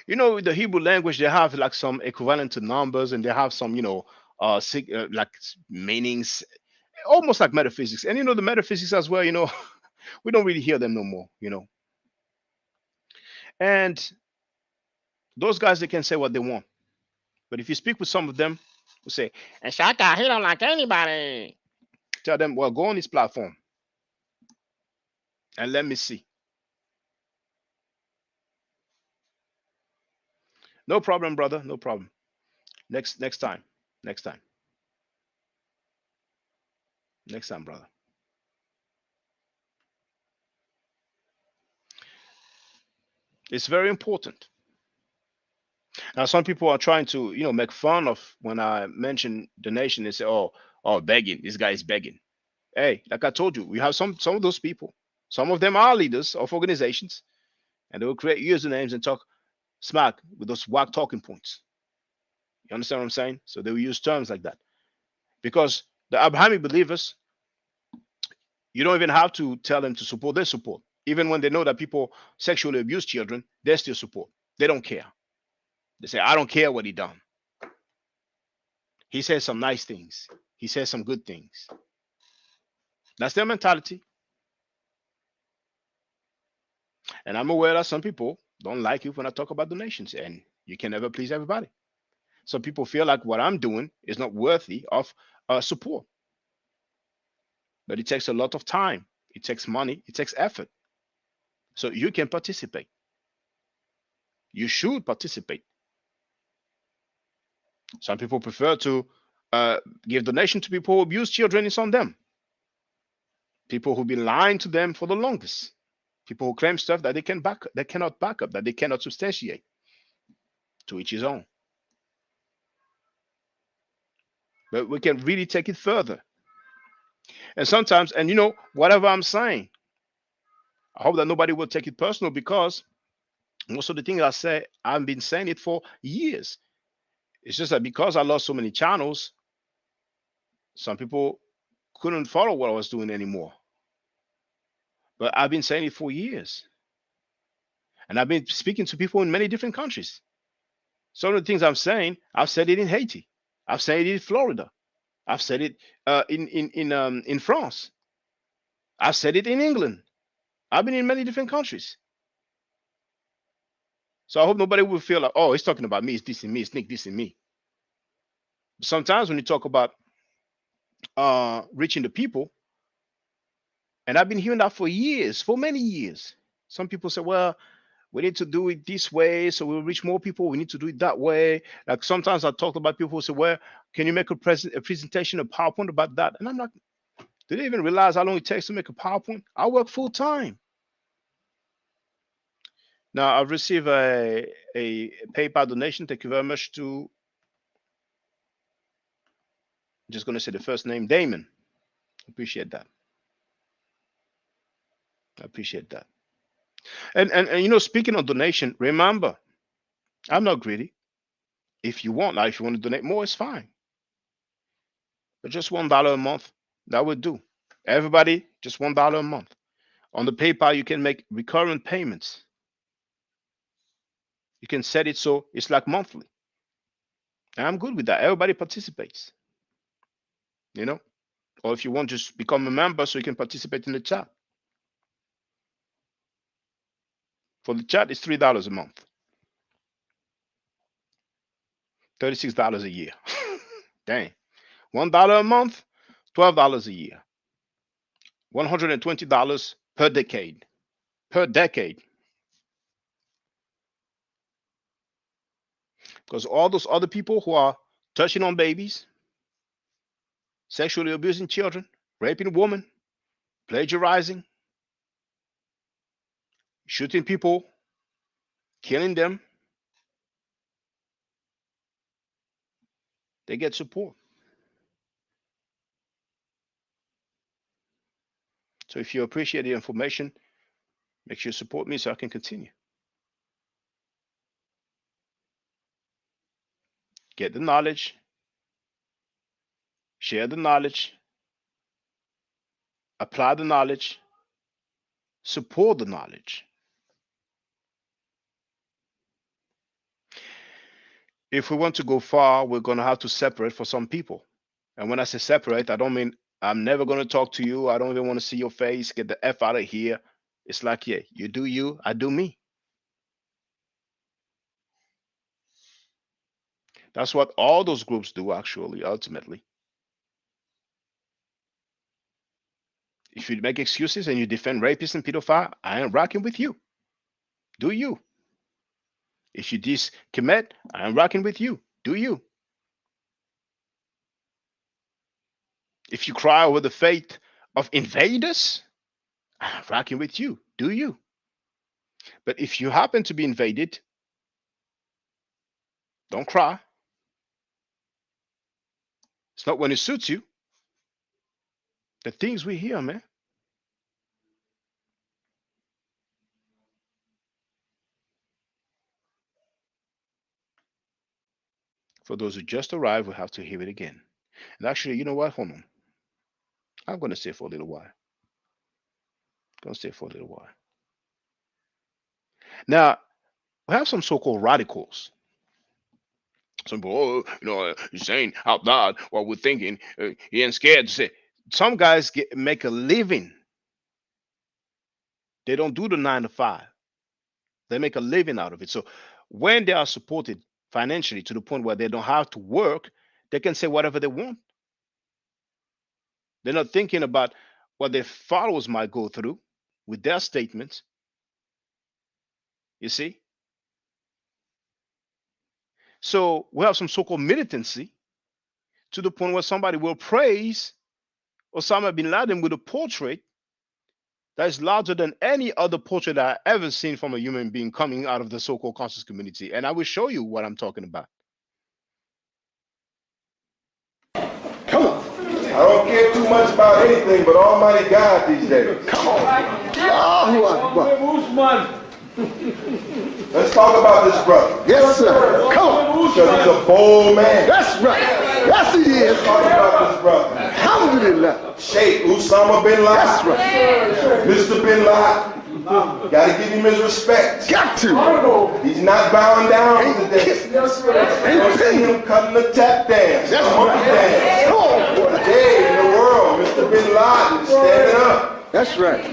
You know, with the Hebrew language, they have like some equivalent to numbers, and they have some, you know, like meanings, almost like metaphysics. And you know, the metaphysics as well, you know, we don't really hear them no more, you know. And those guys, they can say what they want. But if you speak with some of them, who say, and Shaka, he don't like anybody. Tell them, well, go on this platform and let me see. No problem, brother. No problem. Next time. Next time. Next time, brother. It's very important. Now, some people are trying to, you know, make fun of when I mention donation. They say, "Oh, begging. This guy is begging." Hey, like I told you, we have some of those people. Some of them are leaders of organizations, and they will create usernames and talk smack with those whack talking points. You understand what I'm saying? So they will use terms like that because the Abrahamic believers, you don't even have to tell them to support. They support, even when they know that people sexually abuse children. They still support. They don't care. They say, "I don't care what he done. He says some nice things. He says some good things." That's their mentality. And I'm aware that some people don't like it when I talk about donations, and you can never please everybody. Some people feel like what I'm doing is not worthy of support. But it takes a lot of time, it takes money, it takes effort. So you can participate. You should participate. Some people prefer to give donation to people who abuse children. It's on them. People who've been lying to them for the longest. People who claim stuff that they cannot back up, that they cannot substantiate. To each his own. But we can really take it further. And sometimes, and you know, whatever I'm saying, I hope that nobody will take it personal because most of the things I say, I've been saying it for years. It's just that because I lost so many channels, some people couldn't follow what I was doing anymore. But I've been saying it for years. And I've been speaking to people in many different countries. Some of the things I'm saying, I've said it in Haiti. I've said it in Florida. I've said it in France. I've said it in England. I've been in many different countries. So I hope nobody will feel like, oh, he's talking about me, it's dissing me, it's Nick dissing me. Sometimes when you talk about reaching the people, and I've been hearing that for years, for many years. Some people say, well, we need to do it this way so we'll reach more people. We need to do it that way. Like sometimes I talk about people who say, well, can you make a presentation, a PowerPoint about that? And I'm like, do they even realize how long it takes to make a PowerPoint? I work full time. Now I've received a PayPal donation. Thank you very much to, I'm just going to say the first name, Damon. Appreciate that. I appreciate that. And you know, speaking of donation, remember, I'm not greedy. If you want, now if you want to donate more, it's fine. But just $1 a month, that would do. Everybody, just $1 a month. On the PayPal, you can make recurrent payments. You can set it so it's like monthly. And I'm good with that. Everybody participates. You know? Or if you want, just become a member so you can participate in the chat. For the chat, it's $3 a month. $36 a year. Dang. $1 a month, $12 a year. $120 per decade. Per decade. Because all those other people who are touching on babies, sexually abusing children, raping women, plagiarizing, shooting people, killing them, they get support. So if you appreciate the information, make sure you support me so I can continue. get the knowledge, share the knowledge, apply the knowledge, support the knowledge. If we want to go far, we're going to have to separate for some people. And when I say separate, I don't mean I'm never going to talk to you. I don't even want to see your face. Get the F out of here. It's like, yeah, you do you, I do me. That's what all those groups do, actually, ultimately. If you make excuses and you defend rapists and pedophiles, I ain't rocking with you. Do you? If you discommit, I am rocking with you. Do you? If you cry over the fate of invaders, I'm rocking with you. Do you? But if you happen to be invaded, don't cry. It's not when it suits you. The things we hear, man. For those who just arrived, we have to hear it again. And actually, you know what? Hold on. I'm going to stay for a little while. Now, we have some so-called radicals. Some people, you're saying out loud what we're thinking. He ain't scared to say. Some guys make a living. They don't do the 9 to 5. They make a living out of it. So when they are supported financially to the point where they don't have to work, they can say whatever they want. They're not thinking about what their followers might go through with their statements. You see? So we have some so-called militancy to the point where somebody will praise Osama bin Laden with a portrait that is larger than any other portrait I've ever seen from a human being coming out of the so-called conscious community. And I will show you what I'm talking about. Come on. I don't care too much about anything but Almighty God these days. Come on. Let's talk about this brother. Yes, sir. Come on. Because he's a bold man. That's right. Yes, he is. Let's talk about this brother. Alhamdulillah. Sheikh Osama bin Laden. That's right. Mr. bin Laden. Gotta give him his respect. Got to. He's not bowing down today. Ain't seen him cutting the tap dance. That's right. Dance. Today in the world, Mr. bin Laden is standing up. That's right.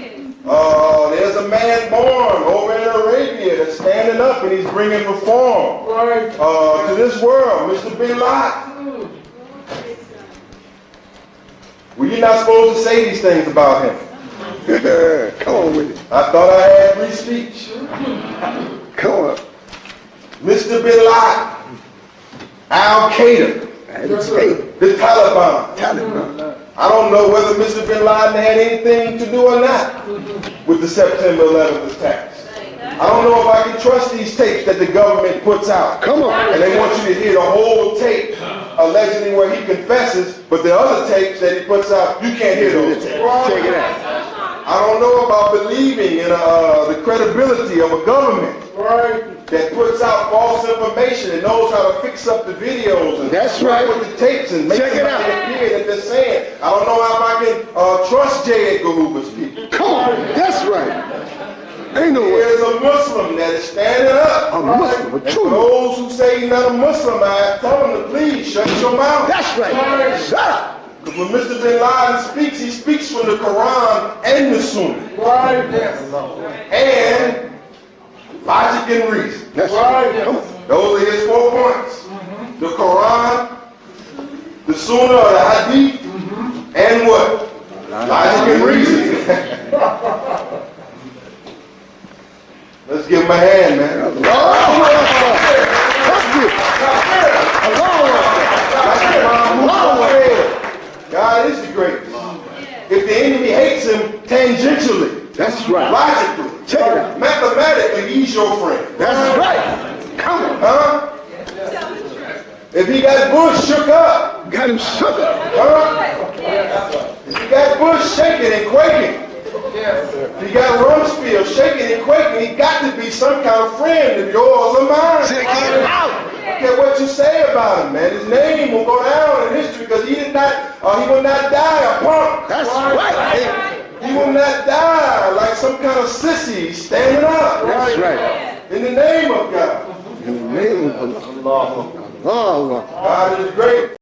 There's a man born over in Arabia that's standing up and he's bringing reform to this world, Mr. bin Laden. Well, you're not supposed to say these things about him. Come on with it. I thought I had free speech. Come on. Mr. bin Laden, Al-Qaeda, the Taliban. I don't know whether Mr. bin Laden had anything to do or not with the September 11th attacks. I don't know if I can trust these tapes that the government puts out. Come on. And they want you to hear the whole tape, allegedly where he confesses, but the other tapes that he puts out, you can't hear those tapes. Check it out. I don't know about believing in the credibility of a government that puts out false information and knows how to fix up the videos and with the tapes and make them appear that they're saying. I don't know if I can trust J. Edgar Hoover's people. Come on, that's right. Ain't no way. There's a Muslim that is standing up. A Muslim, and for those who say he's not a Muslim, I tell them to please shut your mouth. That's right. Shut up. Because when Mr. bin Laden speaks, he speaks from the Quran and the Sunnah. And logic and reason. That's right. Those are his 4 points. The Quran, the Sunnah or the Hadith, and what? Logic and reason. Let's give him a hand, man. God is the greatest. If the enemy hates him tangentially, that's right. Logically, check it out. Mathematically, he's your friend. That's right. Come on. Huh? If he got Bush shook up, got him shook up. Huh? If he got Bush shaking and quaking, if he got Rumsfeld shaking and quaking, he got to be some kind of friend of yours or mine. Check it out. Look at what you say about him, man. His name will go down in history because he will not die a punk. That's right. He will not die like some kind of sissy standing up. That's right. In the name of God. In the name of Allah. Allah. God is great.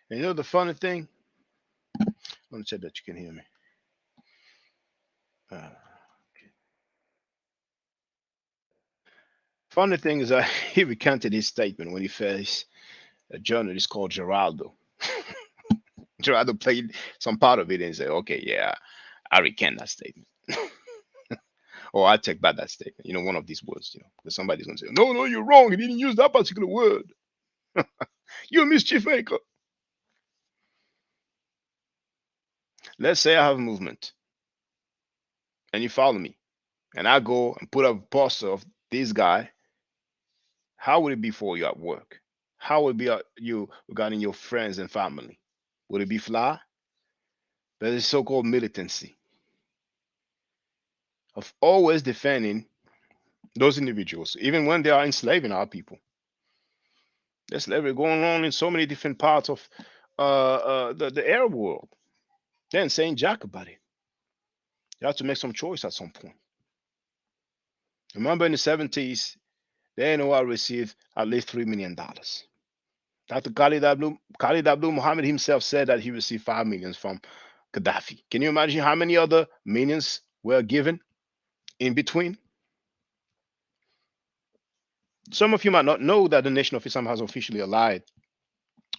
And you know the funny thing? Let me check that you can hear me. Funny thing is, he recanted his statement when he faced a journalist called Geraldo. Geraldo played some part of it and said, okay, yeah, I recant that statement. Or I take back that statement. You know, one of these words, you know, because somebody's going to say, no, you're wrong. He didn't use that particular word. You're a mischief maker. Let's say I have a movement and you follow me and I go and put up a poster of this guy. How would it be for you at work? How would it be you regarding your friends and family? Would it be fly? That is so-called militancy of always defending those individuals, even when they are enslaving our people. There's slavery going on in so many different parts of the Arab world. Then saying jack about it. You have to make some choice at some point. Remember in the 70s, the NOR received at least $3 million. Dr. Khalid Abdul Muhammad himself said that he received $5 million from Gaddafi. Can you imagine how many other millions were given in between? Some of you might not know that the Nation of Islam has officially allied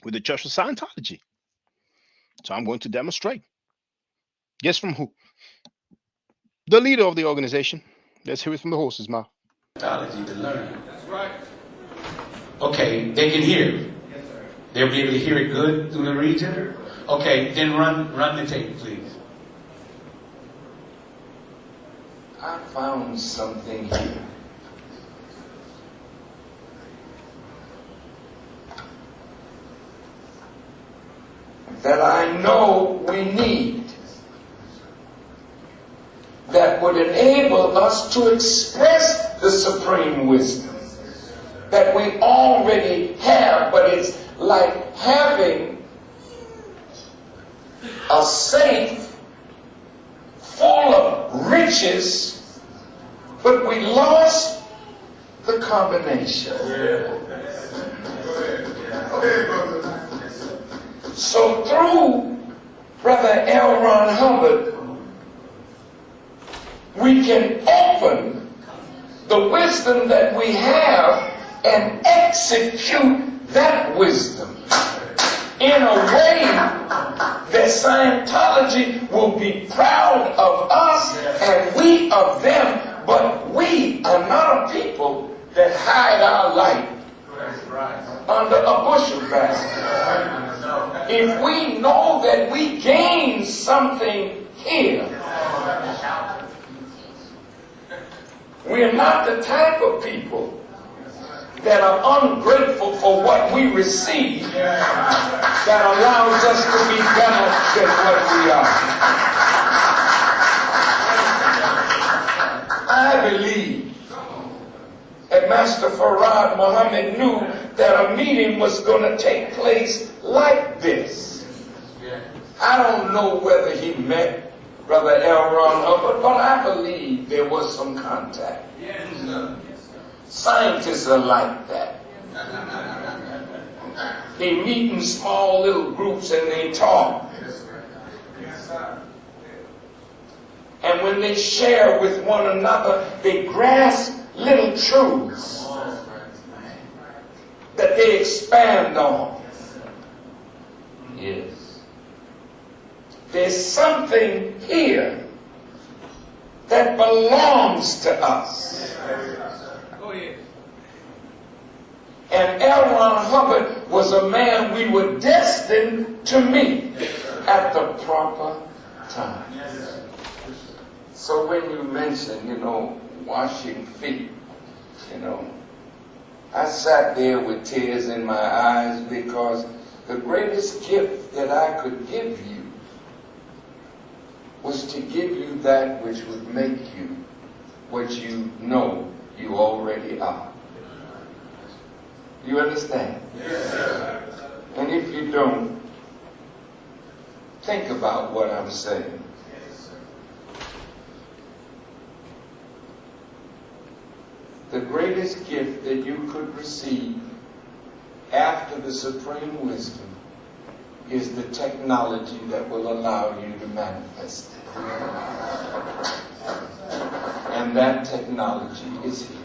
with the Church of Scientology. So I'm going to demonstrate. Guess from who? The leader of the organization. Let's hear it from the horse's mouth. Scientology to learn. That's right. Okay, they can hear. Yes, sir. They'll be able to hear it good through the region. Okay, then run the tape, please. I found something here. That I know we need, that would enable us to express the supreme wisdom that we already have, but it's like having a safe full of riches, but we lost the combination. So through Brother L. Ron Hubbard, we can open the wisdom that we have and execute that wisdom in a way that Scientology will be proud of us and we of them, but we are not a people that hide our light under a bushel basket. If we know that we gain something here, we're not the type of people that are ungrateful for what we receive that allows us to be better than what we are. I believe that Master Farad Muhammad knew that a meeting was going to take place like this. I don't know whether he met Brother L. Ron Hubbard, but I believe there was some contact. Scientists are like that. They meet in small little groups and they talk. And when they share with one another, they grasp little truths that they expand on. Yes. There's something here that belongs to us. And L. Ron Hubbard was a man we were destined to meet at the proper time. So when you mention, washing feet, I sat there with tears in my eyes because The greatest gift that I could give you was to give you that which would make you what you know you already are. You understand? Yes. And if you don't, think about what I'm saying. The greatest gift that you could receive after the supreme wisdom is the technology that will allow you to manifest it. And that technology is here.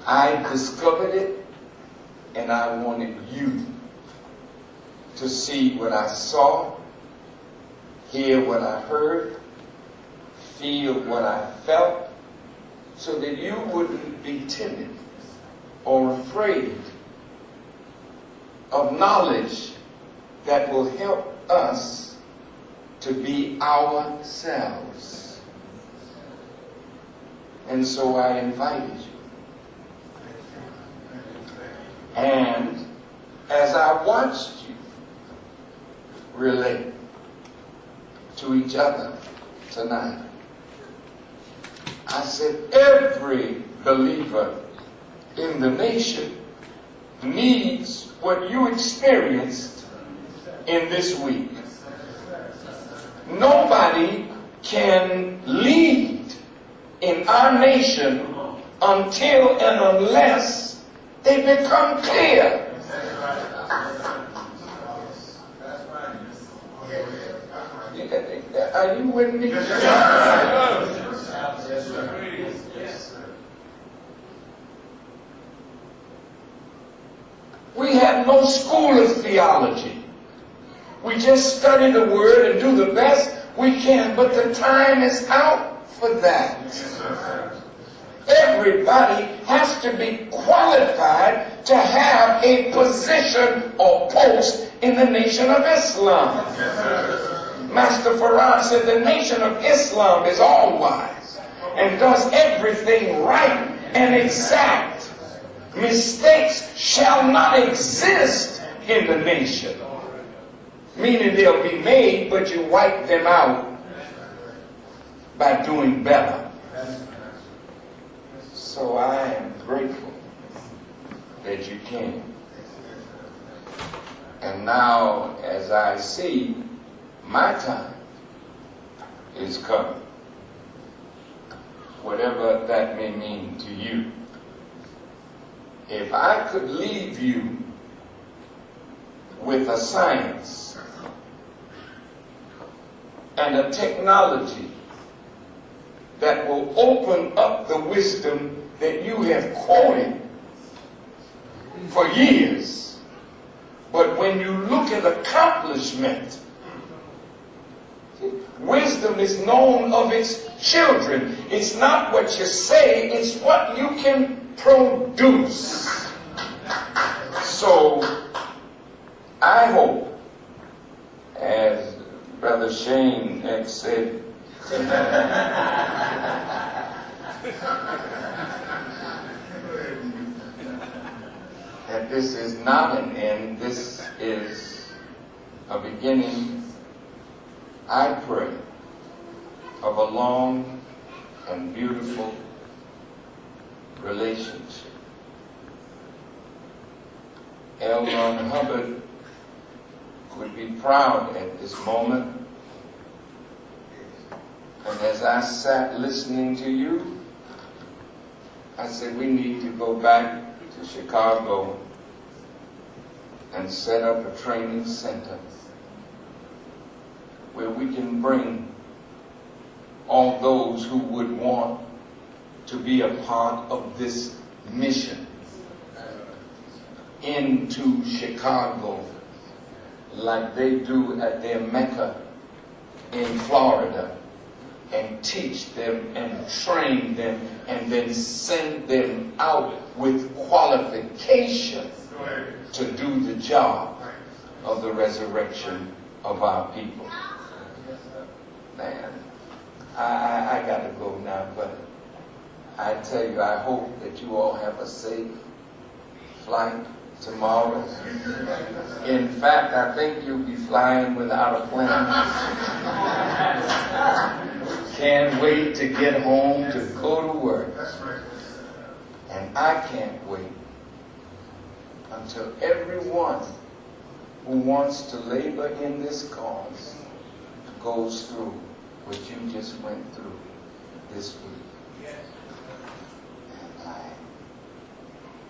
I discovered it, and I wanted you to see what I saw, hear what I heard, feel what I felt, so that you wouldn't be timid or afraid of knowledge that will help us to be ourselves. And so I invited you. And as I watched you relate to each other tonight, I said every believer in the nation needs what you experienced in this week. Nobody can lead in our nation until and unless they become clear. Are you with me? We have no school of theology. We just study the word and do the best we can, but the time is out for that. Everybody has to be qualified to have a position or post in the Nation of Islam. Master Farad said the Nation of Islam is all wise and does everything right and exact. Mistakes shall not exist in the nation. Meaning they'll be made, but you wipe them out by doing better. So I am grateful that you came. And now, as I see, my time is coming. Whatever that may mean to you. If I could leave you with a science and a technology that will open up the wisdom that you have quoted for years, but when you look at accomplishment, wisdom is known of its children. It's not what you say, it's what you can produce. So I hope, as Brother Shane had said, that this is not an end, this is a beginning, I pray, of a long and beautiful relationship. L. Ron Hubbard would be proud at this moment. And as I sat listening to you, I said we need to go back to Chicago and set up a training center where we can bring all those who would want to be a part of this mission into Chicago like they do at their Mecca in Florida, and teach them and train them and then send them out with qualification to do the job of the resurrection of our people. Man, I got to go now, but I tell you, I hope that you all have a safe flight tomorrow. In fact, I think you'll be flying without a plane. Can't wait to get home to go to work. And I can't wait until everyone who wants to labor in this cause goes through what you just went through this week. And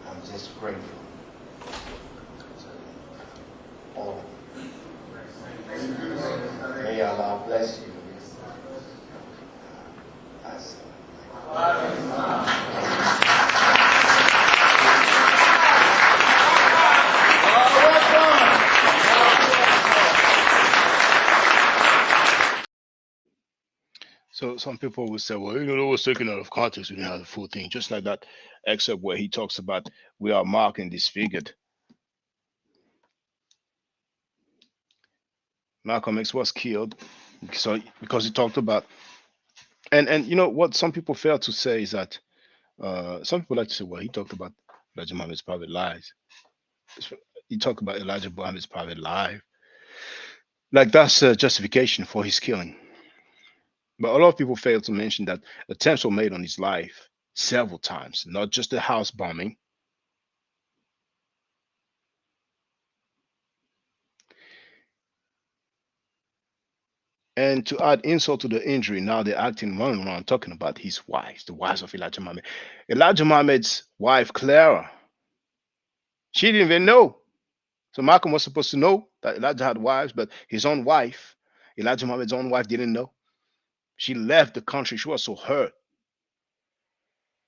I'm just grateful to all of you. May Allah bless you. So some people will say, well, you know, it was taken out of context. We didn't have the full thing. Just like that excerpt where he talks about we are marked and disfigured. Malcolm X was killed because he talked about, and you know what some people fail to say is that some people like to say, well, he talked about Elijah Muhammad's private lives. He talked about Elijah Muhammad's private life. Like that's a justification for his killing. But a lot of people fail to mention that attempts were made on his life several times, not just the house bombing. And to add insult to the injury, now they're running around talking about his wives, the wives of Elijah Muhammad. Elijah Muhammad's wife, Clara, she didn't even know. So Malcolm was supposed to know that Elijah had wives, but his own wife, Elijah Muhammad's own wife, didn't know. She left the country. She was so hurt.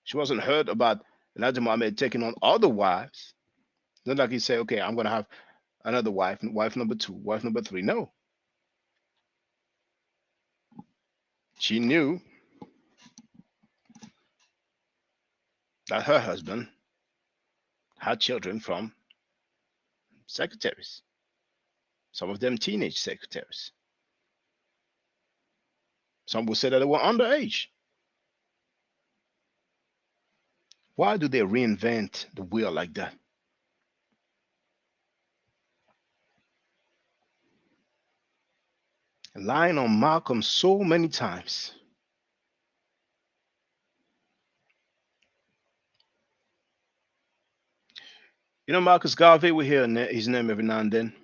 She wasn't hurt about Elijah Muhammad taking on other wives. It's not like he said, okay, I'm going to have another wife, wife number 2, wife number 3. No. She knew that her husband had children from secretaries, some of them teenage secretaries. Some would say that they were underage. Why do they reinvent the wheel like that? Lying on Malcolm so many times. You know, Marcus Garvey, we hear his name every now and then.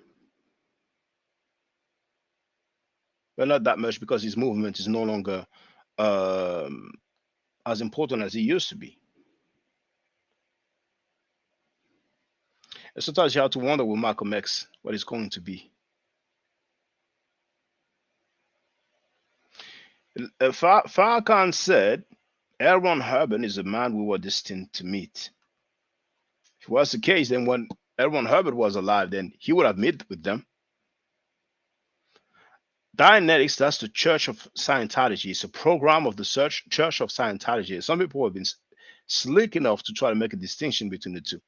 But not that much because his movement is no longer as important as it used to be. And sometimes you have to wonder with Malcolm X what it's going to be. Farrakhan said, L. Ron Hubbard is a man we were destined to meet. If it was the case, then when L. Ron Hubbard was alive, then he would have met with them. Dianetics, that's the Church of Scientology. It's a program of the Church of Scientology. Some people have been slick enough to try to make a distinction between the two.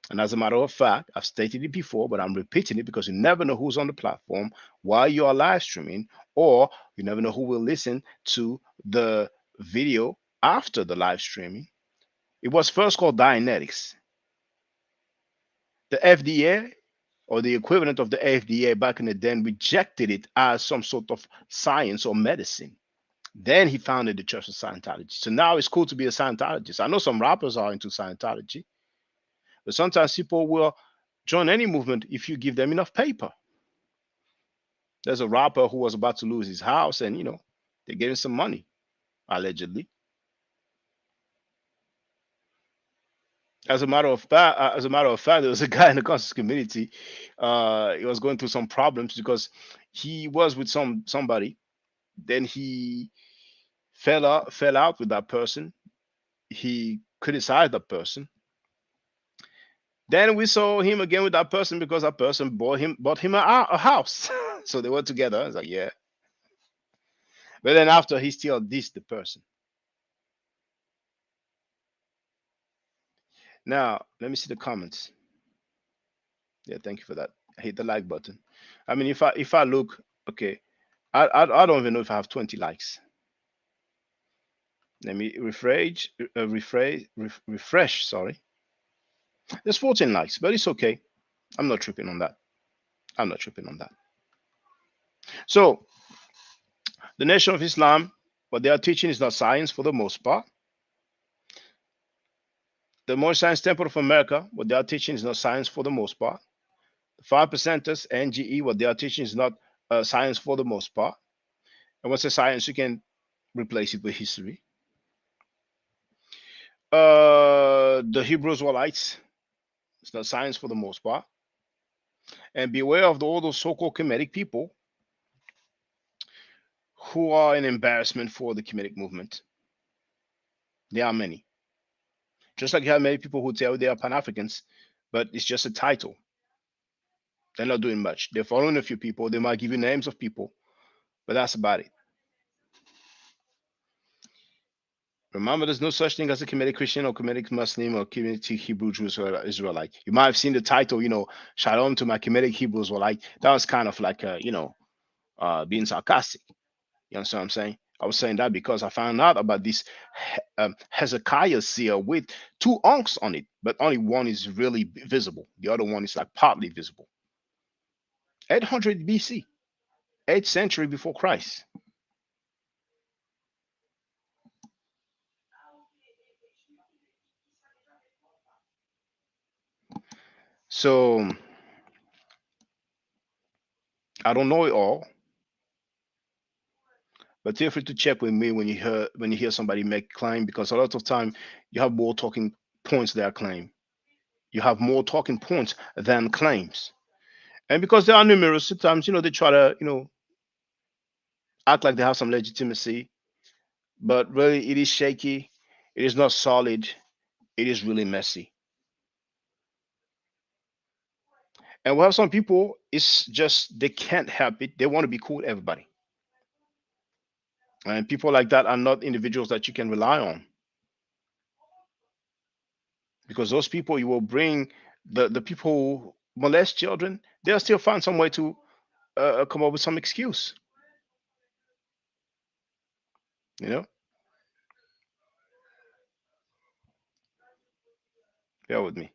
And as a matter of fact, I've stated it before, but I'm repeating it because you never know who's on the platform while you are live streaming, or you never know who will listen to the video after the live streaming. It was first called Dianetics. The FDA, or the equivalent of the FDA back in the day, rejected it as some sort of science or medicine. Then he founded the Church of Scientology. So now it's cool to be a Scientologist. I know some rappers are into Scientology, but sometimes people will join any movement if you give them enough paper. There's a rapper who was about to lose his house, and they gave him some money, allegedly. As a matter of fact, there was a guy in the conscious community. He was going through some problems because he was with somebody. Then he fell out with that person. He criticized that person. Then we saw him again with that person because that person bought him a house. So they were together. I was like, yeah. But then after, he still dissed the person. Now, let me see the comments. Yeah, thank you for that. I hit the like button. I mean, if I look, okay, I don't even know if I have 20 likes. Let me refresh, sorry. There's 14 likes, but it's okay. I'm not tripping on that. I'm not tripping on that. So, the Nation of Islam, what they are teaching is not science for the most part. The More Science Temple of America, what they are teaching is not science for the most part. The 5%ers, NGE, what they are teaching is not science for the most part. And once a science, you can replace it with history. The Hebrew Israelites, it's not science for the most part. And beware of all those so-called Kemetic people who are an embarrassment for the Kemetic movement. There are many. Just like you have many people who tell you they are Pan-Africans, but it's just a title. They're not doing much. They're following a few people. They might give you names of people, but that's about it. Remember, there's no such thing as a Kemetic Christian or Kemetic Muslim or Kemetic Hebrew Jew Israelite. You might have seen the title, Shalom to my Kemetic Hebrew Israelite. That was kind of like, being sarcastic. You understand what I'm saying? I was saying that because I found out about this Hezekiah seal with 2 unks on it, but only one is really visible. The other one is like partly visible. 800 BC, 8th century before Christ. So I don't know it all, but feel free to check with me when you hear somebody make claim, because a lot of time you have more talking points than claim. You have more talking points than claims, and because they are numerous, sometimes they try to act like they have some legitimacy, but really it is shaky. It is not solid. It is really messy. And we have some people, it's just they can't help it. They want to be cool with everybody. And people like that are not individuals that you can rely on. Because those people you will bring, the people who molest children, they'll still find some way to come up with some excuse. Bear with me.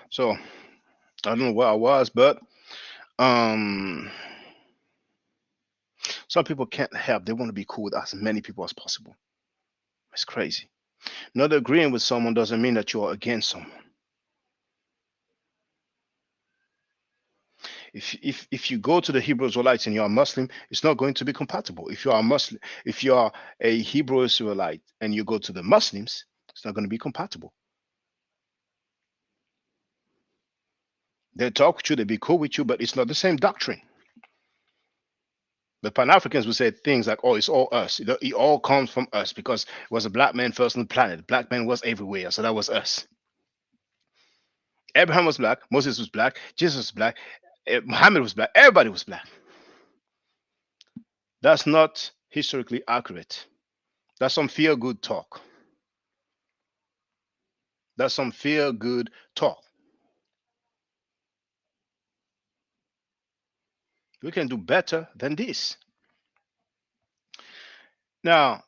So I don't know where I was, but um some people can't help. They want to be cool with as many people as possible. It's crazy. Not agreeing with someone doesn't mean that you're against someone. If you go to the Hebrew Israelites and you're a Muslim, it's not going to be compatible. If you are a Muslim, if you are a Hebrew Israelite and you go to the Muslims, it's not going to be compatible. They talk with you, they be cool with you, but it's not the same doctrine. The Pan-Africans would say things like, "Oh, it's all us. It all comes from us because it was a black man first on the planet. Black man was everywhere, so that was us." Abraham was black, Moses was black, Jesus was black, Muhammad was black, everybody was black. That's not historically accurate. That's some feel-good talk. That's some feel-good talk. We can do better than this. Now,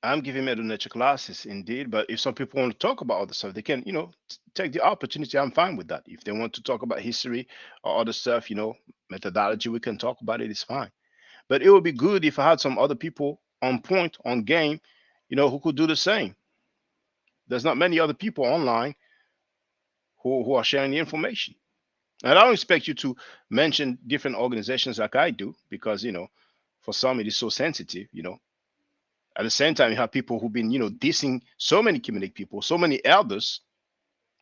I'm giving middle nature classes indeed, but if some people want to talk about other stuff, they can, take the opportunity. I'm fine with that. If they want to talk about history or other stuff, methodology, we can talk about it. It's fine. But it would be good if I had some other people on point, on game, who could do the same. There's not many other people online who are sharing the information. And I don't expect you to mention different organizations like I do, because, for some it is so sensitive, At the same time, you have people who've been, dissing so many Kemetic people, so many elders.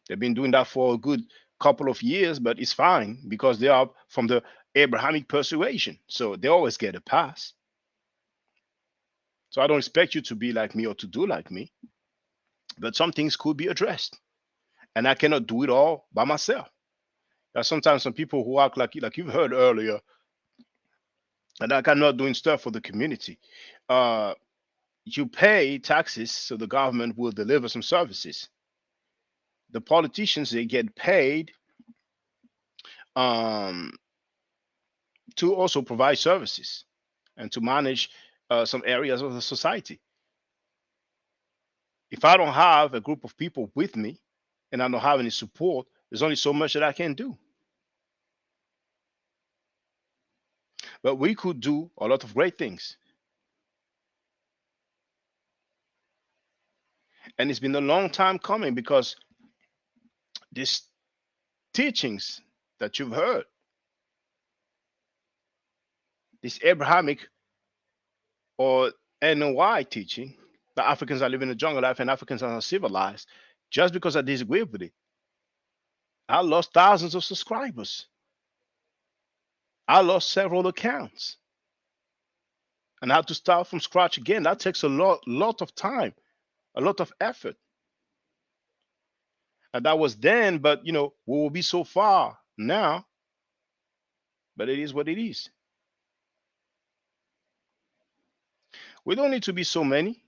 They've been doing that for a good couple of years, but it's fine because they are from the Abrahamic persuasion. So they always get a pass. So I don't expect you to be like me or to do like me, but some things could be addressed. And I cannot do it all by myself. There's sometimes some people who act like you've heard earlier, and like I'm not doing stuff for the community. You pay taxes so the government will deliver some services. The politicians, they get paid um, to also provide services and to manage some areas of the society. If I don't have a group of people with me and I don't have any support, there's only so much that I can do. But we could do a lot of great things. And it's been a long time coming because these teachings that you've heard, this Abrahamic or NOI teaching, that Africans are living a jungle life and Africans are not civilized, just because I disagree with it, I lost thousands of subscribers. I lost several accounts. And I had to start from scratch again. That takes a lot of time, a lot of effort. And that was then, but we will be so far now. But it is what it is. We don't need to be so many,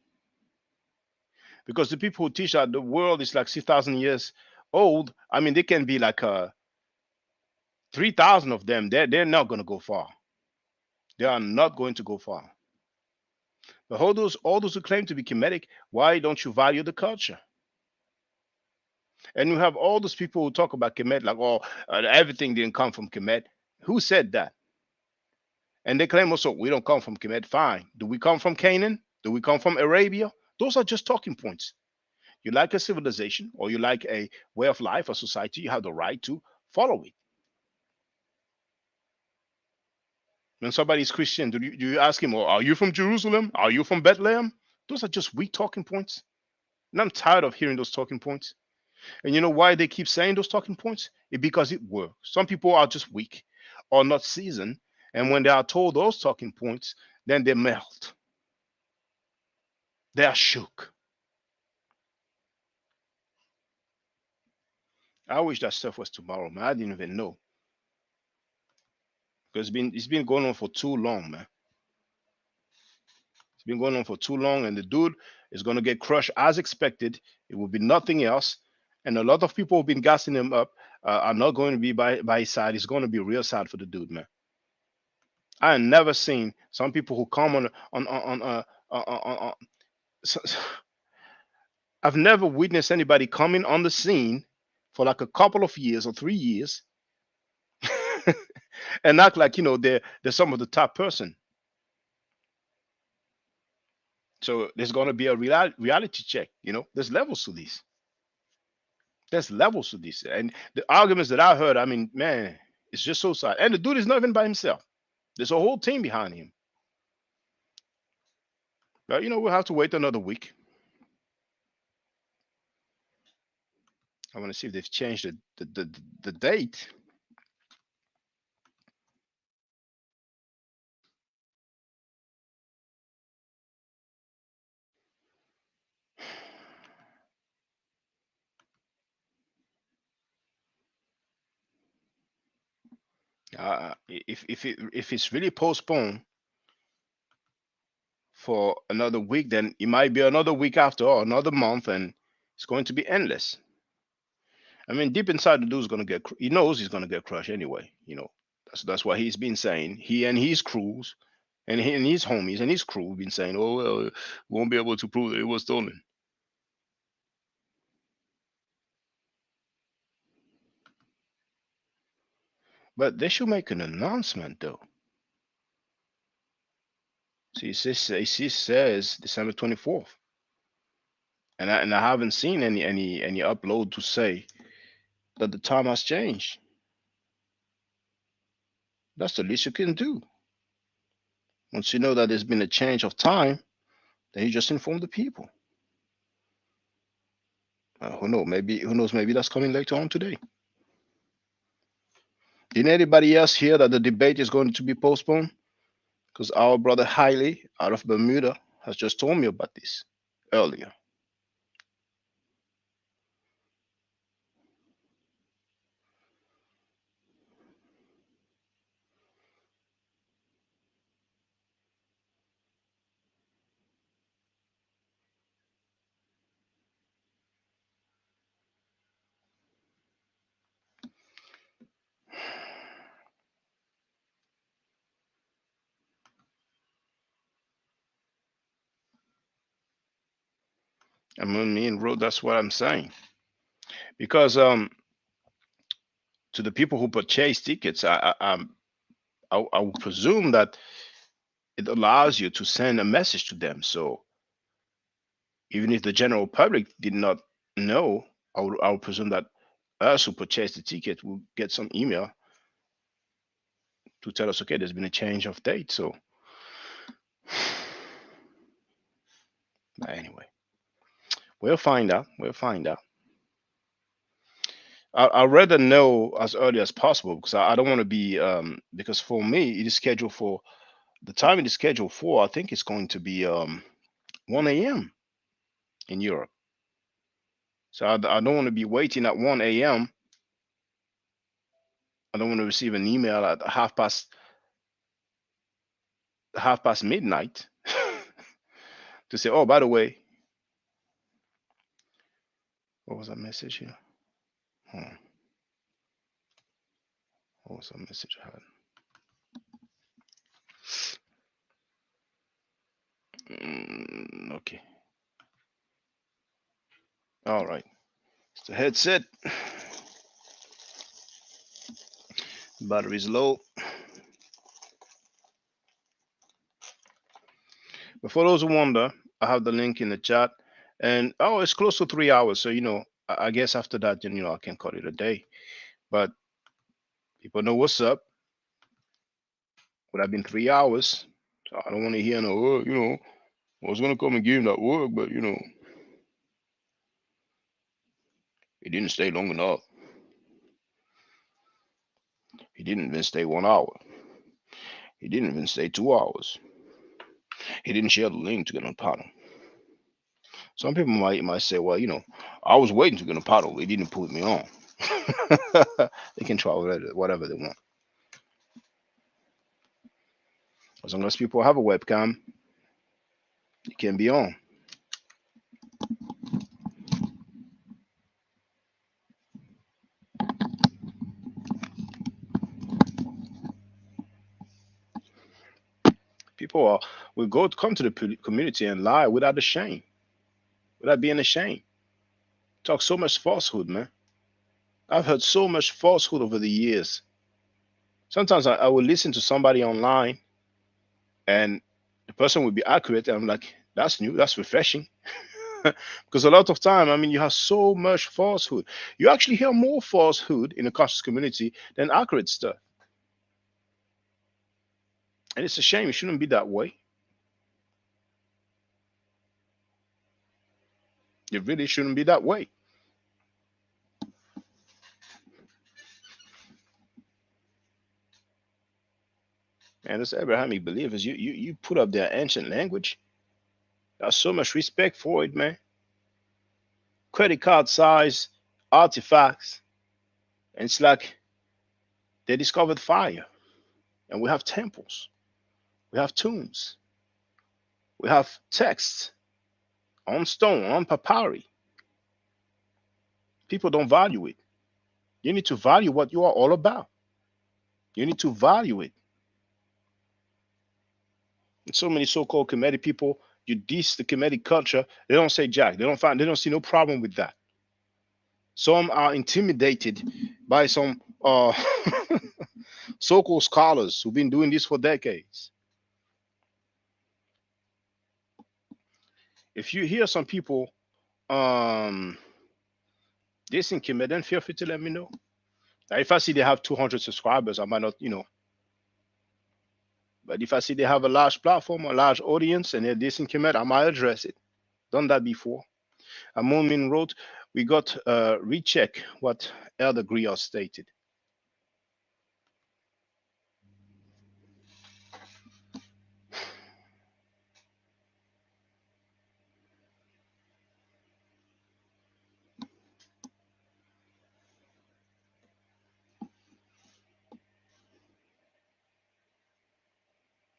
because the people who teach that the world is like 6,000 years old, I mean, they can be like 3,000 of them. They're not going to go far. They are not going to go far. But all those who claim to be Kemetic, why don't you value the culture? And you have all those people who talk about Kemet like, oh, everything didn't come from Kemet. Who said that? And they claim also, we don't come from Kemet. Fine. Do we come from Canaan? Do we come from Arabia? Those are just talking points. You like a civilization or you like a way of life or society, you have the right to follow it. When somebody's Christian, do you ask him, oh, are you from Jerusalem? Are you from Bethlehem? Those are just weak talking points. And I'm tired of hearing those talking points. And you know why they keep saying those talking points? It's because it works. Some people are just weak or not seasoned. And when they are told those talking points, then they melt. They are shook. I wish that stuff was tomorrow, man. I didn't even know. Because it's been going on for too long, man. It's been going on for too long, and the dude is going to get crushed as expected. It will be nothing else. And a lot of people who've been gassing him up are not going to be by his side. It's going to be real sad for the dude, man. I have never seen some people who come on I've never witnessed anybody coming on the scene for like a couple of years or 3 years and act like they're some of the top person. So there's going to be a reality check. There's levels to this. There's levels to this, and the arguments that I heard, I mean, man, it's just so sad. And the dude is not even by himself. There's a whole team behind him. But we'll have to wait another week. I want to see if they've changed the date. If it's really postponed for another week, then it might be another week after or another month, and it's going to be endless. I mean, deep inside, the dude's gonna he knows he's gonna get crushed anyway. That's what he's been saying. He and his crews, and his homies and his crew have been saying, "Oh well, we won't be able to prove that it was stolen." But they should make an announcement, though. See, it says December 24th, and I haven't seen any upload to say that the time has changed. That's the least you can do. Once you know that there's been a change of time, then you just inform the people. Who knows? Maybe that's coming later on today. Did anybody else hear that the debate is going to be postponed? Because our brother Hailey out of Bermuda has just told me about this earlier. I mean, Road, that's what I'm saying. Because to the people who purchase tickets, I would presume that it allows you to send a message to them. So even if the general public did not know, I would presume that us who purchased the ticket will get some email to tell us, okay, there's been a change of date. So anyway, we'll find out. We'll find out. I'd rather know as early as possible because I don't want to be because for me it is scheduled for the time it is scheduled for. I think it's going to be 1 a.m. in Europe. So I don't want to be waiting at 1 a.m. I don't want to receive an email at half past midnight to say, oh, by the way, what was that message here? What was that message I had? Okay. All right. It's the headset. Battery's low. But for those who wonder, I have the link in the chat. And oh, it's close to 3 hours. So, I guess after that, then, I can call it a day. But people know what's up. Would have been 3 hours. So I don't want to hear no, I was going to come and give him that work, but, he didn't stay long enough. He didn't even stay 1 hour. He didn't even stay 2 hours. He didn't share the link to get on the panel. Some people might say, well, I was waiting to get on the panel. They didn't put me on. They can try whatever they want. As long as people have a webcam, it can be on. People will come to the community and lie without a shame, without being ashamed. Talk so much falsehood, man. I've heard so much falsehood over the years. Sometimes I will listen to somebody online and the person will be accurate and I'm like, that's new, that's refreshing. Because a lot of time, you have so much falsehood. You actually hear more falsehood in the conscious community than accurate stuff. And it's a shame. It shouldn't be that way. It really shouldn't be that way. And those Abrahamic believers, you put up their ancient language. There's so much respect for it, man. Credit card size artifacts. And it's like they discovered fire. And we have temples. We have tombs. We have texts on stone, on papyri. People don't value it. You need to value what you are all about. You need to value it. And so many so-called Kemetic people, you diss the Kemetic culture, they don't say jack. They don't see no problem with that. Some are intimidated by some so-called scholars who've been doing this for decades. If you hear some people dissing Kemet, then feel free to let me know. Now, if I see they have 200 subscribers, I might not, But if I see they have a large platform, a large audience, and they're dissing Kemet, I might address it. Done that before. Amun wrote, we got recheck what Elder Griot stated.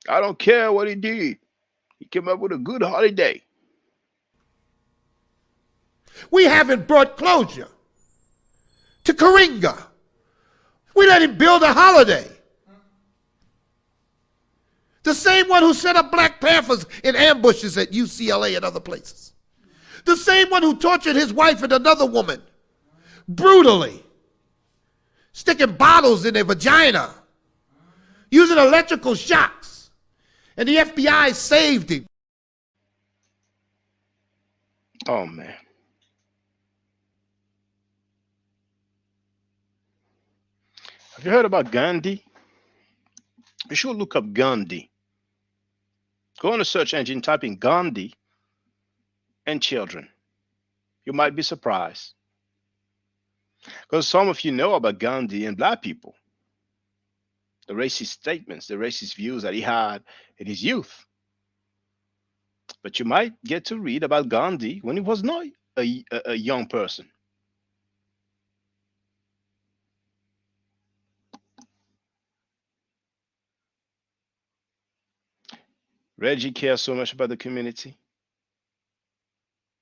I don't care what he did. He came up with a good holiday. We haven't brought closure to Karinga. We let him build a holiday. The same one who set up Black Panthers in ambushes at UCLA and other places. The same one who tortured his wife and another woman brutally, sticking bottles in their vagina, using electrical shocks, and the FBI saved him. Oh, man. Have you heard about Gandhi? You should look up Gandhi. Go on a search engine, type in Gandhi and children. You might be surprised. Because some of you know about Gandhi and black people, the racist statements, the racist views that he had in his youth. But you might get to read about Gandhi when he was not a young person. Reggie cares so much about the community,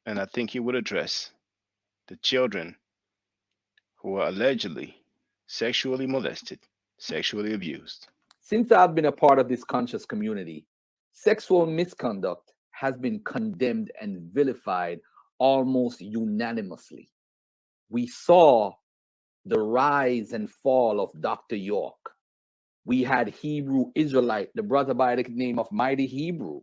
and I think he would address the children who were allegedly sexually molested, sexually abused. Since I've been a part of this conscious community, sexual misconduct has been condemned and vilified almost unanimously. We saw the rise and fall of Dr. York. We had Hebrew Israelite, the brother by the name of Mighty Hebrew.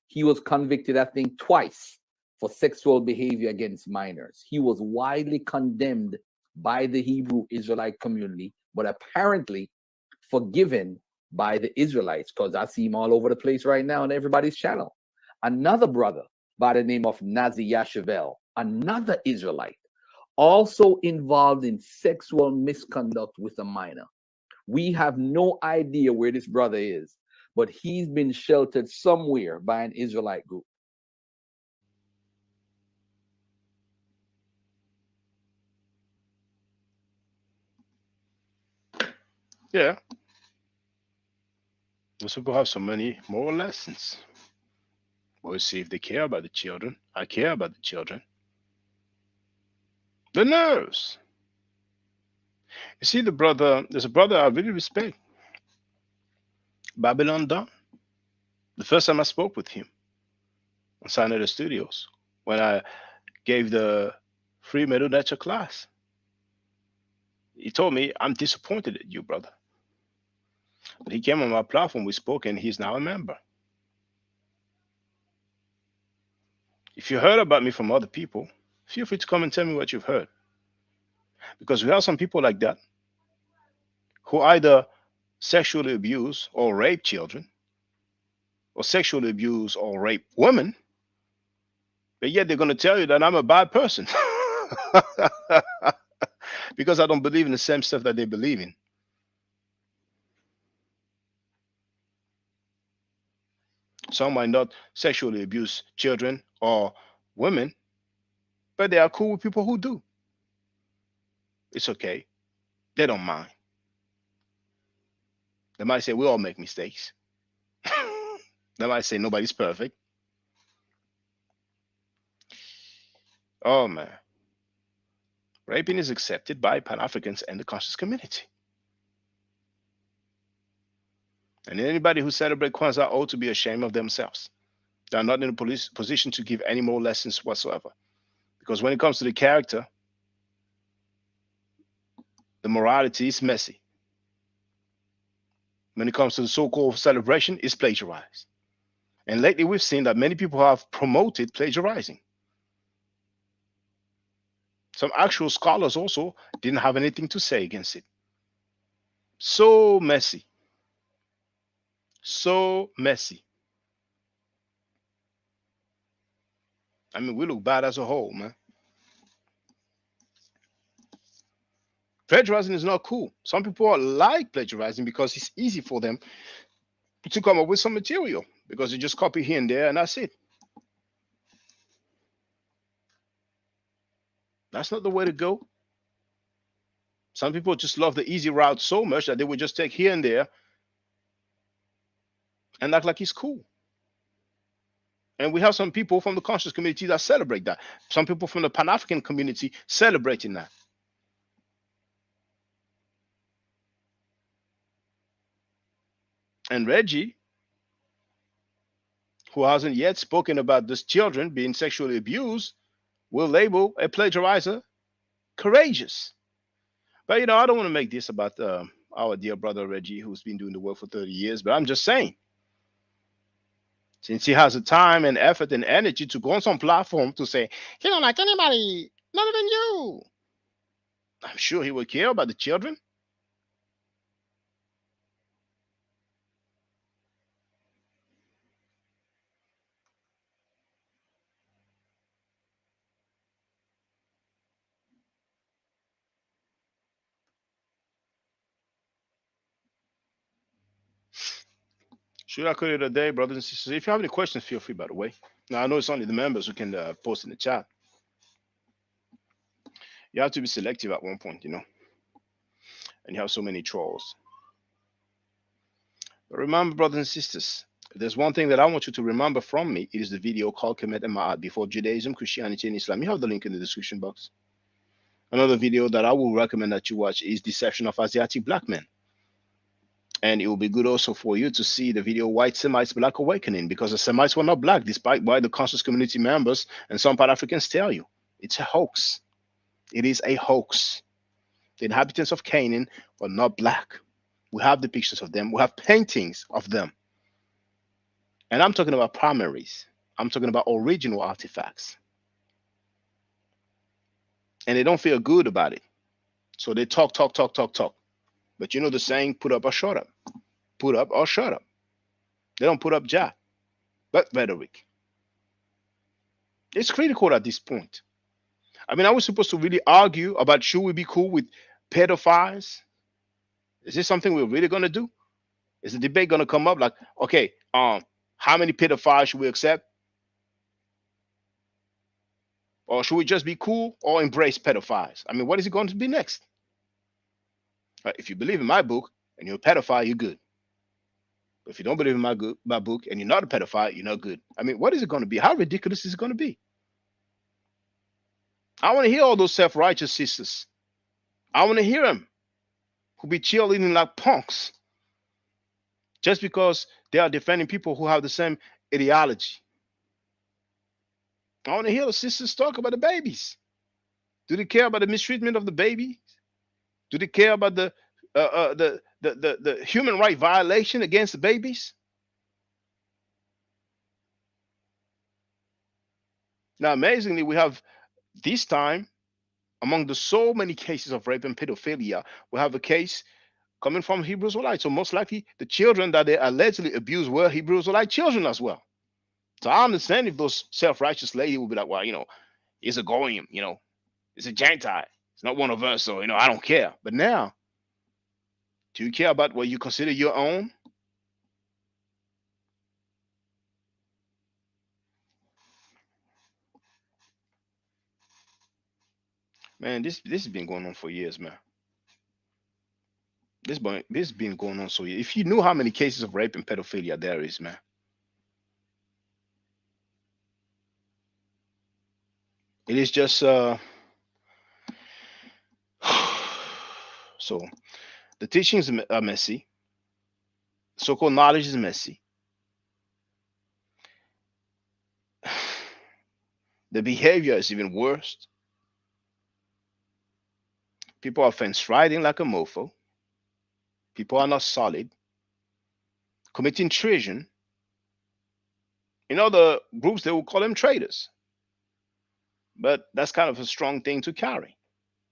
He was convicted, I think, twice for sexual behavior against minors. He was widely condemned by the Hebrew Israelite community, but apparently forgiven by the Israelites, because I see him all over the place right now on everybody's channel. Another brother by the name of Nazi Yashavel, another Israelite, also involved in sexual misconduct with a minor. We have no idea where this brother is, but he's been sheltered somewhere by an Israelite group. Yeah. Those people have so many moral lessons. We'll see if they care about the children. I care about the children. The nerves. You see, there's a brother I really respect, Babylon Don. The first time I spoke with him on Scientology Studios, when I gave the free middle nature class, he told me, I'm disappointed at you, brother. But he came on my platform, we spoke, and he's now a member. If you heard about me from other people, feel free to come and tell me what you've heard. Because we have some people like that who either sexually abuse or rape children, or sexually abuse or rape women, but yet they're going to tell you that I'm a bad person because I don't believe in the same stuff that they believe in. Some might not sexually abuse children or women, but they are cool with people who do. It's okay. They don't mind. They might say we all make mistakes. They might say nobody's perfect. Oh man. Raping is accepted by Pan-Africans and the conscious community. And anybody who celebrates Kwanzaa ought to be ashamed of themselves. They are not in a position to give any more lessons whatsoever. Because when it comes to the character, the morality is messy. When it comes to the so-called celebration, it's plagiarized. And lately we've seen that many people have promoted plagiarizing. Some actual scholars also didn't have anything to say against it. So messy. So messy. I mean, we look bad as a whole, man. Plagiarizing is not cool. Some people like plagiarizing because it's easy for them to come up with some material because you just copy here and there and that's it. That's not the way to go. Some people just love the easy route so much that they would just take here and there, and act like it's cool. And we have some people from the conscious community that celebrate that. Some people from the Pan-African community celebrating that. And Reggie, who hasn't yet spoken about these children being sexually abused, will label a plagiarizer courageous. But I don't want to make this about our dear brother Reggie, who's been doing the work for 30 years. But I'm just saying, since he has the time and effort and energy to go on some platform to say he don't like anybody, not even you, I'm sure he will care about the children. Should I call it a day, brothers and sisters? If you have any questions, feel free, by the way. Now, I know it's only the members who can post in the chat. You have to be selective at one point, and you have so many trolls. But remember, brothers and sisters, if there's one thing that I want you to remember from me, it is the video called Kemet and Ma'at before Judaism, Christianity, and Islam. You have the link in the description box. Another video that I will recommend that you watch is Deception of Asiatic Black Men. And it will be good also for you to see the video White Semites Black Awakening, because the Semites were not black, despite what the conscious community members and some Pan-Africans tell you. It's a hoax. It is a hoax. The inhabitants of Canaan were not black. We have the pictures of them. We have paintings of them. And I'm talking about primaries. I'm talking about original artifacts. And they don't feel good about it. So they talk. But you know the saying, put up or shut up. Put up or shut up. They don't put up jack, but rhetoric. It's critical at this point. I mean, are we supposed to really argue about should we be cool with pedophiles? Is this something we're really going to do? Is the debate going to come up like, okay, how many pedophiles should we accept? Or should we just be cool or embrace pedophiles? I mean, what is it going to be next? If you believe in my book and you're a pedophile, you're good. But if you don't believe in my book and you're not a pedophile, you're not good. I mean, what is it going to be? How ridiculous is it going to be? I want to hear all those self-righteous sisters. I want to hear them who be cheerleading like punks just because they are defending people who have the same ideology. I want to hear the sisters talk about the babies. Do they care about the mistreatment of the babies? Do they care about the human right violation against the babies? Now, amazingly, we have this time, among the so many cases of rape and pedophilia, we have a case coming from Hebrew Israelites. So most likely the children that they allegedly abused were Hebrew Israelite children as well. So I understand if those self-righteous ladies will be like, well, it's a goyim, it's a Gentile. It's not one of us, so, I don't care. But now, do you care about what you consider your own? Man, this has been going on for years, man. This has been going on so years. If you knew how many cases of rape and pedophilia there is, man. It is just so the teachings are messy. So-called knowledge is messy. The behavior is even worse. People are fence riding like a mofo. People are not solid. Committing treason. In other groups, they will call them traitors. But that's kind of a strong thing to carry.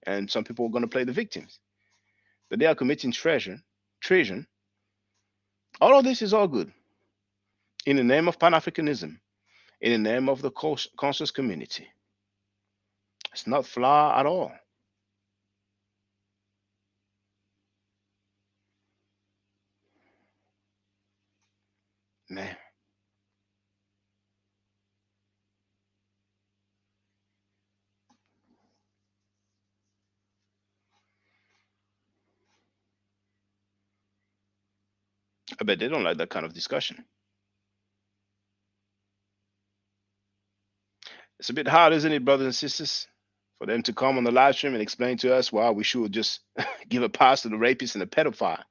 And some people are going to play the victims. But they are committing treason. All of this is all good. In the name of Pan-Africanism. In the name of the conscious community. It's not flawed at all. Man. I bet they don't like that kind of discussion. It's a bit hard, isn't it, brothers and sisters, for them to come on the live stream and explain to us why we should just give a pass to the rapist and the pedophile.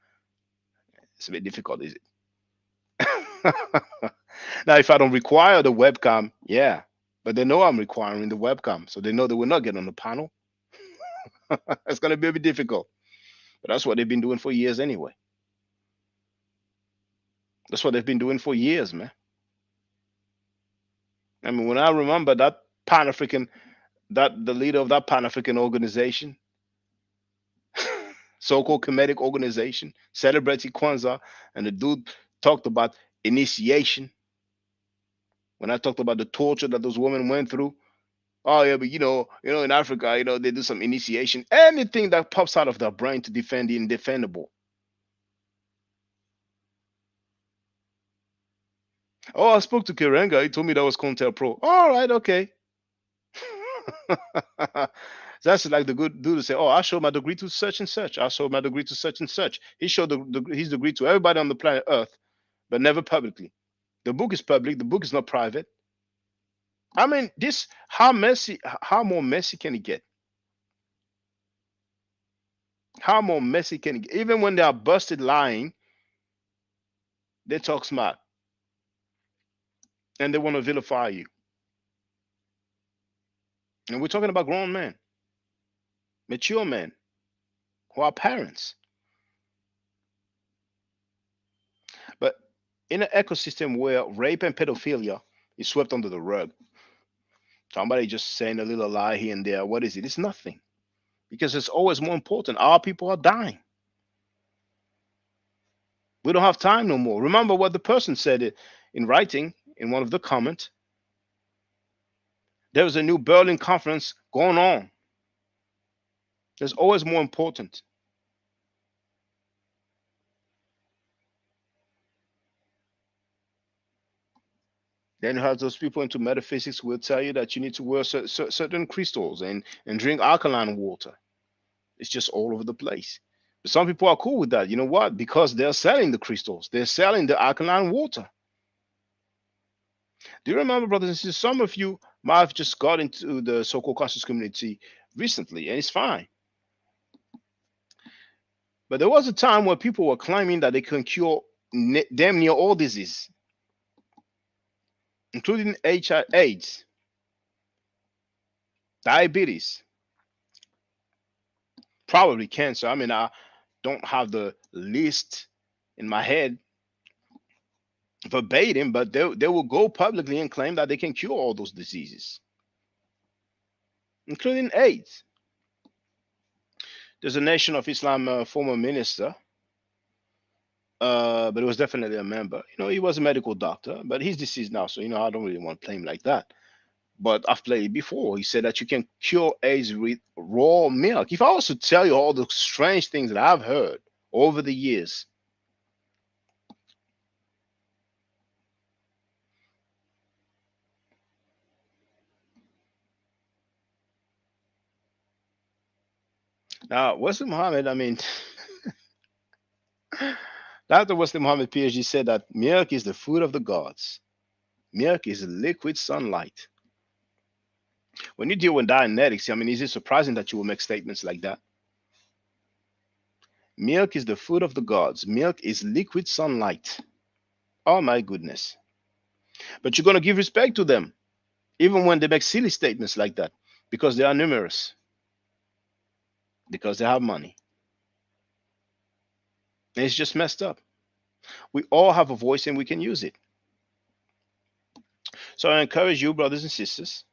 It's a bit difficult, is it? Now, if I don't require the webcam, yeah, but they know I'm requiring the webcam, so they know they will not get on the panel. It's going to be a bit difficult, but that's what they've been doing for years anyway. That's what they've been doing for years, man. I mean, when I remember that Pan-African, that the leader of that Pan-African organization, so-called Kemetic organization, celebrated Kwanzaa, and the dude talked about initiation. When I talked about the torture that those women went through, oh yeah, but in Africa, they do some initiation. Anything that pops out of their brain to defend the indefendable. Oh, I spoke to Kerenga. He told me that was Contel-Pro. All right, okay. That's like the good dude to say, oh, I showed my degree to such and such. I showed my degree to such and such. He showed his degree to everybody on the planet Earth, but never publicly. The book is public. The book is not private. I mean, how more messy can it get? How more messy can it get? Even when they are busted lying, they talk smart. And they want to vilify you. And we're talking about grown men, mature men, who are parents. But in an ecosystem where rape and pedophilia is swept under the rug, somebody just saying a little lie here and there, what is it? It's nothing. Because it's always more important. Our people are dying. We don't have time no more. Remember what the person said in writing in one of the comments. There was a new Berlin conference going on. There's always more important. Then you have those people into metaphysics who will tell you that you need to wear certain crystals and drink alkaline water. It's just all over the place. But some people are cool with that. You know what? Because they're selling the crystals. They're selling the alkaline water. Do you remember, brothers and sisters, some of you might have just got into the so-called conscious community recently, and it's fine. But there was a time where people were claiming that they can cure damn near all disease, including HIV, AIDS, diabetes, probably cancer. I mean, I don't have the list in my head verbatim, but they will go publicly and claim that they can cure all those diseases, including AIDS. There's a Nation of Islam former minister, but he was definitely a member. He was a medical doctor, but he's deceased now, so I don't really want to play him like that. But I've played before. He said that you can cure AIDS with raw milk. If I was to tell you all the strange things that I've heard over the years, now Wesley Muhammad, I mean, Dr. Wesley Muhammad, PhD, said that milk is the food of the gods. Milk is liquid sunlight. When you deal with Dianetics, I mean, is it surprising that you will make statements like that? Milk is the food of the gods. Milk is liquid sunlight. Oh my goodness. But you're going to give respect to them, even when they make silly statements like that, because they are numerous, because they have money. And it's just messed up. We all have a voice and we can use it. So I encourage you, brothers and sisters,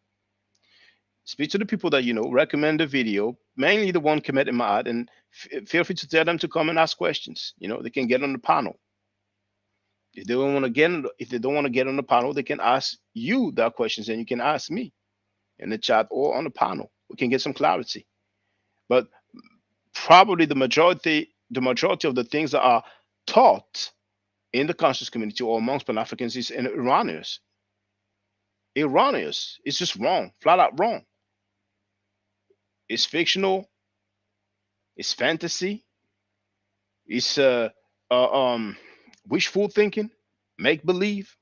speak to the people that recommend the video, mainly the one Kemet and Ma'at, and feel free to tell them to come and ask questions. They can get on the panel. If they don't want to get on the panel, they can ask you their questions, and you can ask me in the chat or on the panel. We can get some clarity. But probably the majority of the things that are taught in the conscious community or amongst Pan-Africans is erroneous. Erroneous. It's just wrong, flat out wrong. It's fictional. It's fantasy. It's Wishful thinking, make believe.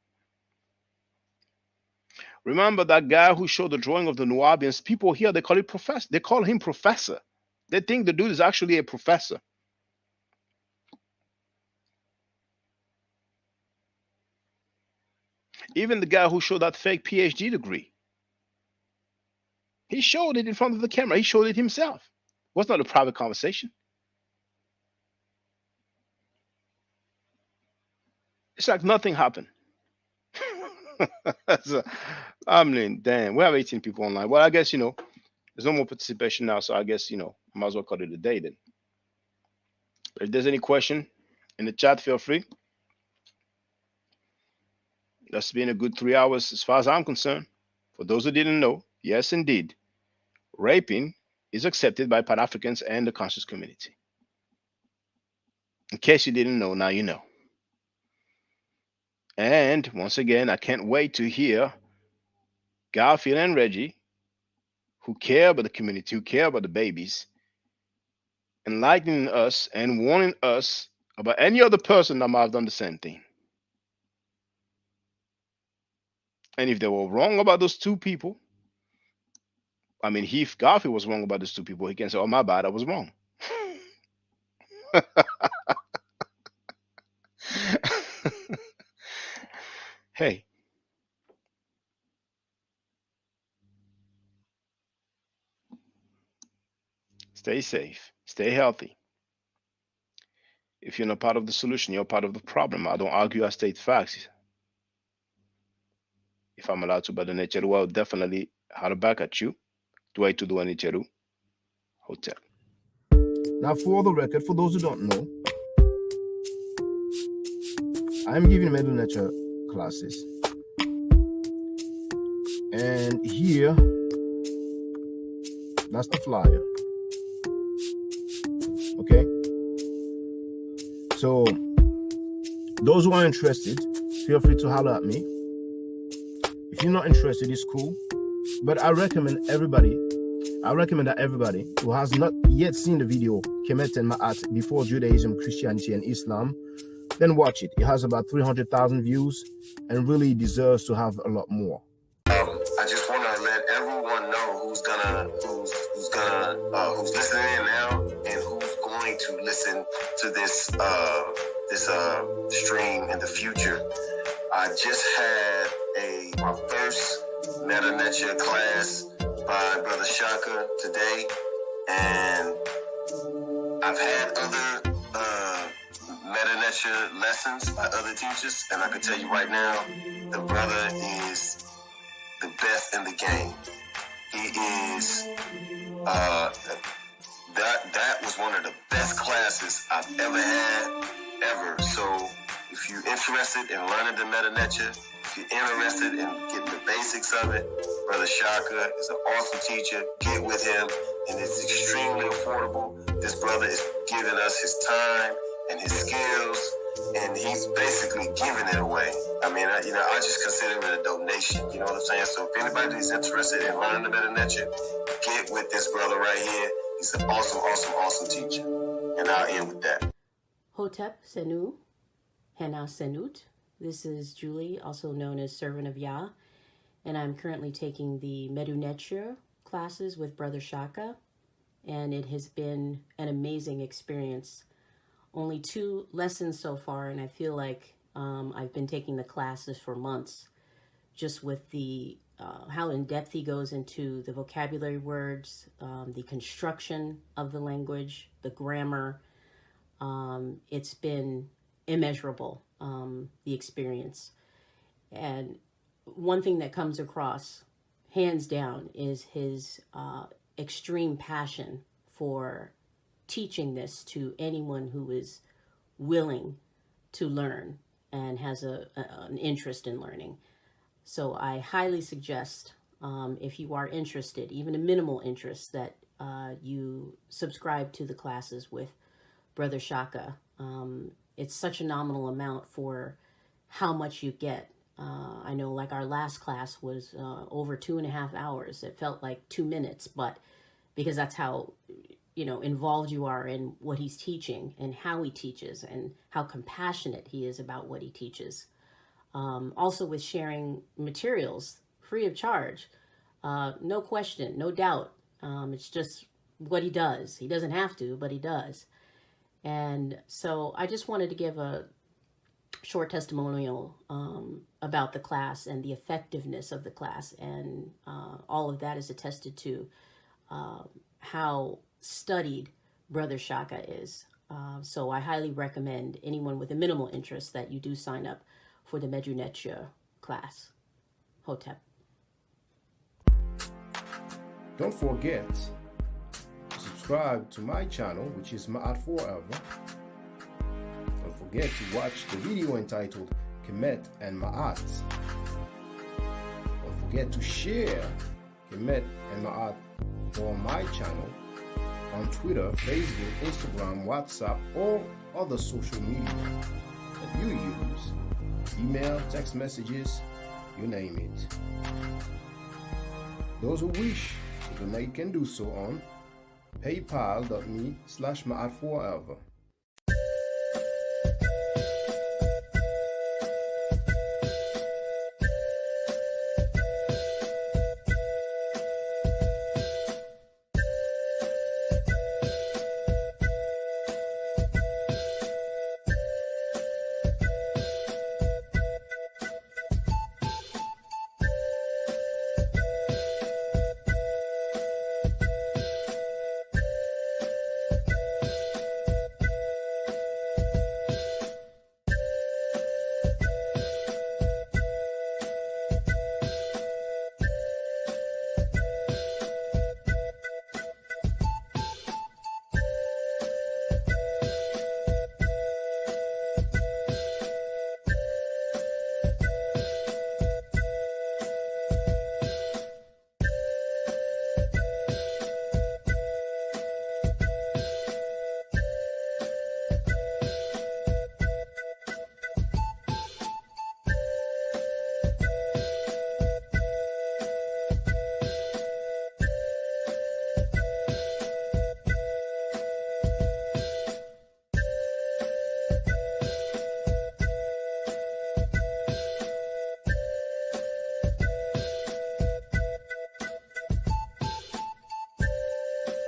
Remember that guy who showed the drawing of the Nubians? People here, they call it professor. They call him professor. They think the dude is actually a professor. Even the guy who showed that fake PhD degree, he showed it in front of the camera. He showed it himself. It was not a private conversation. It's like nothing happened. So, I mean, damn, we have 18 people online. Well, I guess, there's no more participation now, so I guess, I might as well call it a day then. But if there's any question in the chat, feel free. That's been a good 3 hours as far as I'm concerned. For those who didn't know, yes, indeed, raping is accepted by Pan-Africans and the conscious community. In case you didn't know, now you know. And once again, I can't wait to hear Garfield and Reggie, who care about the community, who care about the babies, enlightening us and warning us about any other person that might have done the same thing. And if they were wrong about those two people, I mean, if Garfield was wrong about those two people, he can say, oh, my bad, I was wrong. Hey. Stay safe. Stay healthy. If you're not part of the solution, you're part of the problem. I don't argue, I state facts. If I'm allowed to, Brother Necheru, I'll definitely holler back at you. Do I to do any Necheru Hotel. Now, for the record, for those who don't know, I'm giving Medu Nature classes. And here, that's the flyer. Okay? So, those who are interested, feel free to holler at me. If you're not interested, it's cool. But I recommend that everybody who has not yet seen the video, Kemet and Ma'at, Before Judaism, Christianity, and Islam, then watch it. It has about 300,000 views and really deserves to have a lot more. I just want to let everyone know who's listening in now and who's going to listen to this stream in the future. I just had my first Meta Nature class by Brother Shaka today, and I've had other Meta Nature lessons by other teachers, and I can tell you right now, the brother is the best in the game. He is that was one of the best classes I've ever had, ever. So if you're interested in learning the Meta Nature, if you're interested in getting the basics of it, Brother Shaka is an awesome teacher. Get with him, and it's extremely affordable. This brother is giving us his time and his skills, and he's basically giving it away. I mean, I just consider it a donation. You know what I'm saying? So if anybody is interested in learning the Meta Nature, get with this brother right here. He's an awesome, awesome, awesome teacher. And I'll end with that. Hotep Senu, Hena Senut. This is Julie, also known as Servant of Yah, and I'm currently taking the Medu Nature classes with Brother Shaka, and it has been an amazing experience. Only 2 lessons so far, and I feel like I've been taking the classes for months, just with the how in depth he goes into the vocabulary words, the construction of the language, the grammar. It's been immeasurable, the experience. And one thing that comes across, hands down, is his extreme passion for teaching this to anyone who is willing to learn and has an interest in learning. So I highly suggest, if you are interested, even a minimal interest, that you subscribe to the classes with Brother Shaka. It's such a nominal amount for how much you get. I know, like, our last class was over 2.5 hours. It felt like 2 minutes, but because that's how involved you are in what he's teaching and how he teaches and how compassionate he is about what he teaches. Also with sharing materials free of charge, no question, no doubt. It's just what he does. He doesn't have to, but he does. And so I just wanted to give a short testimonial about the class and the effectiveness of the class. And all of that is attested to how studied Brother Shaka is. So I highly recommend anyone with a minimal interest that you do sign up for the Medu Netia class. Hotep. Don't forget to subscribe to my channel, which is Ma'at Forever. Don't forget to watch the video entitled Kemet and Ma'at. Don't forget to share Kemet and Ma'at on my channel on Twitter, Facebook, Instagram, WhatsApp, or other social media that you use. Email, text messages, you name it. Those who wish to donate can do so on paypal.me/Ma'at Forever.